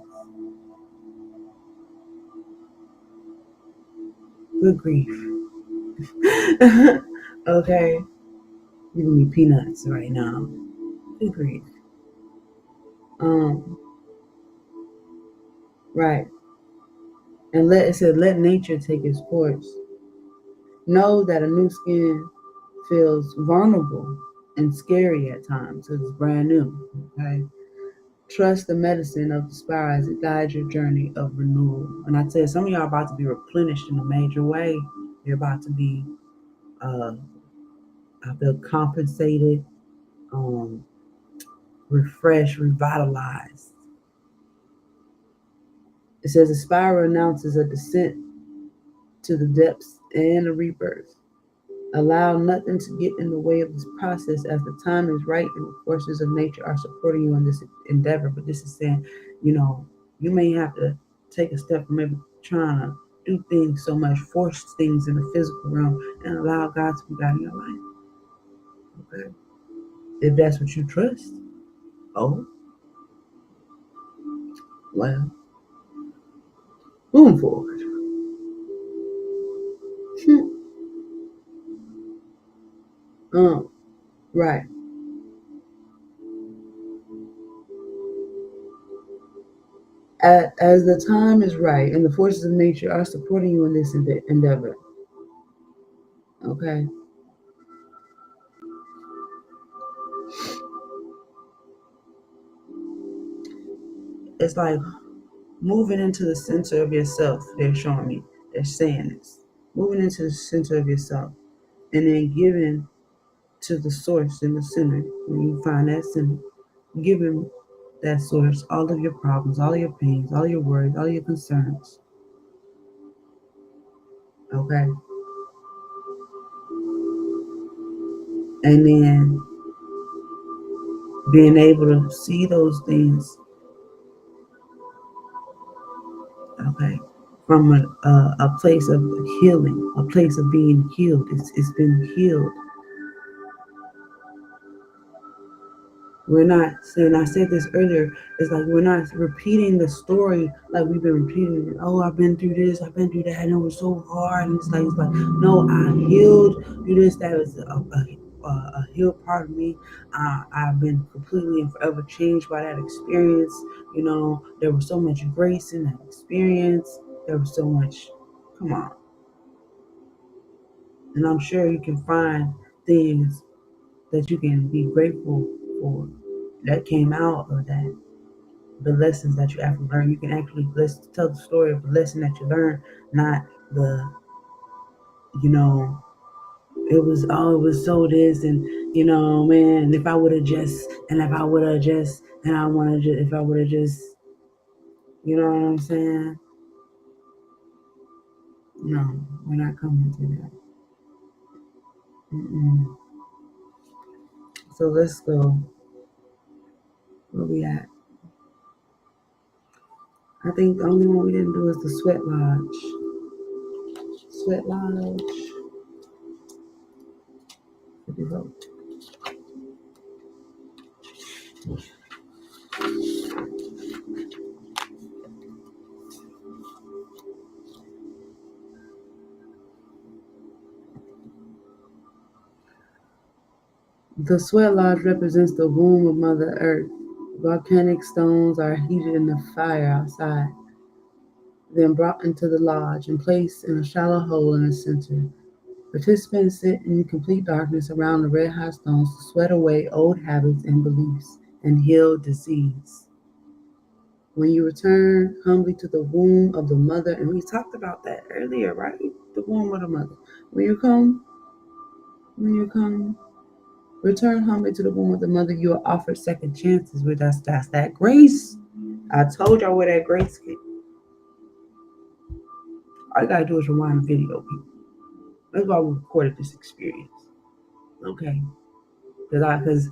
Good grief. Okay. Giving me peanuts right now. Good grief. Right. And let nature take its course. Know that a new skin feels vulnerable and scary at times because it's brand new. Okay. Trust the medicine of the spiral as it guides your journey of renewal. And I tell you, some of y'all are about to be replenished in a major way. You're about to be I feel compensated, refreshed, revitalized. It says the spiral announces a descent to the depths and a rebirth. Allow nothing to get in the way of this process as the time is right and the forces of nature are supporting you in this endeavor. But this is saying, you may have to take a step from maybe trying to do things so much, force things in the physical realm, and allow God to be God in your life. Okay? If that's what you trust. Oh, well, moving forward. Right. As the time is right and the forces of nature are supporting you in this endeavor. Okay. It's like moving into the center of yourself. They're showing me. They're saying this. Moving into the center of yourself and then giving to the source in the center. When you find that center, giving that source all of your problems, all your pains, all your worries, all your concerns. Okay. And then being able to see those things, okay, from a place of healing, a place of being healed. It's been healed. We're not saying, I said this earlier, it's like we're not repeating the story like we've been repeating it. Oh, I've been through this, I've been through that, and it was so hard. And it's like no, I healed through this. That was a healed part of me. I've been completely and forever changed by that experience. There was so much grace in that experience. There was so much, come on. And I'm sure you can find things that you can be grateful for that came out of that. The lessons that you actually learn. You can actually tell the story of the lesson that you learned, not the, it was so this and, man, if I would have just, and if I would have just, and I want to just, if I would have just, you know what I'm saying? No, we're not coming to that. Mm-mm. So let's go. Where we at? I think the only one we didn't do is the sweat lodge. Sweat lodge. Here we go. The sweat lodge represents the womb of Mother Earth. Volcanic stones are heated in the fire outside, then brought into the lodge and placed in a shallow hole in the center. Participants sit in complete darkness around the red hot stones to sweat away old habits and beliefs and heal disease. When you return humbly to the womb of the mother, and we talked about that earlier, right? The womb of the mother. When you come, return humbly to the womb of the mother, you are offered second chances. With that's that grace. I told y'all where that grace came. All you gotta do is rewind the video, people. That's why we recorded this experience. Okay. Because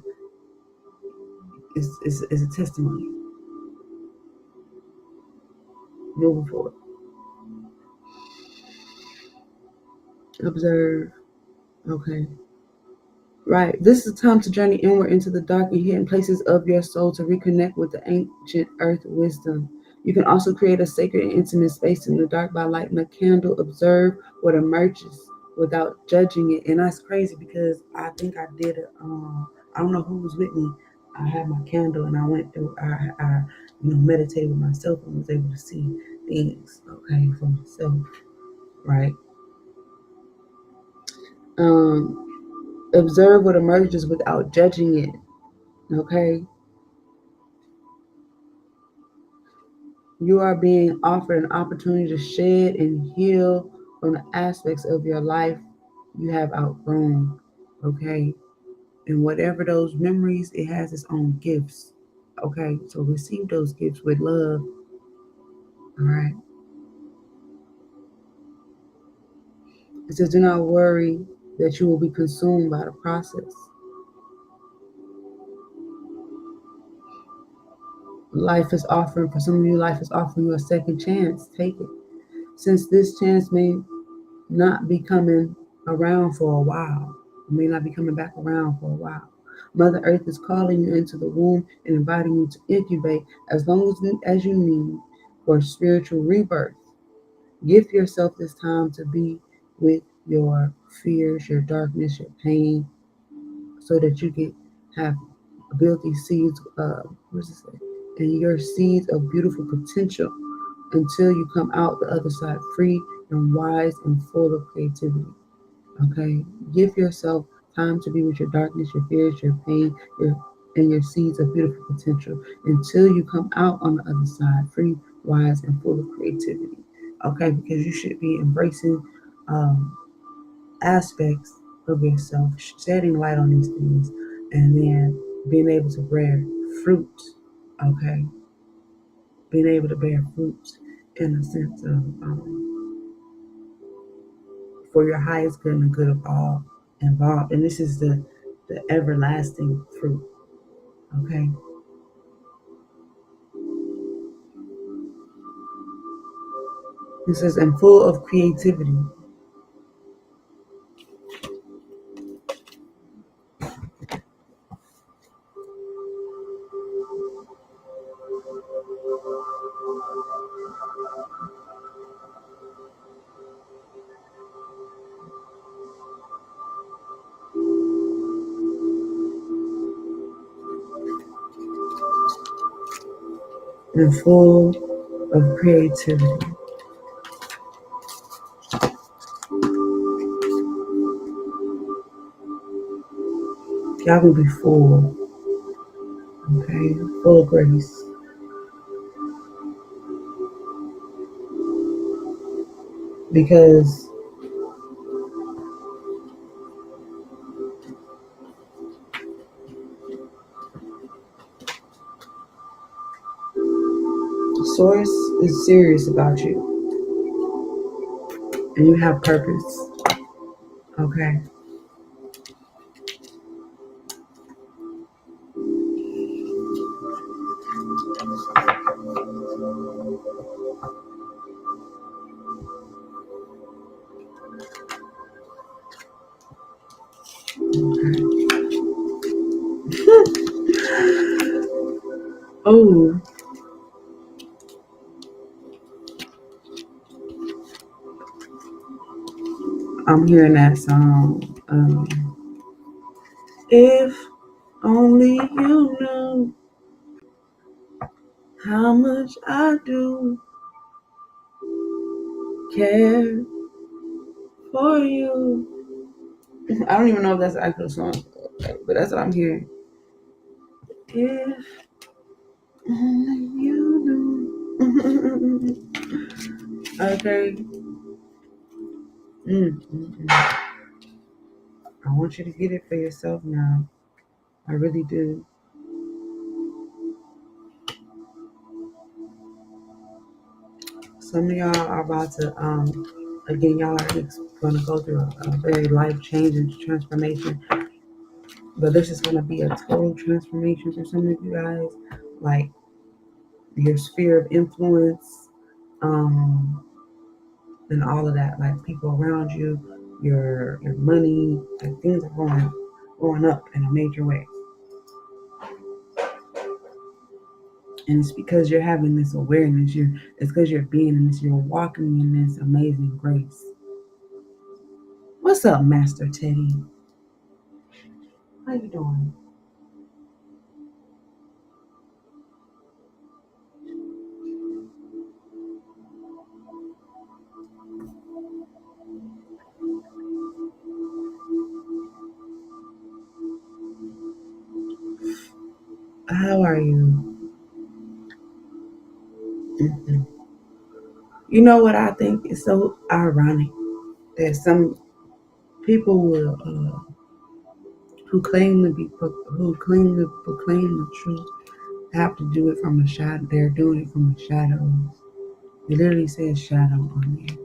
it's a testimony. Moving forward. Observe. Okay. Right. This is a time to journey inward into the dark and hidden places of your soul to reconnect with the ancient earth wisdom. You can also create a sacred and intimate space in the dark by lighting a candle. Observe what emerges without judging it. And that's crazy because I think I did it. I don't know who was with me. I had my candle and I went through. I meditated with myself and was able to see things. Okay, for myself. Right. Observe what emerges without judging it. Okay. You are being offered an opportunity to shed and heal from the aspects of your life you have outgrown. Okay. And whatever those memories, it has its own gifts. Okay. So receive those gifts with love. All right. It says, do not worry that you will be consumed by the process. Life is offering, for some of you, life is offering you a second chance. Take it. Since this chance may not be coming around for a while, may not be coming back around for a while. Mother Earth is calling you into the womb and inviting you to incubate as long as you need for spiritual rebirth. Give yourself this time to be with your fears, your darkness, your pain, so that you can build these seeds. And your seeds of beautiful potential until you come out the other side free and wise and full of creativity. Okay? Give yourself time to be with your darkness, your fears, your pain, and your seeds of beautiful potential until you come out on the other side free, wise, and full of creativity. Okay? Because you should be embracing aspects of yourself, shedding light on these things, and then being able to bear fruit. Okay? Being able to bear fruit in a sense of for your highest good and the good of all involved. And this is the everlasting fruit. Okay. It says, and full of creativity. And full of creativity. Y'all will be full. Okay. Full of grace. Because the source is serious about you. And you have purpose. Okay. Oh, I'm hearing that song. If only you knew how much I do care for you. I don't even know if that's the actual song, but that's what I'm hearing. If only you knew. Okay. I want you to get it for yourself now. I really do. Some of y'all are about to, again, y'all are going to go through a very life-changing transformation. But this is going to be a total transformation for some of you guys. Like your sphere of influence, and all of that. Like people around you, your money, like things are going up in a major way. And it's because you're having this awareness. It's because you're being in this. You're walking in this amazing grace. What's up, Master Teddy? How you doing? How are you? Mm-hmm. You know what I think is so ironic that some people will who claim to proclaim the truth have to do it from a shadow. They're doing it from the shadows. It literally says shadow on there.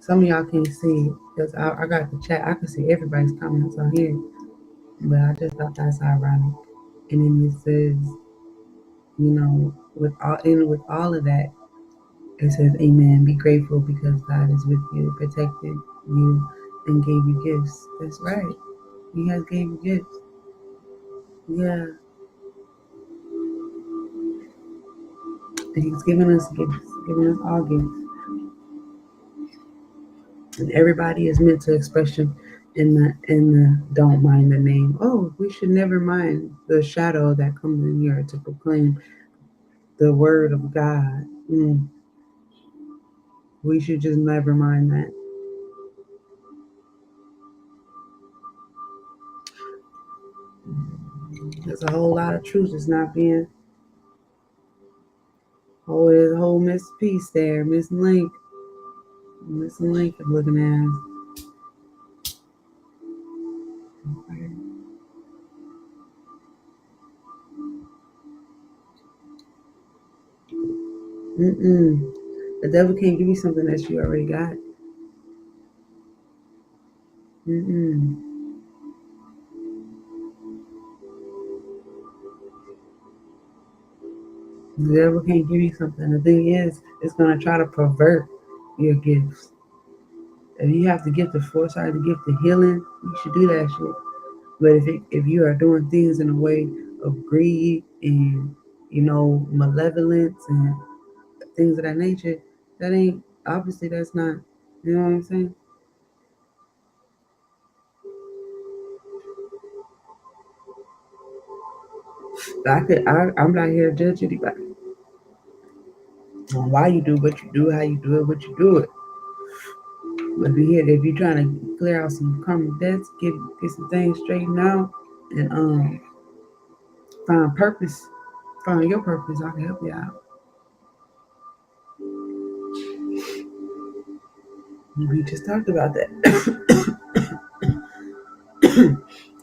Some of y'all can't see it because I got the chat. I can see everybody's comments on here, but I just thought that's ironic. And then it says, with all of that, it says, "Amen. Be grateful because God is with you, protected you, and gave you gifts." That's right. He has gave you gifts. Yeah, He's giving us gifts, giving us all gifts. And everybody is meant to expression in the don't mind the name. Oh, we should never mind the shadow that comes in here to proclaim the word of God. We should just never mind that. There's a whole lot of truth that's not being. Oh, there's a whole Miss Piece there, Miss Link. Miss Link is looking at. Okay. The devil can't give you something that you already got. The devil can't give you something. The thing is, it's going to try to pervert your gifts. If you have the gift of foresight, the gift of healing, you should do that shit. But if you are doing things in a way of greed and malevolence and things of that nature, that ain't obviously that's not. You know what I'm saying? I'm not here to judge anybody on why you do what you do, how you do it, what you do it. But if you're trying to clear out some karmic debts, get some things straightened out, and find purpose, find your purpose, I can help you out. We just talked about that.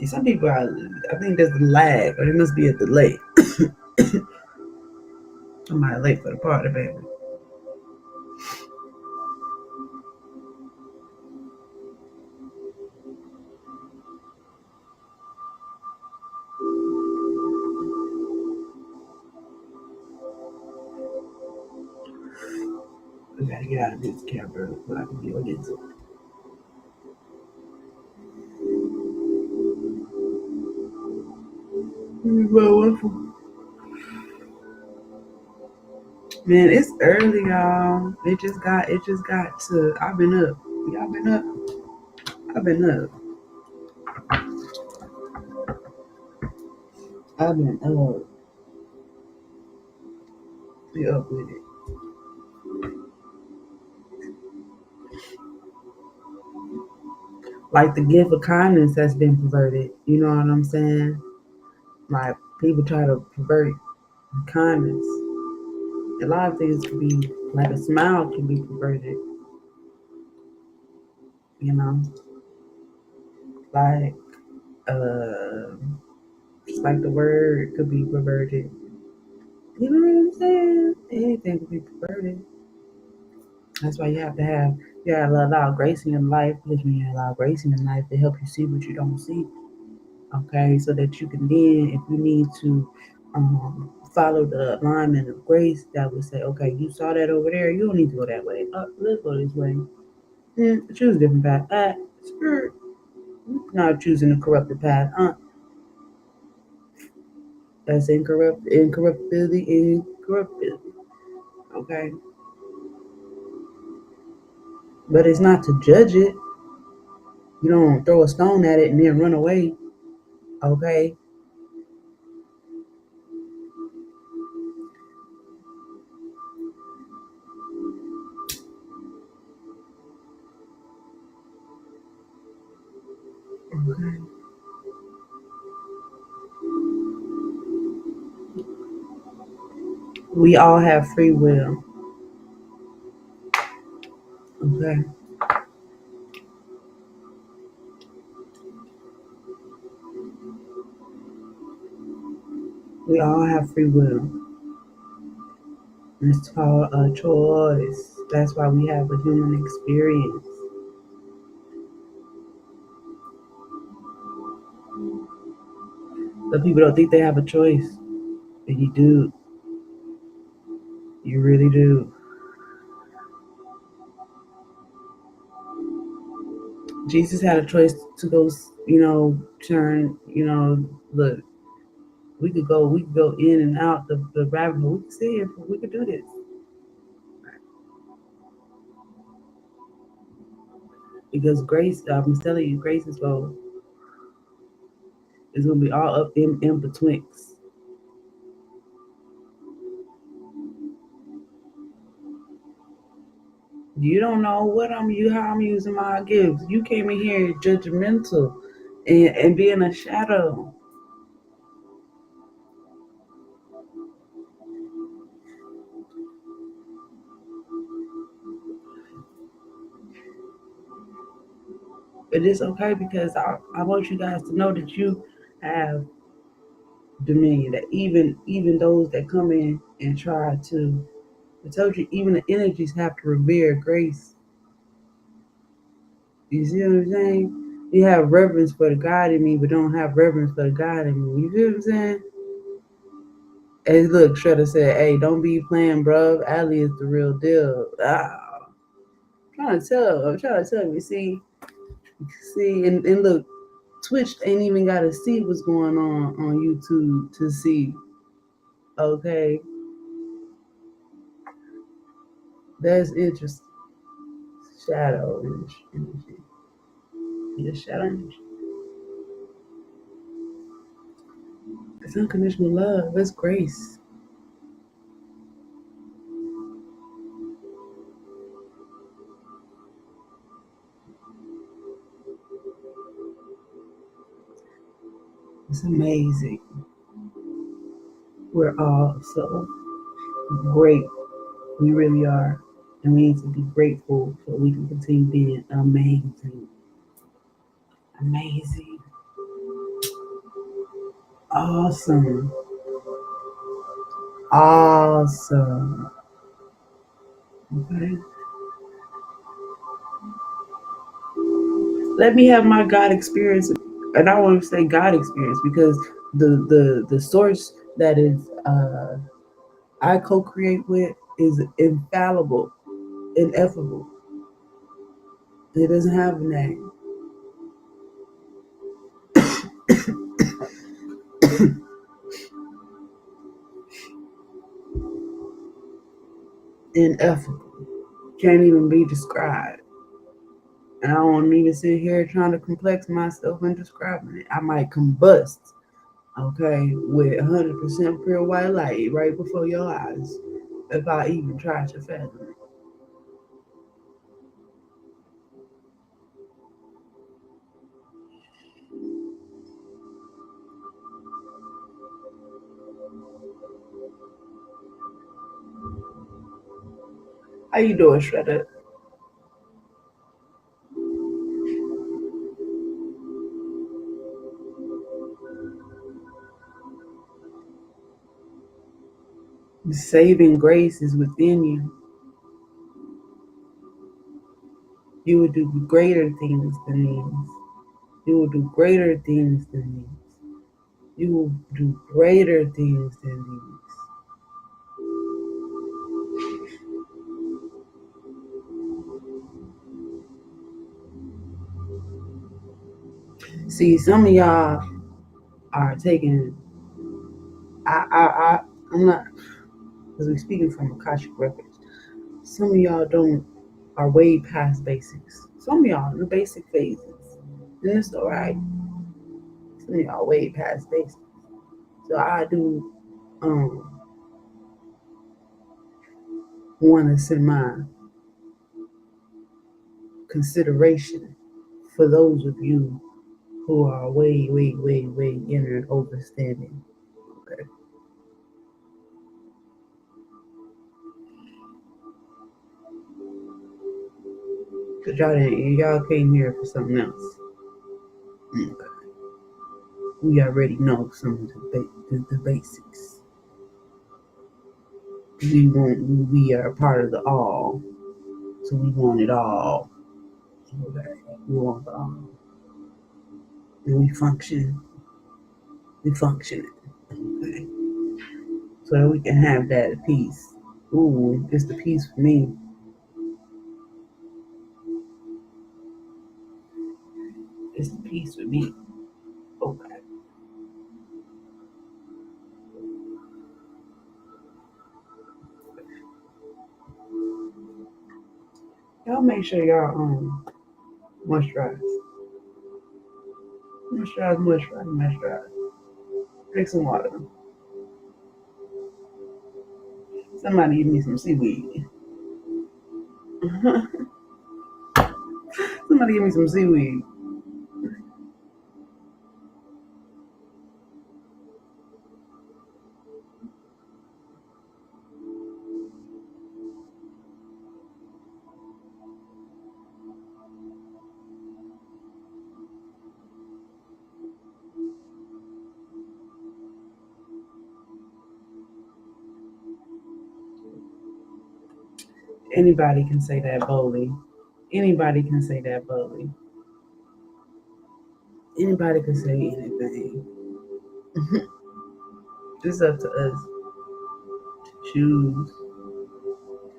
Some people I think there's a lag, or there must be a delay. Somebody late for the party, baby. We gotta get out of this camera so I can deal with this. Man, it's early, y'all. It just got to. I've been up. Y'all been up? I've been up. I've been up. Be up with it. Like the gift of kindness has been perverted. You know what I'm saying? Like people try to pervert kindness. A lot of things can be like a smile can be perverted. You know, like uh, just like the word could be perverted. You know what I'm saying? Anything could be perverted. That's why you have to allow grace in your life, because when you allow grace in your life, it helps you see what you don't see. Okay, so that you can then, if you need to follow the alignment of grace, that would say, okay, you saw that over there, you don't need to go that way. Let's go this way. Choose a different path. Skirt. Not choosing the corrupted path. That's incorruptibility. Okay, but it's not to judge it. You don't throw a stone at it and then run away. Okay. Okay. We all have free will. Okay. We all have free will. It's called a choice. That's why we have a human experience. But people don't think they have a choice. And you do. You really do. Jesus had a choice to go, turn, look, we could go in and out the rabbit hole. We could sit here, we could do this. Because grace, I'm telling you, grace is going to be all up in betwixt. You don't know how I'm using my gifts. You came in here judgmental and being a shadow. But it's okay, because I want you guys to know that you have dominion. That even those that come in and try to, I told you, even the energies have to revere grace. You see what I'm saying? You have reverence for the God in me, but don't have reverence for the God in me. You see what I'm saying? And look, Shredder said, "Hey, don't be playing, bro. Alee is the real deal." I'm trying to tell you. See, and look, Twitch ain't even got to see what's going on YouTube to see. Okay, that's interesting. Shadow energy. Yeah, shadow energy. It's unconditional love. That's grace. It's amazing. We're all so great. We really are. And we need to be grateful so we can continue being amazing. Amazing. Awesome. Awesome. Okay. Let me have my God experience. And I want to say God experience, because the source that is I co-create with is infallible. ineffable. It doesn't have a name. Ineffable. Can't even be described. And I don't even sit here trying to complex myself in describing it. I might combust, okay, with 100% pure white light right before your eyes if I even try to fathom it. How you doing, Shredder? The saving grace is within you. You will do greater things than these. You will do greater things than these. You will do greater things than these. See, some of y'all are taking. I'm not, because we're speaking from Akashic records. Some of y'all are way past basics. Some of y'all in the basic phases, and it's all right. Some of y'all way past basics. So I do want to send my consideration for those of you who are way inner and overstanding. Okay. Cause y'all came here for something else. Okay. We already know some of the basics. We are part of the all, so we want it all. Okay. We want the all, and we function. We function it. Okay. So that we can have that peace. Ooh, it's the peace for me. It's the peace for me. Okay. Y'all make sure y'all moisturize. Moisturize. Drink some water. Somebody give me some seaweed. Somebody give me some seaweed. Anybody can say that boldly. Anybody can say that boldly. Anybody can say anything. It's up to us. Choose.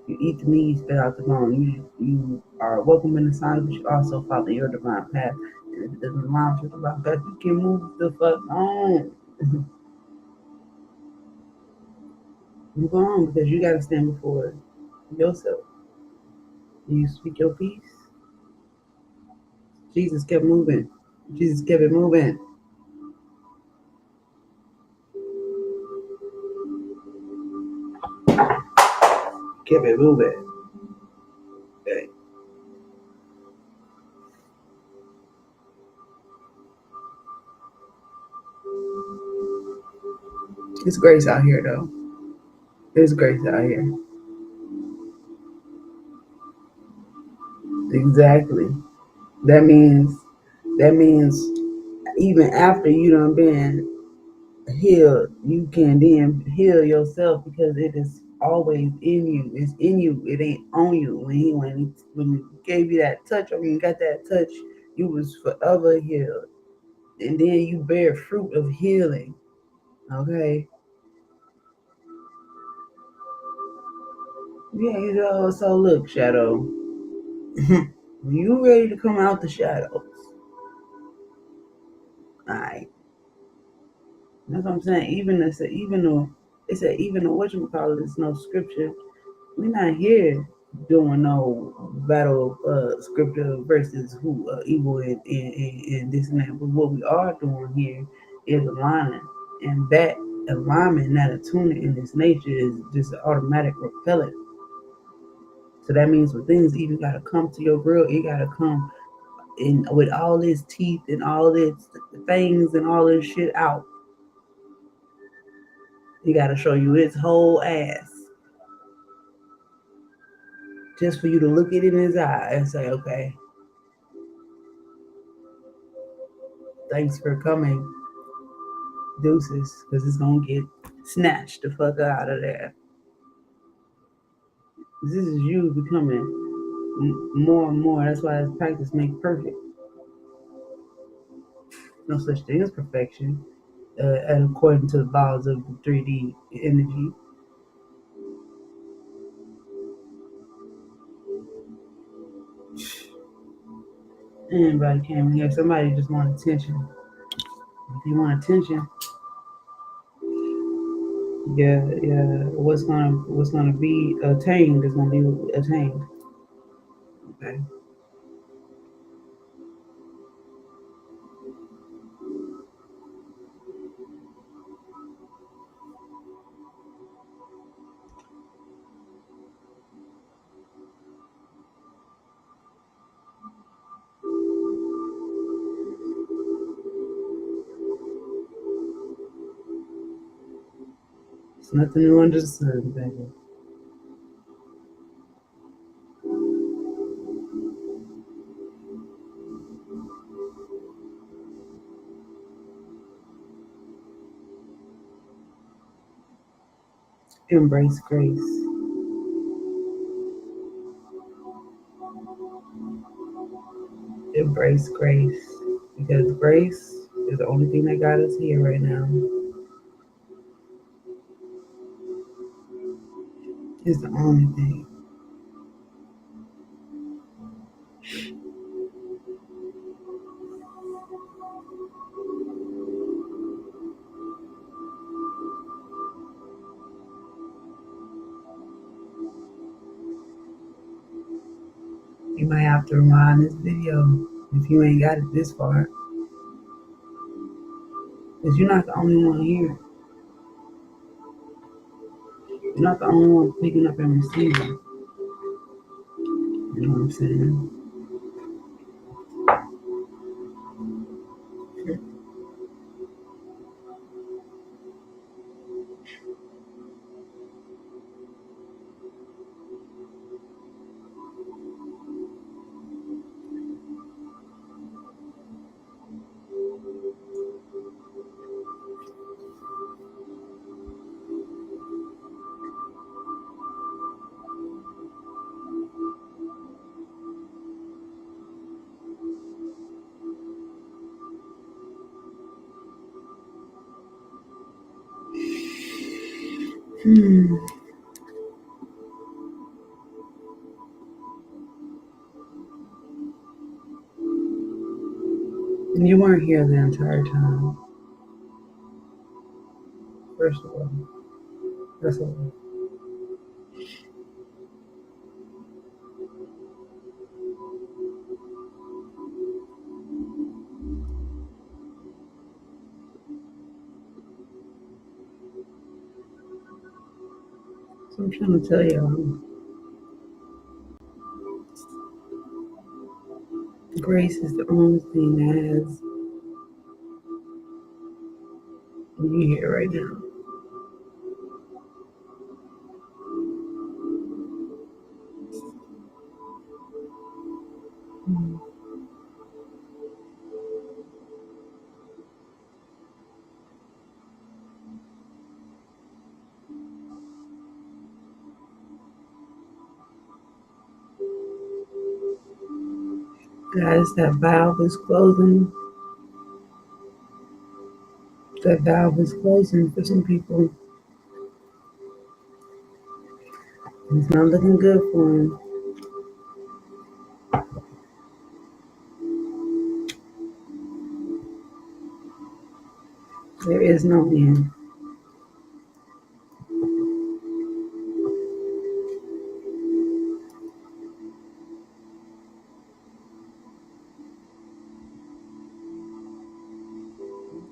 You eat the meat, spit out the bone. You are welcome in the sign, but you also follow your divine path. And if it doesn't align with your divine path, you can move the fuck on. Move on, because you got to stand before yourself. You speak your peace. Jesus kept moving. Jesus kept it moving. Kept it moving. Okay. It's grace out here, though. There's grace out here. Exactly. That means even after you done been healed, you can then heal yourself, because it is always in you. It's in you. It ain't on you. When he gave you that touch, or when you got that touch, you was forever healed. And then you bear fruit of healing. Okay. Yeah, so look, Shadow. When you ready to come out the shadows, alright. That's what I'm saying. Even though whatchamacallit is no scripture, we're not here doing no battle scripture versus who evil and this and that. But what we are doing here is aligning. And that alignment, that attunement in its nature is just an automatic repellent. So that means when things even gotta come to your grill, it gotta come in with all its teeth and all its things and all this shit out. He gotta show you its whole ass. Just for you to look it in his eye and say, okay, thanks for coming, deuces, because it's gonna get snatched the fuck out of there. This is you becoming more and more. That's why practice makes perfect. No such thing as perfection, and according to the laws of 3D energy. Anybody came in here. Somebody just want attention. If you want attention, yeah. What's gonna be attained is gonna be attained. Okay. It's nothing new under the sun, baby. Embrace grace. Embrace grace. Because grace is the only thing that got us here right now. It's the only thing. You might have to rewind this video if you ain't got it this far. Because you're not the only one here. You're not the only one picking up and receiving. You know what I'm saying? You weren't here the entire time. First of all, that's all. So I'm trying to tell y'all, grace is the only thing that has you here right now. Guys, that valve is closing. That valve is closing for some people. It's not looking good for him. There is no end.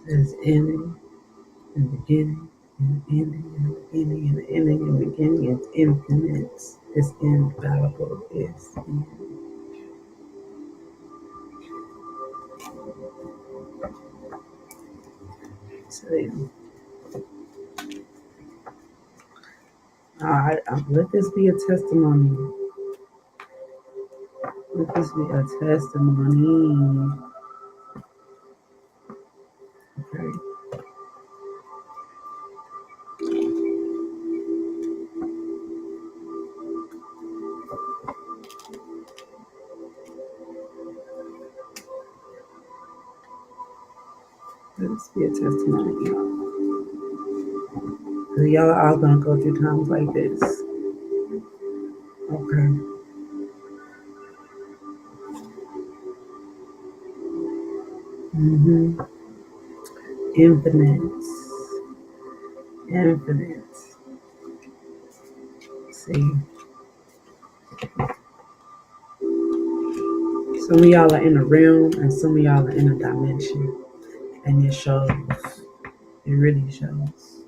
There's ending and beginning and ending and beginning and ending and beginning. It's infinite. It's infallible. It's so, let this be a testimony. Let this be a testimony. Okay. Let this be a testimony, y'all. So y'all are all gonna go through times like this. Okay. Mm-hmm. Infinite. Infinite. See. Some of y'all are in a realm and some of y'all are in a dimension. And it shows. It really shows.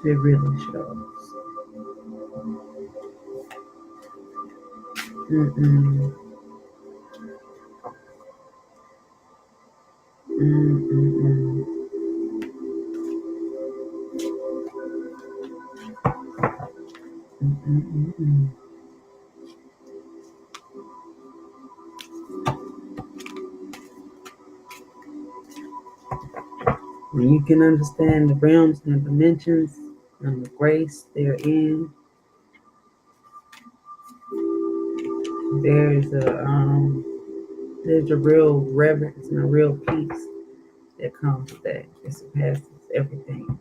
It really shows. Mm-mm. Mm-mm-mm. Mm-mm-mm-mm. When you can understand the realms and the dimensions and the grace they're in, there's a real reverence and a real peace that comes with that. It surpasses everything.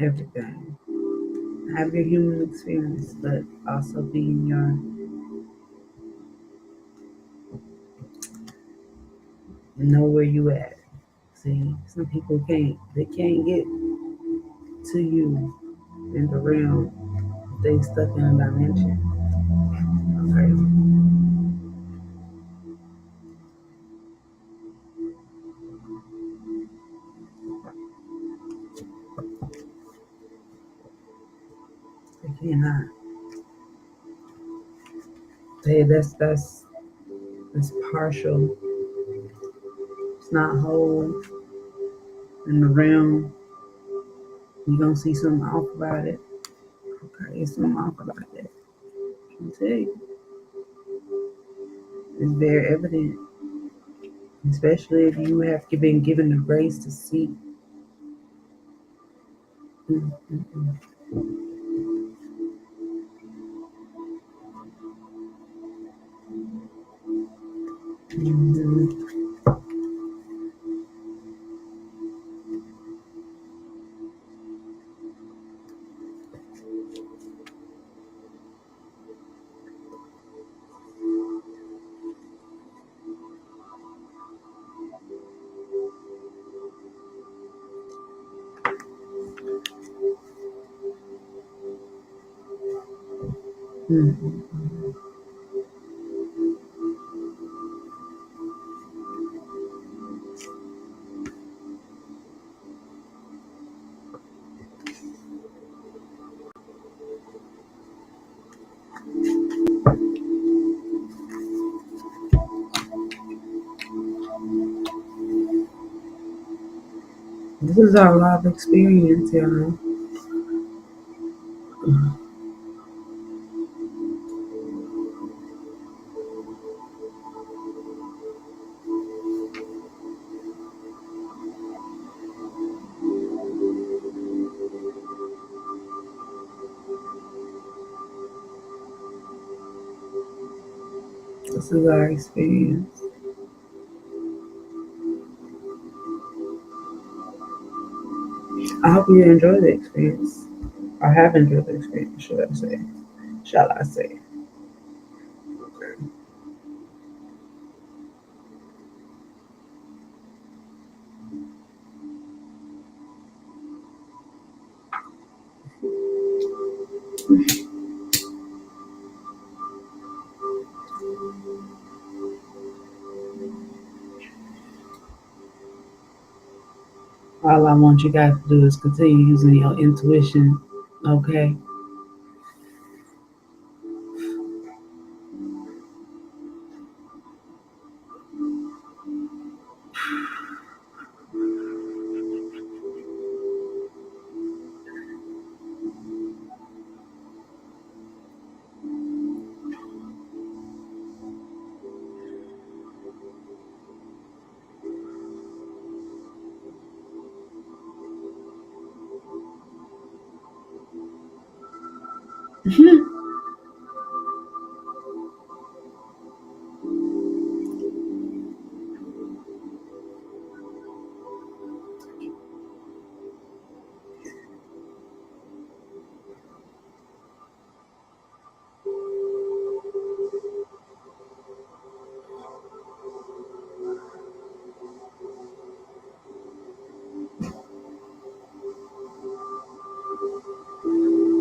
Everything. Have your human experience, but also be in your know where you at. See, some people can't get to you in the realm. They stuck in a dimension. Okay. They cannot. That's partial. It's not whole in the realm. You gonna see something off about it. Okay, it's something off about that. I tell you, it's very evident, especially if you have been given the grace to see. Mm-mm-mm. Mm-hmm. Mm-hmm. This is our life experience, y'all. This is our experience. hope you enjoy the experience. Or have enjoyed the experience, should I say. Shall I say. All I want you guys to do is continue using your intuition, okay?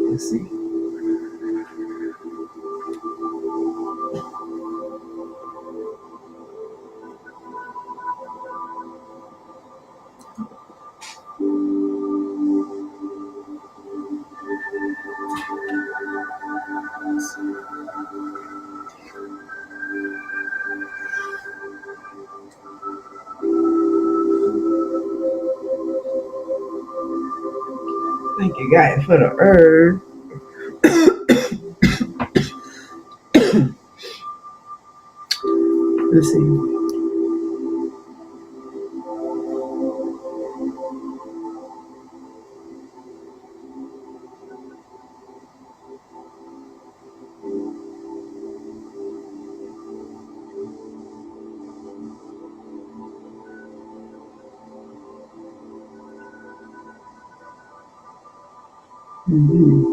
Let's see. Thank you guys for the herb. Let's see. Mm-hmm.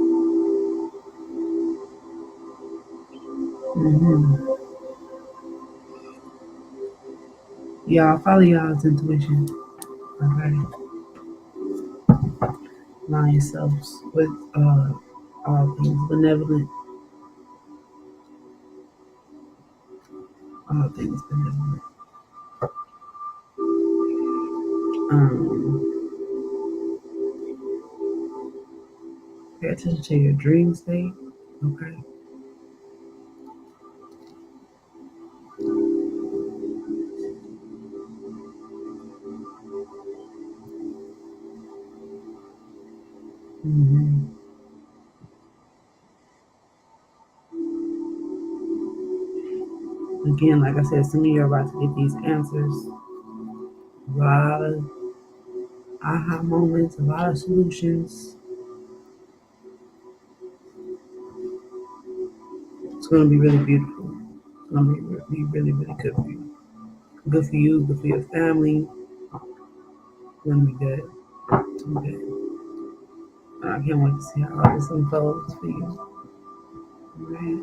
Mm-hmm. Y'all follow y'all's intuition. Okay. Align yourselves with all things benevolent. All things benevolent. Um, Pay attention to your dream state. Okay. Mm-hmm. Again, like I said, some of you are about to get these answers. A lot of aha moments, a lot of solutions. It's going to be really beautiful. It's going to be really, really good for you. Good for you, good for your family. It's going to be good. Okay. I can't wait to see how all this unfolds for you. Right.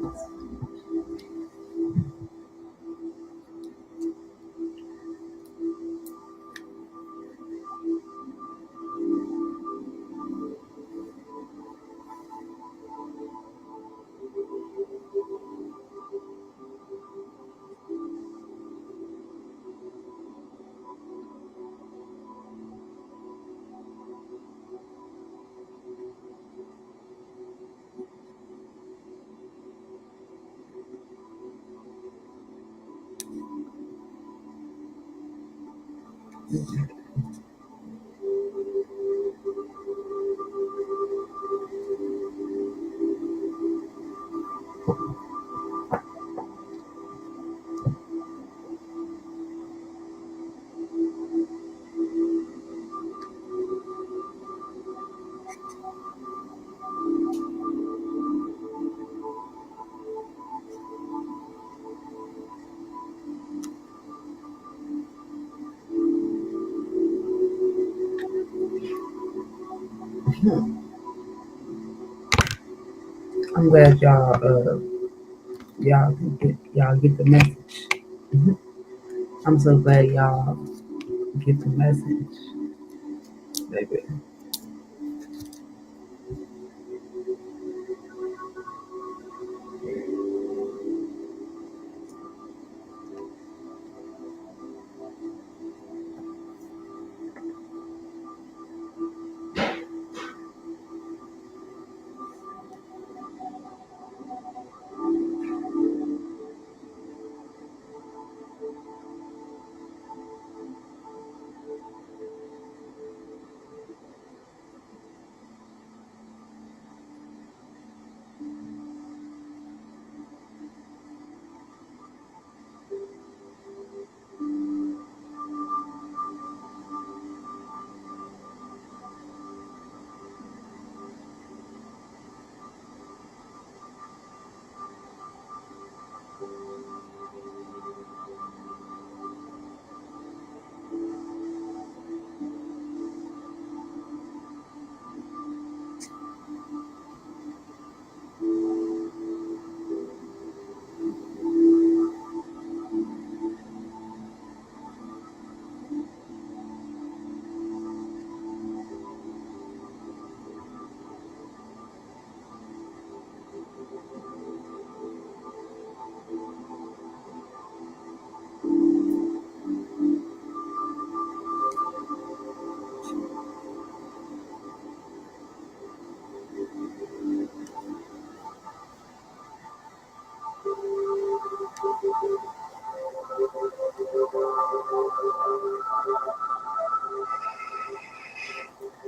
I'm glad y'all get the message. I'm so glad y'all get the message, baby.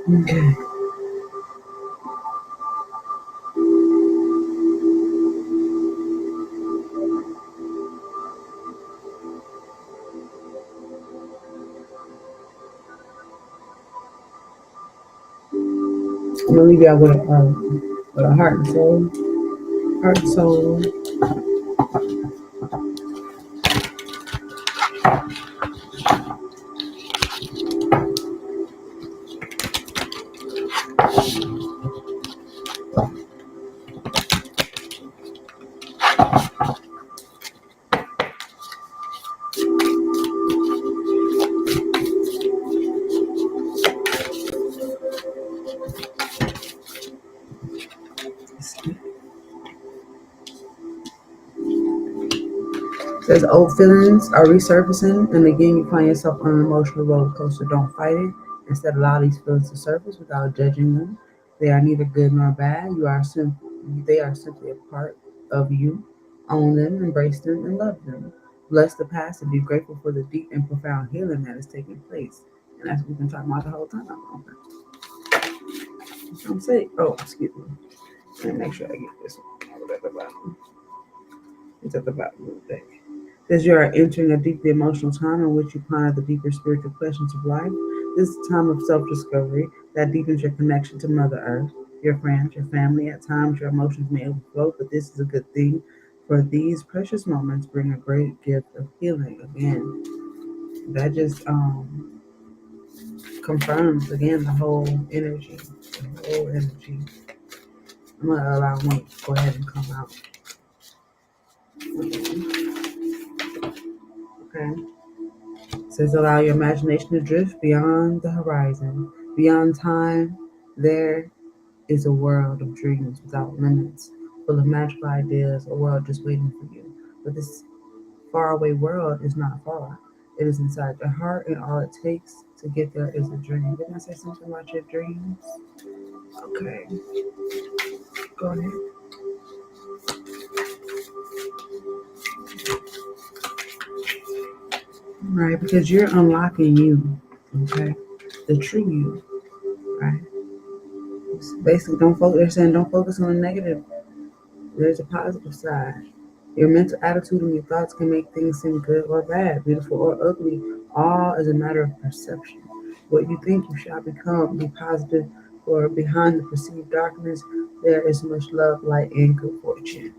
Okay. I'm gonna leave y'all with a heart and soul. Heart and soul. Says old feelings are resurfacing, and again you find yourself on an emotional roller coaster. Don't fight it. Instead, allow these feelings to surface without judging them. They are neither good nor bad. They are simply a part of you. Own them, embrace them, and love them. Bless the past and be grateful for the deep and profound healing that is taking place. And that's what we've been talking about the whole time. Okay. I'm saying, oh, excuse me. Let me make sure I get this one. At the bottom. It's at the bottom of the thing. As you are entering a deeply emotional time in which you ponder the deeper spiritual questions of life, this is a time of self-discovery that deepens your connection to Mother Earth, your friends, your family. At times, your emotions may overflow, but this is a good thing, for these precious moments bring a great gift of healing. Again, that just confirms again the whole energy. The whole energy. I'm gonna allow one to go ahead and come out. Okay. It says allow your imagination to drift beyond the horizon, beyond time. There is a world of dreams without limits, full of magical ideas, a world just waiting for you. But this faraway world is not far. It is inside your heart, and all it takes to get there is a dream. Didn't I say something about your dreams? Okay, go ahead. Right, because you're unlocking you, okay? The true you, right? Basically, don't focus. They're saying don't focus on the negative. There's a positive side. Your mental attitude and your thoughts can make things seem good or bad, beautiful or ugly. All is a matter of perception. What you think you shall become, be positive, for behind the perceived darkness, there is much love, light, and good fortune.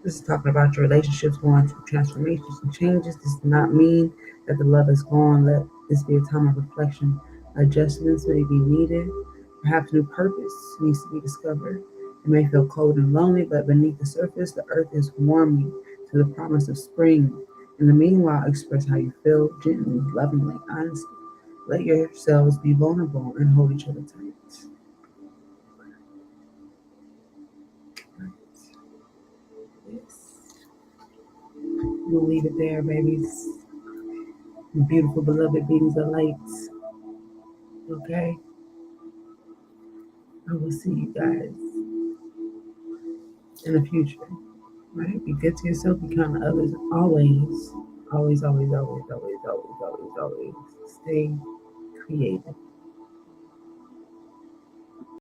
This is talking about your relationships going through transformations and changes. This does not mean that the love is gone, let this be a time of reflection. Adjustments may be needed. Perhaps new purpose needs to be discovered. It may feel cold and lonely, but beneath the surface, the earth is warming to the promise of spring. In the meanwhile, express how you feel gently, lovingly, honestly. Let yourselves be vulnerable and hold each other tight. Right. Yes. We'll leave it there, babies. Beautiful, beloved beings of lights. Okay? I will see you guys in the future. Right? Be good to yourself, be kind to others. Always, always, always, always, always, always, always, always stay creative.